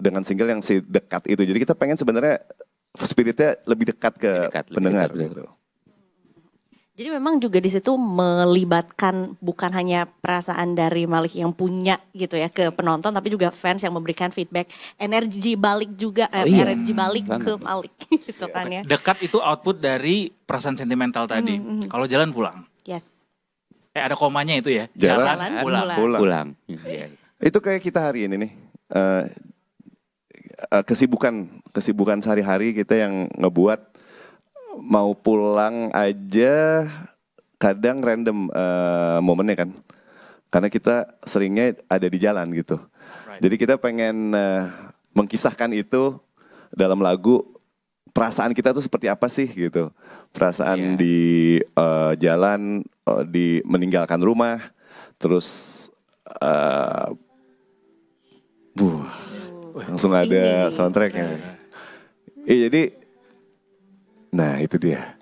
I: dengan single yang si dekat itu. Jadi kita pengen sebenarnya spiritnya lebih dekat ke pendengar gitu.
B: Jadi memang juga di situ melibatkan bukan hanya perasaan dari Malik yang punya gitu ya ke penonton, tapi juga fans yang memberikan feedback, energi balik juga, energi balik ke Malik gitu kan ya.
C: Dekat itu output dari perasaan sentimental tadi. Kalau Jalan Pulang.
B: Yes.
C: Ada komanya itu ya.
I: Jalan
F: Pulang.
I: Itu kayak kita hari ini nih. Kesibukan sehari-hari kita yang ngebuat mau pulang aja kadang random momennya kan. Karena kita seringnya ada di jalan gitu. Jadi kita pengen mengkisahkan itu dalam lagu, perasaan kita tuh seperti apa sih gitu. Perasaan di jalan, di meninggalkan rumah, terus langsung ada soundtracknya. Jadi, nah itu dia.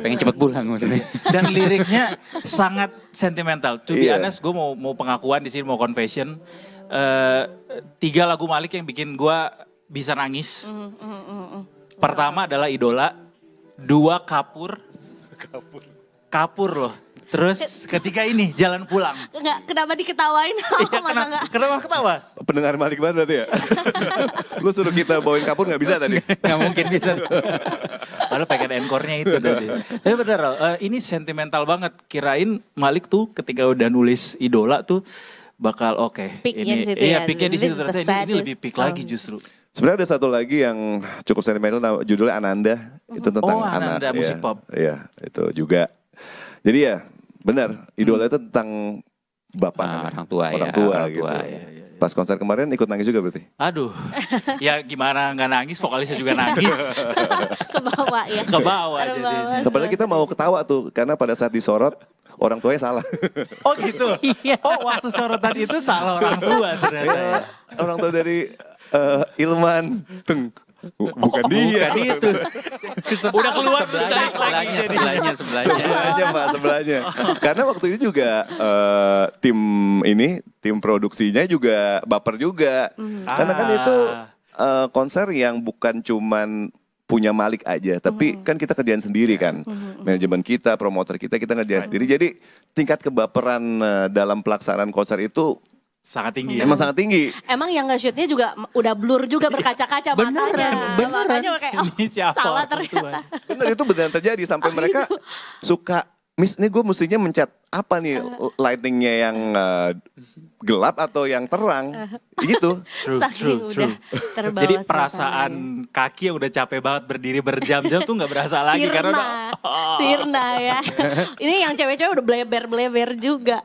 F: Pengen cepet pulang maksudnya.
C: Dan liriknya sangat sentimental. To be honest, gue mau pengakuan di sini, mau confession. 3 lagu Malik yang bikin gue bisa nangis. Pertama adalah Idola, 2 Kapur loh. Terus ketiga ini Jalan Pulang.
B: Enggak, kenapa diketawain?
C: Kenapa ketawa?
I: Pendengar Malik banget berarti ya? Lu suruh kita bawain Kapur gak bisa tadi?
F: Gak mungkin bisa.
C: Padahal pengen encore-nya itu tadi. Tapi bener loh, ini sentimental banget. Kirain Malik tuh ketika udah nulis Idola tuh bakal
B: Peak-nya di situ ya.
C: Peak-nya di situ, ternyata ini lebih peak lagi justru.
I: Sebenarnya ada satu lagi yang cukup sentimental, judulnya Ananda. Itu tentang
C: Ananda,
I: anak.
C: musik pop.
I: Iya, itu juga. Jadi ya, benar, Idola itu tentang bapak,
F: orang tua
I: gitu. Pas konser kemarin ikut nangis juga berarti?
C: Aduh, ya gimana nggak nangis, vokalisnya juga nangis.
B: Kebawa ya.
C: Kebawa jadi.
I: Padahal kita mau ketawa tuh, karena pada saat disorot, orang tuanya salah.
C: Oh gitu? Oh waktu sorotan itu salah orang tua ternyata ya.
I: Orang tua dari Ilman, bukan dia.
F: Bukan itu.
C: Udah keluar
I: sebelahnya. Karena waktu itu juga tim produksinya juga baper juga. Karena kan itu konser yang bukan cuman punya Malik aja, tapi kan kita kerjaan sendiri kan. Manajemen kita, promotor kita ngerjain sendiri. Jadi tingkat kebaperan dalam pelaksanaan konser itu
C: sangat tinggi.
I: Emang sangat tinggi.
B: Emang yang nge-shootnya juga udah blur juga berkaca-kaca matanya. Makanya kayak salah ternyata.
I: Bener, itu beneran terjadi sampai mereka suka, Miss ini gue mestinya mencet apa nih, lightingnya yang gelap atau yang terang, gitu.
C: True. Jadi perasaan kaki yang udah capek banget berdiri berjam-jam tuh nggak berasa lagi karena udah
B: sirna ya. Ini yang cewek-cewek udah bleber-bleber juga.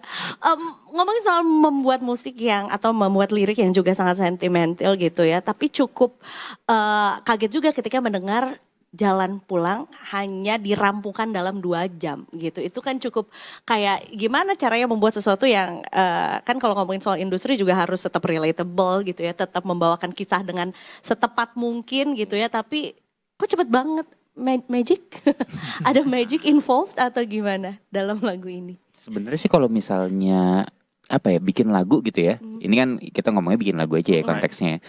B: Ngomongin soal membuat musik atau membuat lirik yang juga sangat sentimental gitu ya, tapi cukup kaget juga ketika mendengar Jalan Pulang hanya dirampungkan dalam 2 jam gitu. Itu kan cukup kayak gimana caranya membuat sesuatu yang kan kalau ngomongin soal industri juga harus tetap relatable gitu ya. Tetap membawakan kisah dengan setepat mungkin gitu ya. Tapi kok cepet banget, magic? Ada magic involved atau gimana dalam lagu ini?
F: Sebenarnya sih kalau misalnya bikin lagu gitu ya. Ini kan kita ngomongnya bikin lagu aja ya konteksnya.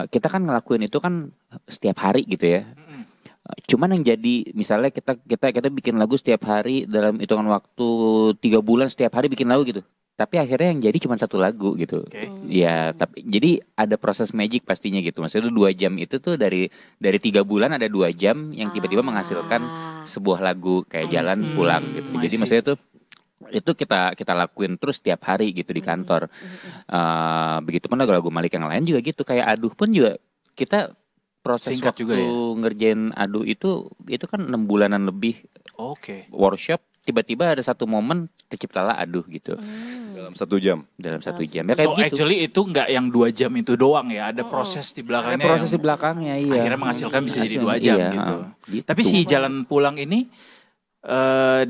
F: Kita kan ngelakuin itu kan setiap hari gitu ya. Cuman yang jadi misalnya kita bikin lagu setiap hari dalam hitungan waktu 3 bulan setiap hari bikin lagu gitu. Tapi akhirnya yang jadi cuma 1 lagu gitu. Ya, tapi jadi ada proses magic pastinya gitu. Maksudnya 2 jam itu tuh dari 3 bulan ada 2 jam yang tiba-tiba menghasilkan sebuah lagu kayak Jalan Pulang gitu. Jadi maksudnya tuh itu kita lakuin terus tiap hari gitu di kantor. Begitupun lagu-lagu Malik yang lain juga gitu. Kayak Aduh pun juga kita proses
C: singkat
F: waktu
C: juga ya?
F: ngerjain Aduh itu kan 6 bulanan lebih. Workshop, tiba-tiba ada satu momen terciptalah Aduh gitu.
I: Dalam 1 jam.
F: Dalam 1 jam. Ya kayak
C: so
F: gitu.
C: actually itu nggak yang 2 jam itu doang ya, ada proses di belakangnya.
F: Ada proses di belakangnya, iya.
C: Akhirnya menghasilkan bisa jadi 2 jam gitu. Tapi si Jalan Pulang ini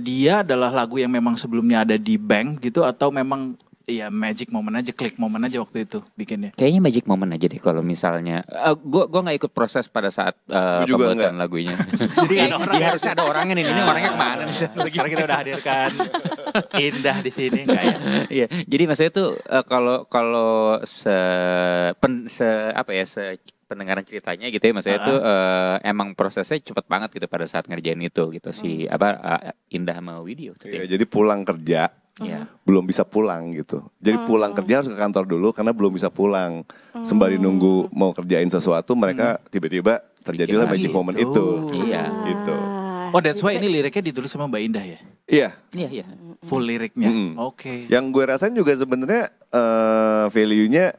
C: dia adalah lagu yang memang sebelumnya ada di bank gitu atau memang magic moment aja, klik moment aja waktu itu bikinnya?
F: Kayaknya magic moment aja deh kalau misalnya. Gue nggak ikut proses pada saat pembuatan lagunya. Jadi harus ada orangnya nih. Ini orangnya kemana nih?
C: Sekarang kita udah hadirkan Indah di sini nggak ya?
F: Iya. Jadi maksudnya tuh kalau pendengaran ceritanya gitu ya, maksudnya tuh emang prosesnya cepet banget gitu pada saat ngerjain itu gitu Indah sama Widyo.
I: Jadi pulang kerja. Belum bisa pulang gitu. Jadi pulang kerja harus ke kantor dulu karena belum bisa pulang. Sembari nunggu mau kerjain sesuatu, mereka tiba-tiba terjadilah magic moment itu.
F: Iya.
I: Gitu.
C: Oh, that's why ini liriknya ditulis sama Mbak Indah ya?
I: Iya.
F: Iya.
C: Full liriknya. Oke.
I: Yang gue rasain juga sebenarnya value-nya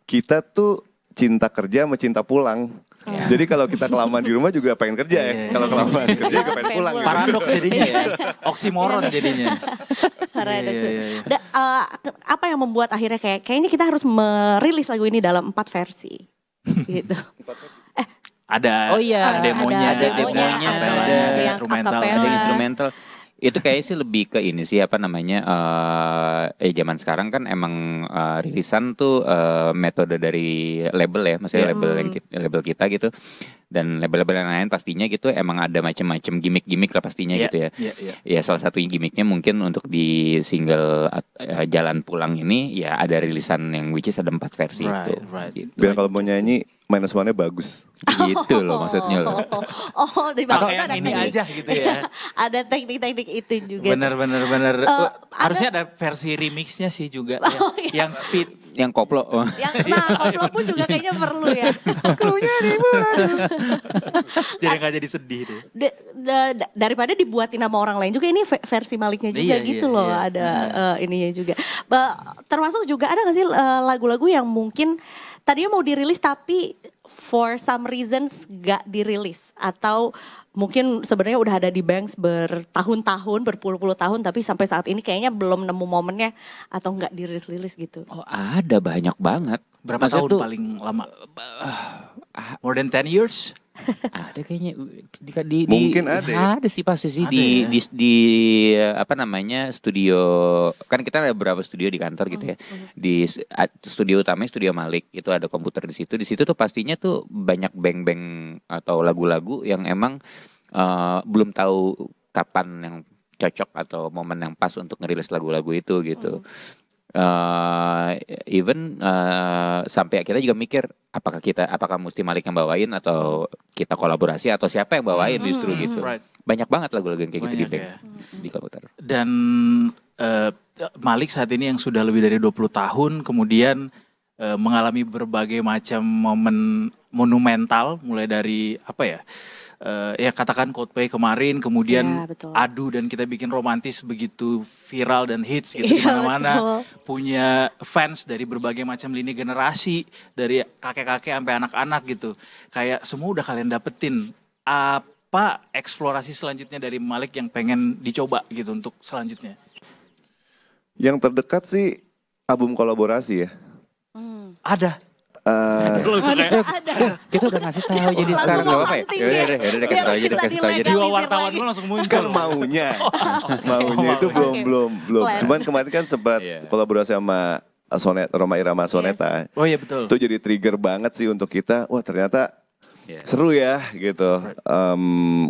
I: kita tuh cinta kerja sama cinta pulang. Jadi kalau kita kelamaan di rumah juga pengen kerja ya. Kalau kelamaan kerja juga pengen pulang.
C: Paradoks jadinya ya. Oksimoron jadinya.
B: Paradoks. Apa yang membuat akhirnya kayaknya kita harus merilis lagu ini dalam 4 versi. Gitu.
C: Ada demonya, ada instrumental,
F: ada instrumental. Itu kayaknya sih lebih ke ini sih apa namanya zaman sekarang kan emang rilisan tuh metode dari label ya, maksudnya label kita gitu, dan label-label yang lain pastinya gitu emang ada macam-macam gimmick-gimmick lah pastinya gitu ya. Ya salah satu gimmicknya mungkin untuk di single Jalan Pulang ini ya ada rilisan yang which is ada 4 versi itu.
I: Gitu. Biar kalau mau nyanyi minus one-nya bagus.
F: Gitu loh maksudnya loh.
B: Di
C: Atau
B: bawah
C: yang
B: ada
C: ini
B: teknik.
C: aja gitu ya.
B: Ada teknik-teknik itu juga.
C: Bener. Harusnya ada versi remixnya sih juga. Yang speed.
F: Yang koplo.
B: Koplo pun juga kayaknya perlu ya.
C: Jadi gak jadi sedih deh.
B: Daripada dibuatin sama orang lain juga, ini versi Maliknya juga gitu loh. Ada ininya juga. Termasuk juga ada gak sih lagu-lagu yang mungkin tadinya mau dirilis tapi for some reasons gak dirilis, atau mungkin sebenarnya udah ada di Banks bertahun-tahun, berpuluh-puluh tahun, tapi sampai saat ini kayaknya belum nemu momennya atau gak dirilis-rilis gitu.
F: Oh, ada banyak banget.
C: Berapa tahun paling lama? More than 10 years?
F: Ada kayaknya
I: mungkin ada ya?
F: Ada sih pasti sih di apa namanya studio, kan kita ada beberapa studio di kantor gitu ya. Di studio utamanya studio Malik itu ada komputer di situ tuh pastinya tuh banyak bang-bang atau lagu-lagu yang emang belum tahu kapan yang cocok atau momen yang pas untuk ngerilis lagu-lagu itu gitu. Even sampai kita juga mikir apakah mesti Malik yang bawain atau kita kolaborasi atau siapa yang bawain justru gitu. Banyak banget lagu-lagu yang kayak gitu di bank di komputer.
C: Dan Malik saat ini yang sudah lebih dari 20 tahun kemudian mengalami berbagai macam momen monumental, mulai dari apa ya? Ya katakan Coldplay kemarin, kemudian Adu dan Kita Bikin Romantis begitu viral dan hits gitu di mana-mana, punya fans dari berbagai macam lini generasi, dari kakek-kakek sampai anak-anak gitu. Kayak semua udah kalian dapetin. Apa eksplorasi selanjutnya dari Malik yang pengen dicoba gitu untuk selanjutnya?
I: Yang terdekat sih album kolaborasi ya.
C: Ada.
F: Kita udah ngasih tahu jadi sekarang gak apa-apa ya? Yaudah kasih tahu aja.
C: Jiwa wartawan gue langsung muncul.
I: Kan maunya itu belum. Cuman kemarin kan sempat kolaborasi sama Rhoma Irama Soneta.
C: Oh iya betul.
I: Itu jadi trigger banget sih untuk kita. Wah ternyata seru ya gitu.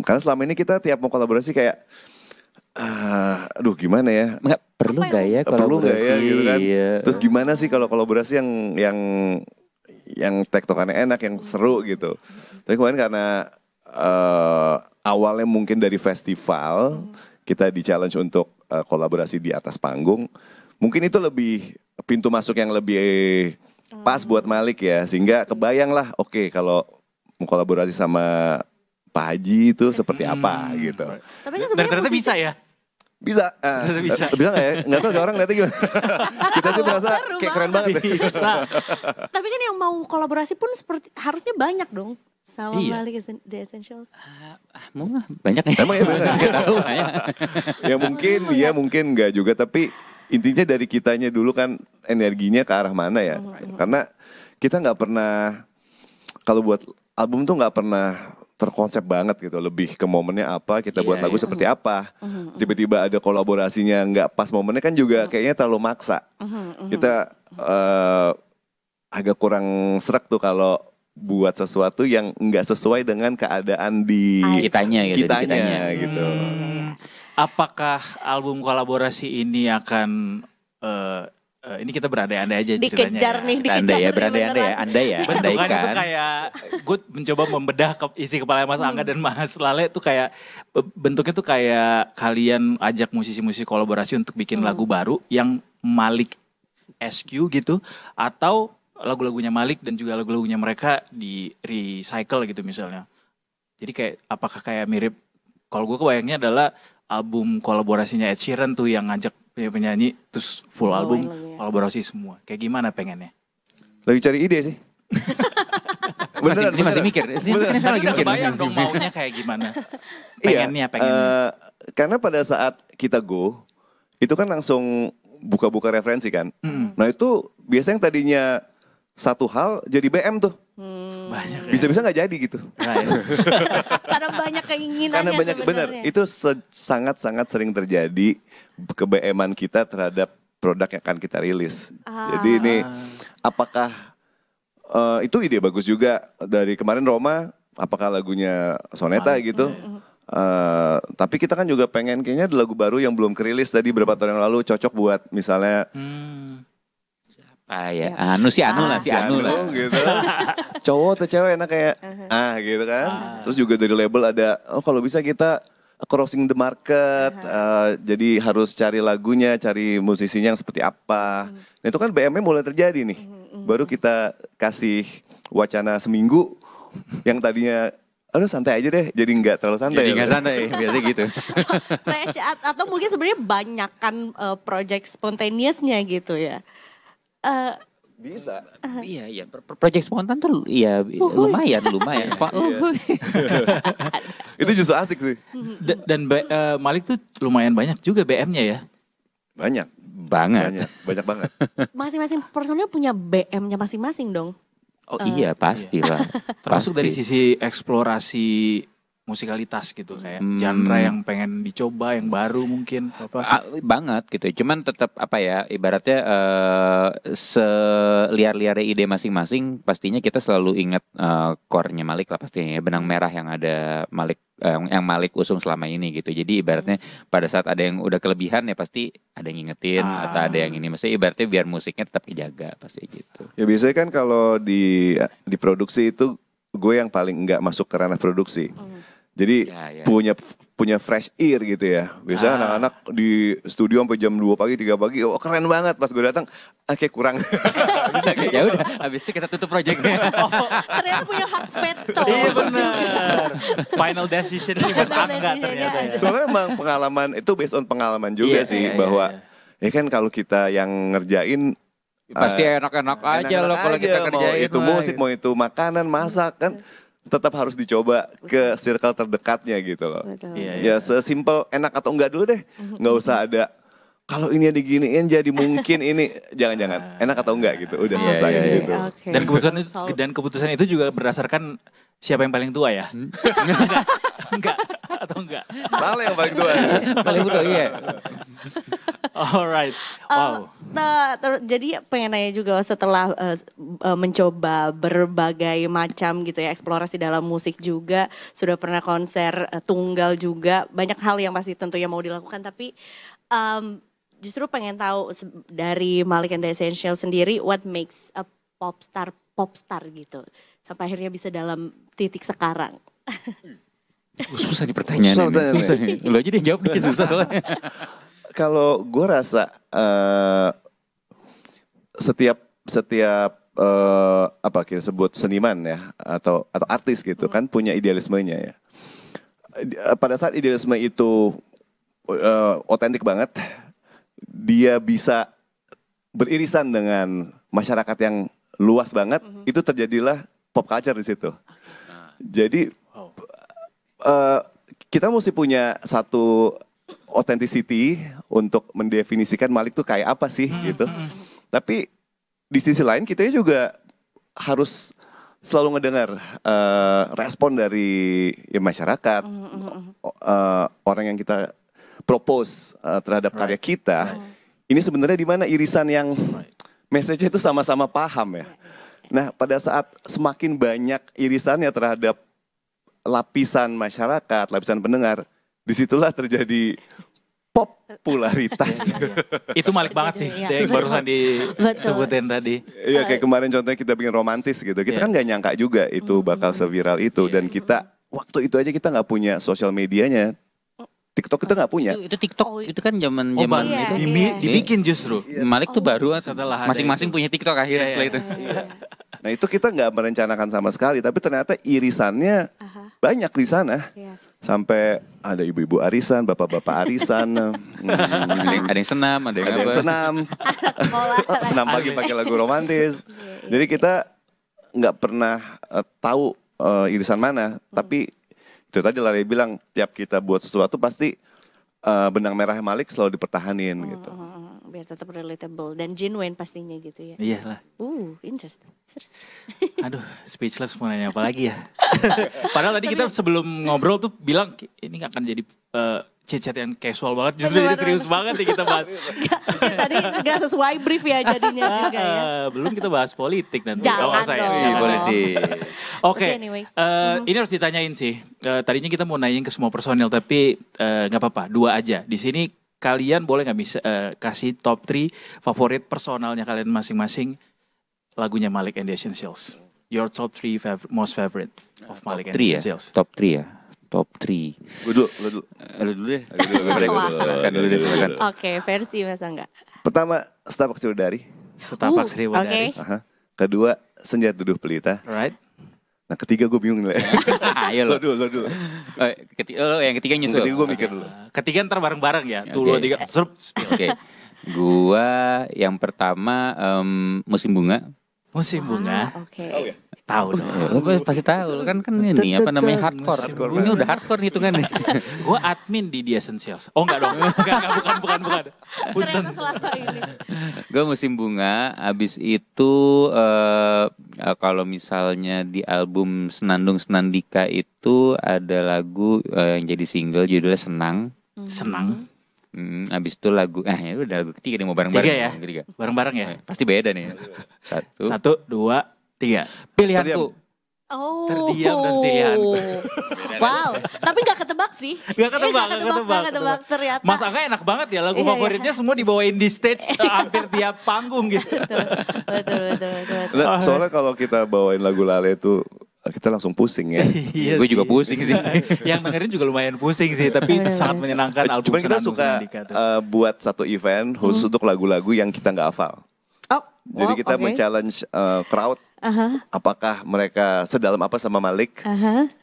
I: Karena selama ini kita tiap mau kolaborasi kayak aduh gimana ya?
F: Perlu gak ya kolaborasi?
I: Gitu kan? Terus gimana sih kalau kolaborasi yang tektokannya enak, yang seru gitu. Tapi kemarin karena awalnya mungkin dari festival, kita di challenge untuk kolaborasi di atas panggung. Mungkin itu lebih pintu masuk yang lebih pas buat Malik ya. Sehingga kebayang lah, oke, kalau mau kolaborasi sama Pak Haji itu seperti apa gitu.
B: Tapi kan
C: dan ternyata bisa ya?
I: Bisa nggak ya? Nggak tahu orang lihatnya gimana. Kita sih merasa kayak keren banget.
C: Bisa.
B: Tapi kan yang mau kolaborasi pun seperti harusnya banyak dong sama Malik The Essentials.
F: Banyak ya.
I: Emang ya banyak. Ya mungkin nggak juga, tapi intinya dari kitanya dulu kan energinya ke arah mana ya. Karena kita nggak pernah, kalau buat album tuh nggak pernah terkonsep banget gitu, lebih ke momennya apa, kita buat lagu seperti apa. Tiba-tiba ada kolaborasinya nggak pas momennya kan juga kayaknya terlalu maksa. Kita agak kurang serak tuh kalau buat sesuatu yang nggak sesuai dengan keadaan di kitanya gitu.
C: Apakah album kolaborasi ini akan ini kita berandai-andai aja
B: dikejar
C: ceritanya
B: nih, dikejar
F: ya, berandai-andai ya,
C: bentukan itu kayak gue mencoba membedah isi kepala Mas Angga dan Mas Lale tuh kayak bentuknya tuh kayak kalian ajak musisi-musisi kolaborasi untuk bikin lagu baru yang Malik SQ gitu, atau lagu-lagunya Malik dan juga lagu-lagunya mereka di recycle gitu misalnya. Jadi kayak apakah kayak mirip, kalau gue kebayangnya adalah album kolaborasinya Ed Sheeran tuh yang ngajak penyanyi terus full album kolaborasi semua. Kayak gimana pengennya?
I: Lagi cari ide sih.
F: Ini masih mikir. Sekarang lagi mikir.
C: Bayang dong maunya kayak gimana.
I: Pengennya. Karena pada saat kita go, itu kan langsung buka-buka referensi kan. Nah itu biasanya yang tadinya satu hal jadi BM tuh.
C: Banyak.
I: Bisa-bisa nggak jadi gitu.
B: Karena banyak keinginannya.
I: Karena banyak, benar. Itu sangat-sangat sering terjadi ke BM-an kita terhadap produk yang akan kita rilis. Jadi ini apakah itu ide bagus juga dari kemarin Roma, apakah lagunya Soneta gitu. Tapi kita kan juga pengen kayaknya ada lagu baru yang belum kerilis tadi beberapa tahun yang lalu cocok buat misalnya
F: Anu lah.
I: Gitu. Cowok atau cewek enak kayak gitu kan. Terus juga dari label ada kalau bisa kita crossing the market. Jadi harus cari lagunya, cari musisinya yang seperti apa. Nah itu kan BM-nya mulai terjadi nih. Baru kita kasih wacana seminggu yang tadinya aduh santai aja deh, jadi nggak terlalu santai.
F: Jadi nggak santai, biasa gitu.
B: Fresh atau mungkin sebenarnya banyak kan project spontaneousnya gitu ya.
I: Bisa.
F: Iya. Project spontan tuh ya lumayan.
I: Itu justru asik sih.
C: Dan Malik tuh lumayan banyak juga BM-nya ya.
I: Banyak
F: banget.
B: Masing-masing personel punya BM-nya masing-masing dong.
F: Oh iya pastilah.
C: Termasuk dari sisi eksplorasi musikalitas gitu kayak genre yang pengen dicoba yang baru mungkin apa.
F: Banget gitu. Cuman tetap apa ya ibaratnya seliar-liarnya ide masing-masing pastinya kita selalu ingat core-nya Malik lah pastinya ya. Benang merah yang ada Malik yang Malik usung selama ini gitu. Jadi ibaratnya pada saat ada yang udah kelebihan ya pasti ada yang ngingetin atau ada yang ini. Maksudnya ibaratnya biar musiknya tetap dijaga pasti gitu.
I: Ya biasanya kan kalau di produksi itu gue yang paling enggak masuk ke ranah produksi. Jadi punya fresh ear gitu ya. Biasanya anak-anak di studio sampai jam 2 pagi, 3 pagi, oh keren banget. Pas gue datang, kayak kurang. Bisa kayak
F: ya udah, habis itu kita tutup proyeknya.
B: Ternyata punya hak veto.
C: Iya benar. Final decision ini Mas Angga ternyata ya.
I: Soalnya emang pengalaman, itu based on pengalaman juga sih. Bahwa ya kan kalau kita yang ngerjain,
F: pasti enak-enak aja loh kalau kita kerjain.
I: Mau itu musik, mau itu makanan, masak kan. Tetap harus dicoba ke circle terdekatnya gitu loh. Ya sesimpel enak atau enggak dulu deh. Nggak usah ada kalau ini diginiin jadi mungkin ini jangan-jangan enak atau enggak gitu. Udah selesai di situ.
C: Dan keputusan itu juga berdasarkan siapa yang paling tua ya? Enggak atau enggak?
I: Malah yang paling tua.
F: Paling tua iya.
C: Alright. Wow.
B: Jadi pengen nanya juga setelah mencoba berbagai macam gitu ya eksplorasi dalam musik juga sudah pernah konser tunggal juga banyak hal yang pasti tentunya mau dilakukan tapi justru pengen tahu dari Malik and the Essentials sendiri what makes a popstar gitu sampai akhirnya bisa dalam titik sekarang.
F: Susah nih pertanyaannya. Susah nih. Lo aja deh jawab nih susah soalnya.
I: Kalau gue rasa setiap apa kita sebut seniman ya atau artis gitu kan punya idealismenya ya. Pada saat idealisme itu otentik banget, dia bisa beririsan dengan masyarakat yang luas banget, itu terjadilah pop culture di situ. Jadi kita mesti punya satu authenticity untuk mendefinisikan Malik tuh kayak apa sih gitu. Tapi di sisi lain kita juga harus selalu ngedengar respon dari masyarakat, orang yang kita propose terhadap karya kita. Ini sebenarnya di mana irisan yang message itu sama-sama paham ya. Nah pada saat semakin banyak irisannya terhadap lapisan masyarakat, lapisan pendengar, disitulah terjadi popularitas.
C: Itu Malik banget sih, yang barusan disebutin tadi.
I: Iya kayak kemarin contohnya kita bikin romantis gitu. Kita kan gak nyangka juga itu bakal seviral itu. Dan kita waktu itu aja kita gak punya sosial medianya. TikTok kita gak punya.
F: Itu TikTok, itu kan zaman
C: dibikin justru.
F: Malik tuh baru
C: setelah
F: masing-masing punya TikTok akhirnya setelah itu.
I: Nah itu kita gak merencanakan sama sekali. Tapi ternyata irisannya banyak di sana. Sampai ada ibu-ibu arisan, bapak-bapak arisan.
F: Ada yang senam, ada yang
I: senam. Senam pagi pakai lagu romantis. Jadi kita nggak pernah tahu irisan mana, tapi itu tadi Lale bilang tiap kita buat sesuatu pasti benang merah Malik selalu dipertahanin gitu.
B: Biar tetap relatable dan genuine pastinya gitu ya.
C: Iyalah.
B: Interesting.
C: Aduh, speechless mau nanya apa lagi ya. Padahal tadi kita sebelum ngobrol tuh bilang ini gak akan jadi chat-chat yang casual banget, justru jadi serius banget nih kita bahas.
B: Tadi gak sesuai brief ya jadinya juga ya.
C: Belum kita bahas politik nanti.
B: Jangan dong.
F: Politik.
C: Oke, ini harus ditanyain sih. Tadinya kita mau nanyain ke semua personil, tapi gak apa-apa, 2 aja. Di sini kalian boleh gak bisa kasih top 3 favorit personalnya kalian masing-masing lagunya Malik and the Essentials. Your top 3 most favorite of Malik and the Essentials.
F: Top 3 ya? Top 3.
I: Lu dulu.
F: Lu dulu deh. Silakan dulu deh, silakan.
B: Oke, versi masa enggak?
I: Pertama, Setapak Sriwadari.
C: Setapak Sriwadari.
I: Kedua, Senja Teduh Pelita.
C: Right.
I: Nah, ketiga gue bingung nih.
F: Ayo lo dulu. Yang ketiga nyusul.
I: Ketiga gue mikir dulu.
C: Ketiga ntar bareng-bareng ya. Tuh 2, 3.
F: Oke. Gua yang pertama Musim Bunga.
C: Musim Bunga.
B: Oke.
C: Tahu
F: dong. Pasti tahu kan ini apa namanya hardcore. Ini udah hardcore hitungannya.
C: Gue admin di The Essentials. Oh enggak dong. Enggak bukan.
B: Ternyata selama ini.
F: Gue Musim Bunga. Abis itu kalau misalnya di album Senandung Senandika itu ada lagu yang jadi single judulnya Senang. Abis itu lagu, ya udah lagu ketiga nih mau bareng-bareng.
C: Ketiga ya? Bareng-bareng ya?
F: Pasti beda nih.
C: 1, 2, 3. Pilihanku. Terdiam dan pilihanku.
B: Wow, tapi gak ketebak sih.
C: Gak ketebak
B: ternyata.
C: Mas Angga enak banget ya lagu favoritnya semua dibawain di stage hampir tiap panggung gitu.
B: Betul.
I: Soalnya kalau kita bawain lagu Lale itu kita langsung pusing ya.
F: Gue juga pusing sih.
C: Yang dengerin juga lumayan pusing sih, tapi sangat menyenangkan album.
I: Cuman kita suka buat satu event khusus untuk lagu-lagu yang kita nggak hafal. Jadi kita men-challenge crowd, apakah mereka sedalam apa sama Malik,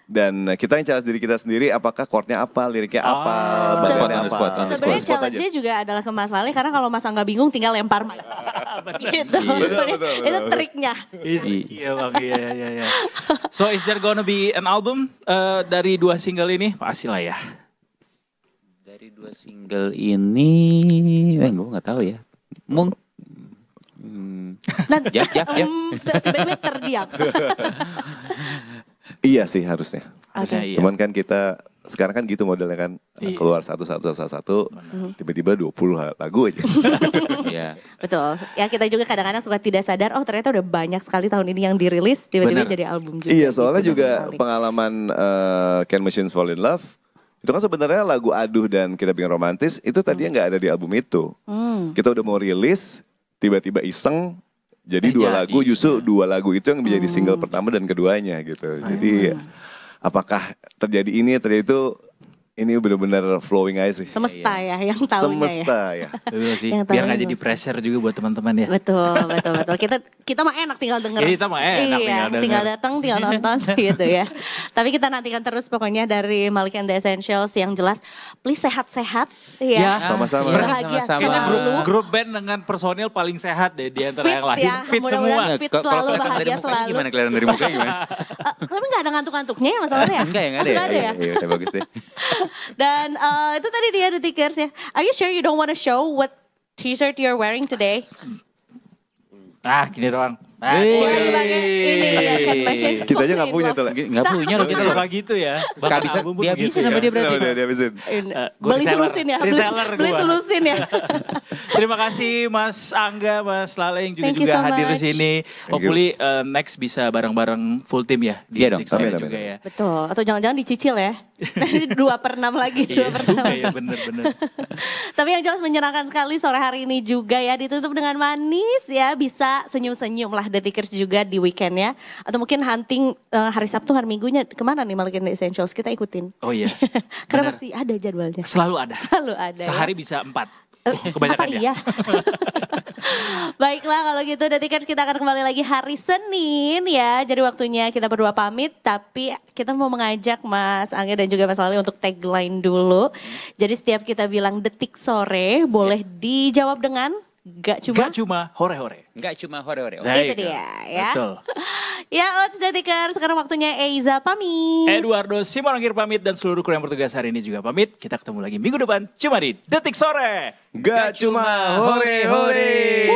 I: dan kita yang challenge diri kita sendiri, apakah chordnya apa, liriknya apa, bahannya apa.
B: Sebenarnya challenge-nya juga adalah ke Mas Lale, karena kalau Mas Angga bingung tinggal lempar mic. Gitu. Itu triknya.
C: Iya bang, iya. So is there gonna be an album dari 2 single ini? Pasti lah ya.
F: Dari 2 single ini, gue nggak tahu ya.
B: Tiba-tiba terdiam.
I: Iya sih harusnya.
B: Okay.
I: Cuman kan kita sekarang kan gitu modelnya kan, keluar satu, tiba-tiba 20 lagu aja.
F: Iya.
B: Betul. Ya kita juga kadang-kadang suka tidak sadar, oh ternyata udah banyak sekali tahun ini yang dirilis, tiba-tiba jadi album juga.
I: Iya, soalnya gitu, juga pengalaman Can Machines Fall in Love, itu kan sebenarnya lagu Aduh dan Kita Bikin Romantis, itu tadinya nggak ada di album itu. Kita udah mau rilis, tiba-tiba iseng, jadi 2 lagu, justru 2 lagu itu yang menjadi single pertama dan keduanya gitu. Jadi apakah terjadi itu, ini benar-benar flowing aja sih.
B: Semesta ya yang tahunya
I: ya.
C: Sih. Biar gak jadi pressure juga buat teman-teman ya.
B: Betul. Kita mah enak tinggal denger.
C: Kita mah enak
B: tinggal datang, tinggal nonton gitu ya. Tapi kita nantikan terus pokoknya dari Malik and the Essentials yang jelas. Please sehat-sehat.
C: Ya,
I: sama-sama.
B: Bahagia selalu.
C: Grup band dengan personil paling sehat deh di antara yang lain.
B: Ya,
C: fit semua.
B: Fit selalu, bahagia selalu.
F: Gimana kelihatan dari mukanya gimana?
B: Tapi gak ada ngantuk-ngantuknya ya masalahnya ya?
F: Enggak ada ya. Iya, udah bagus deh.
B: Dan itu tadi dia The Tickers ya. Are you sure you don't want to show what t-shirt you're wearing today?
C: Gini doang.
B: Ini ya kan Machine.
I: Kita aja gak punya tuh.
F: Gak punya loh
C: kita suka gitu ya.
F: Gak bisa dihabisin sama dia berarti.
I: Dihabisin.
B: Beli selusin ya. Beli selusin ya.
C: Terima kasih Mas Angga, Mas Lale yang juga hadir di sini. Hopefully next bisa bareng-bareng full team ya.
F: Iya dong.
C: Juga ya.
B: Betul. Atau jangan-jangan dicicil ya. Nanti 2/6 lagi.
C: Iya bener.
B: Tapi yang jelas menyenangkan sekali sore hari ini juga ya. Ditutup dengan manis ya. Bisa senyum-senyum lah The Tickers juga di weekend ya. Atau mungkin hunting hari Sabtu, hari Minggunya kemana nih Malik and the Essentials, kita ikutin.
C: Oh iya.
B: Karena masih ada jadwalnya.
C: Selalu ada. Sehari
B: ya.
C: Bisa 4. Kebanyakan ya.
B: Iya. Baiklah kalau gitu The Tickers kita akan kembali lagi hari Senin ya. Jadi waktunya kita berdua pamit. Tapi kita mau mengajak Mas Angga dan juga Mas Lale untuk tagline dulu. Jadi setiap kita bilang detik sore boleh dijawab dengan Gak
C: cuma hore-hore.
F: Gak cuma hore-hore.
B: Itu dia ya.
C: Betul.
B: Ya Oats Detikers, sekarang waktunya Eiza pamit.
C: Eduardo Simanggir pamit dan seluruh kru yang bertugas hari ini juga pamit. Kita ketemu lagi minggu depan cuma di Detik Sore.
I: Gak cuma hore-hore.